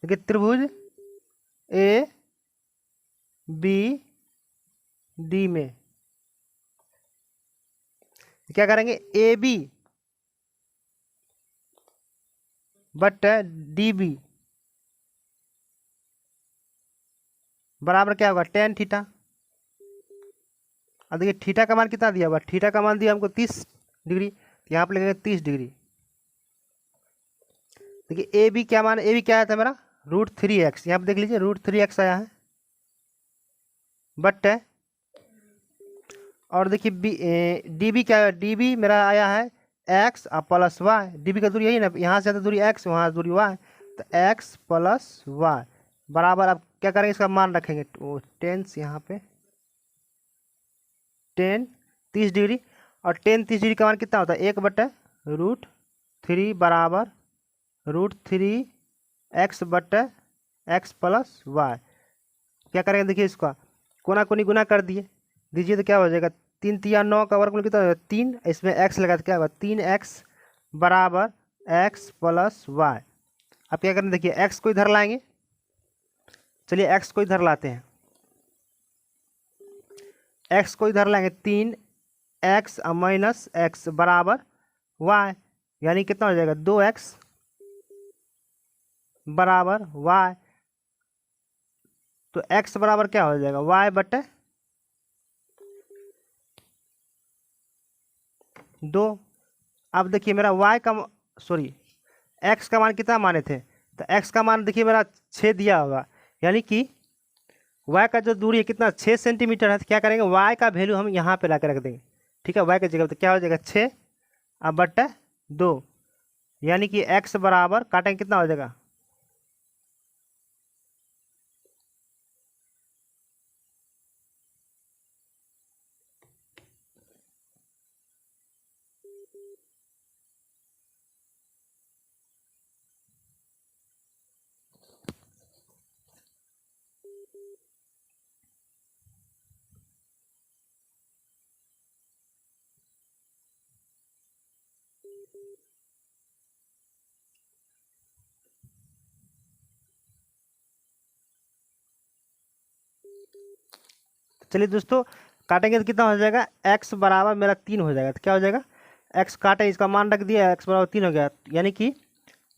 देखिए त्रिभुज ABD में क्या करेंगे, AB बटा DB बराबर क्या होगा, tan थीटा। अब देखिए थीटा का मान कितना दिया हुआ, थीटा का मान दिया हमको 30 डिग्री, यहाँ पर लिखेंगे 30 डिग्री। देखिए AB क्या मान, AB क्या आया था मेरा √3x, यहाँ पर देख लीजिए √3x आया है बट, और देखिए DB क्या है, DB मेरा आया है x प्लस y, DB का दूरी यही ना, यहाँ से दूरी x, वहाँ दूरी y, तो x प्लस y बराबर। अब क्या करेंगे, इसका मान रखेंगे tan, यहाँ पे tan 30 डिग्री, और tan 30 डिग्री का मान कितना होता है, 1 बटा √3 बराबर √3x बटा x प्लस y। क्या करेंगे, देखिए इसका कोना कोनी गुना कर दीजिए तो क्या हो जाएगा, 3 तिया 9 का वर्गमूल कितना होगा 3, इसमें x लगा तो क्या होगा 3x बराबर x प्लस y। अब क्या करें, देखिए x को इधर लाएंगे, चलिए x को इधर लाते हैं। एक्स को इधर लाएंगे 3x माइनस एक्स बराबर y, यानी कितना हो जाएगा 2x बराबर y। तो x बराबर क्या हो जाएगा y बटे 2। अब देखिए मेरा y का सॉरी x का मान कितना माने थे, तो x का मान देखिए मेरा 6 दिया होगा, यानी कि y का जो दूरी है कितना 6 सेंटीमीटर है। तो क्या करेंगे y का वैल्यू हम यहाँ पे ला के रख देंगे, ठीक है। y की जगह तो क्या हो जाएगा 6 अब बटे 2, यानी कि x बराबर काटेंगे कितना हो जाएगा चलिए दोस्तों काटेंगे तो कितना हो जाएगा x बराबर मेरा 3 हो जाएगा। तो क्या हो जाएगा x काटे इसका मान रख दिया x बराबर 3 हो गया, यानी कि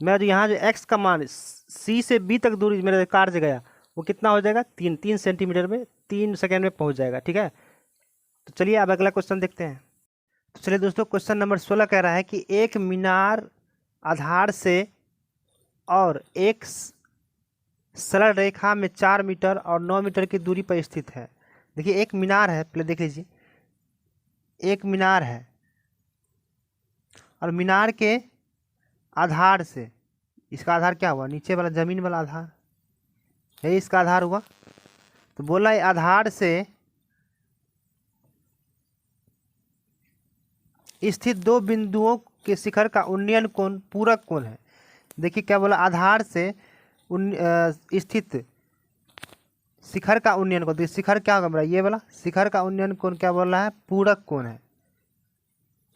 मेरा जो यहाँ जो x का मान c से b तक दूरी मेरा काट से गया वो कितना हो जाएगा 3 सेंटीमीटर में 3 सेकेंड में पहुँच जाएगा, ठीक है। तो चलिए अब अगला क्वेश्चन देखते हैं। तो चलिए दोस्तों क्वेश्चन नंबर 16 कह रहा है कि एक मीनार आधार से और एक सरल रेखा में 4 मीटर और 9 मीटर की दूरी पर स्थित है। देखिए एक मीनार है, पहले देख लीजिए, एक मीनार है और मीनार के आधार से, इसका आधार क्या हुआ नीचे वाला जमीन वाला आधार है, इसका आधार हुआ। तो बोला है आधार से स्थित दो बिंदुओं के शिखर का उन्नयन कोण पूरक कोण है। देखिए क्या बोला आधार से स्थित शिखर का उन्नयन कोण, शिखर क्या होगा मेरा ये वाला शिखर का उन्नयन कोण क्या बोल रहा है पूरक कोण है।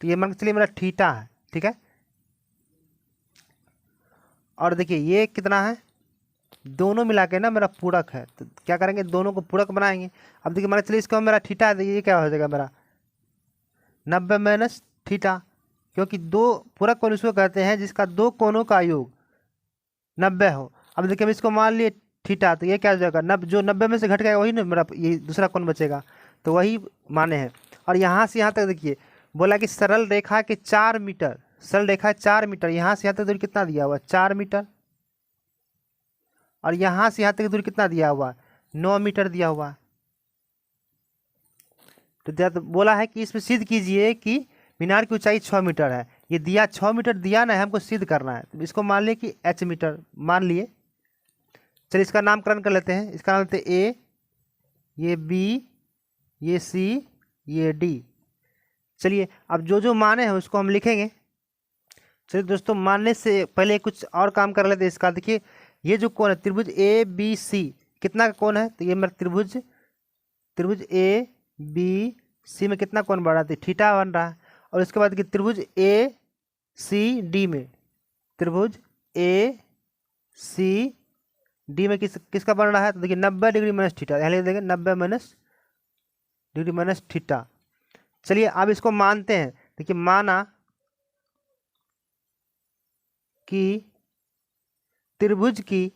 तो ये मान के चलिए मेरा थीटा है, ठीक है। और देखिए ये कितना है दोनों मिला के ना मेरा पूरक है, तो क्या करेंगे दोनों को पूरक बनाएंगे। अब देखिए मान चलिए इसका मेरा थीटा है, ये क्या हो जाएगा मेरा 90 माइनस थीटा, क्योंकि दो पूरक कोण इसको कहते हैं जिसका दो कोणों का योग 90 हो। अब देखिए हम इसको मान लिए थीटा, तो ये क्या हो जाएगा जो 90 में से घट गया वही ना मेरा ये दूसरा कोण बचेगा, तो वही माने हैं। और यहाँ से यहाँ तक देखिए बोला कि सरल रेखा के 4 मीटर, सरल रेखा 4 मीटर, यहाँ से यहाँ तक दूरी कितना दिया हुआ 4 मीटर, और यहाँ से यहाँ तक दूरी कितना दिया हुआ 9 मीटर दिया हुआ। तो बोला है कि इसमें सिद्ध कीजिए कि मीनार की ऊंचाई 6 मीटर है। ये दिया 6 मीटर दिया ना है, हमको सिद्ध करना है, तो इसको मान लिए कि h मीटर मान लिए। चलिए इसका नामकरण कर लेते हैं, इसका नाम लेते हैं ए, ये बी, ये सी, ये डी। चलिए अब जो जो माने हैं उसको हम लिखेंगे। चलिए दोस्तों मानने से पहले कुछ और काम कर लेते हैं इसका। देखिए ये जो कोण है त्रिभुज ए बी सी कितना का कोण है, तो ये मेरा त्रिभुज ए बी सी में कितना कोण बढ़ रहा है थीटा बन रहा है। और इसके बाद त्रिभुज ए सी डी में, त्रिभुज ए सी डी में किसका बन रहा है, तो देखिए 90 डिग्री माइनस थीटा, यहाँ लिख देंगे 90 माइनस डिग्री माइनस थीटा। चलिए अब इसको मानते हैं। देखिए माना कि त्रिभुज की,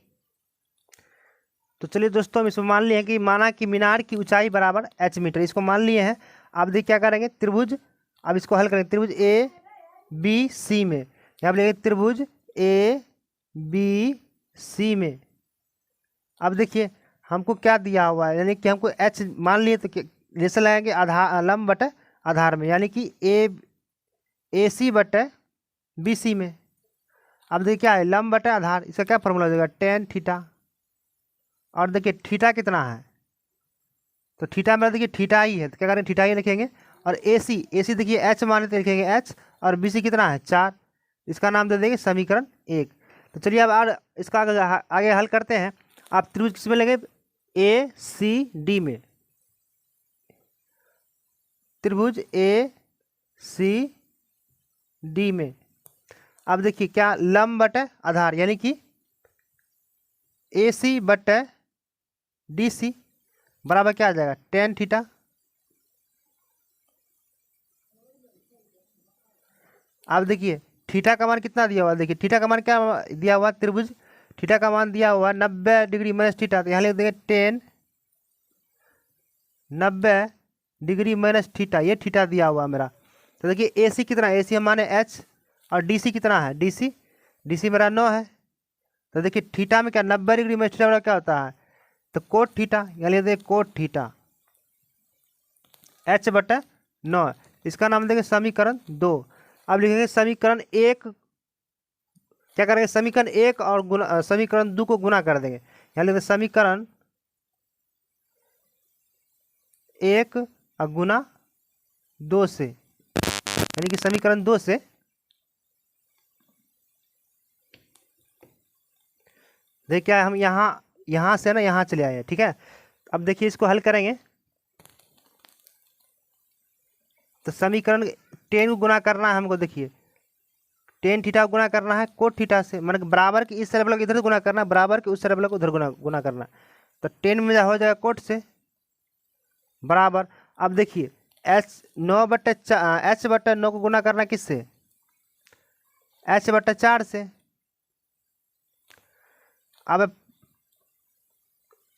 तो चलिए दोस्तों हम इसमें मान लिए हैं कि माना कि मीनार की ऊंचाई बराबर h मीटर, इसको मान लिए हैं। अब देखिए क्या करेंगे त्रिभुज, अब इसको हल करेंगे त्रिभुज ए बी सी में, यहाँ पर लिखेंगे त्रिभुज ए बी सी में। अब देखिए हमको क्या दिया हुआ है, यानी कि हमको h मान लिए, तो जैसे लगाएंगे आधार लंब बटे आधार में, यानी कि ए सी बटे बी सी में। अब देखिए क्या है लंब बटे आधार, इसका क्या फॉर्मूला हो जाएगा tan थीटा। और देखिए थीटा कितना है, तो थीटा मेरा देखिए थीटा ही है, तो क्या करें थीटा ही लिखेंगे। और ए सी देखिए h माने तो लिखेंगे h, और बी सी कितना है 4, इसका नाम दे देंगे समीकरण 1। तो चलिए अब और इसका आगे हल करते हैं। आप त्रिभुज किस में लेंगे ए सी डी में, त्रिभुज ए सी डी में। अब देखिए क्या लंब बटे आधार, यानी कि ए सी बटे डी सी बराबर क्या आ जाएगा tan थीटा। अब देखिए थीटा का मान कितना दिया हुआ, देखिए थीटा का मान क्या दिया हुआ, त्रिभुज थीटा का मान दिया हुआ 90 डिग्री माइनस थीटा, तो यहाँ लिख देंगे 10 90 डिग्री माइनस थीटा, ये थीटा दिया हुआ मेरा। तो देखिए ए सी कितना, ए सी हम माने एच, और डी सी कितना है, डी सी मेरा 9 है। तो देखिए थीटा में क्या 90 डिग्री माइनस थीटा क्या होता है, तो कोट थीटा, यहाँ लिख देंगे कोट थीटा एच बटा 9, इसका नाम देंगे समीकरण 2। अब लिखेंगे समीकरण 1, क्या करेंगे समीकरण 1 और गुना समीकरण 2 को गुना कर देंगे, यहाँ लिखेंगे समीकरण 1 और गुना 2 से, यानी कि समीकरण 2 से देखिए क्या है, हम यहाँ से ना यहाँ चले आए हैं, ठीक है। अब देखिए इसको हल करेंगे तो समीकरण 10 को गुना करना है हमको, देखिए 10 थीटा को गुना करना है कोट थीटा से, मतलब बराबर के इस तरफ इधर गुना करना, बराबर के उस तरफ उधर गुना करना। तो 10 में हो जाएगा कोट से बराबर। अब देखिए एच 9 को गुना करना किससे, h/4 से। अब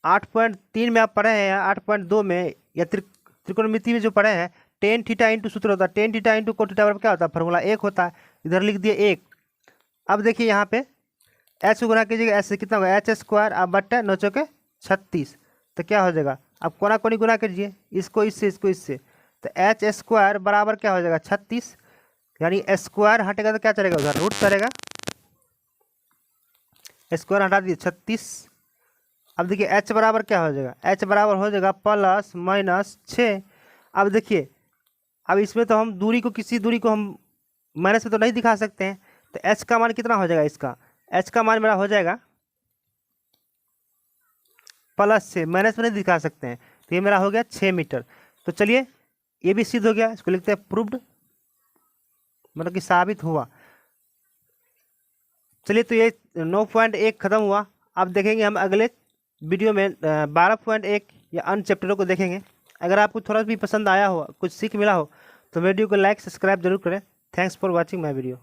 8.3 में आप पढ़े हैं, 8.2 में या त्रिकोणमिति में जो पढ़े हैं, टेन थीटा इंटू सूत्र होता है, tan theta into cot theta बराबर क्या होता है, फॉर्मूला 1 होता है, इधर लिख दिए 1। अब देखिए यहाँ पे एच को गुना कीजिएगा, एच से कितना होगा h² अब बट्टा 9 चौके 36, तो क्या हो जाएगा, अब कोना कोनी गुना कीजिए, इसको इससे इसको इससे, तो h² बराबर क्या हो जाएगा 36, यानी स्क्वायर हटेगा तो क्या चलेगा उधर रूट चलेगा, स्क्वायर हटा दिए 36। अब देखिए h बराबर क्या हो जाएगा, h बराबर हो जाएगा +-6। अब देखिए अब इसमें तो हम दूरी को किसी दूरी को हम माइनस में तो नहीं दिखा सकते हैं, तो h का मान कितना हो जाएगा, इसका h का मान मेरा हो जाएगा +6, माइनस में नहीं दिखा सकते हैं, तो ये मेरा हो गया 6 मीटर। तो चलिए ये भी सिद्ध हो गया, इसको लिखते हैं प्रूव्ड, मतलब कि साबित हुआ। चलिए तो ये 9.1 खत्म हुआ। अब देखेंगे हम अगले वीडियो में 12.1 या अन्य चैप्टरों को देखेंगे। अगर आपको थोड़ा भी पसंद आया हो, कुछ सीख मिला हो, तो वीडियो को लाइक सब्सक्राइब जरूर करें। Thanks for watching my video.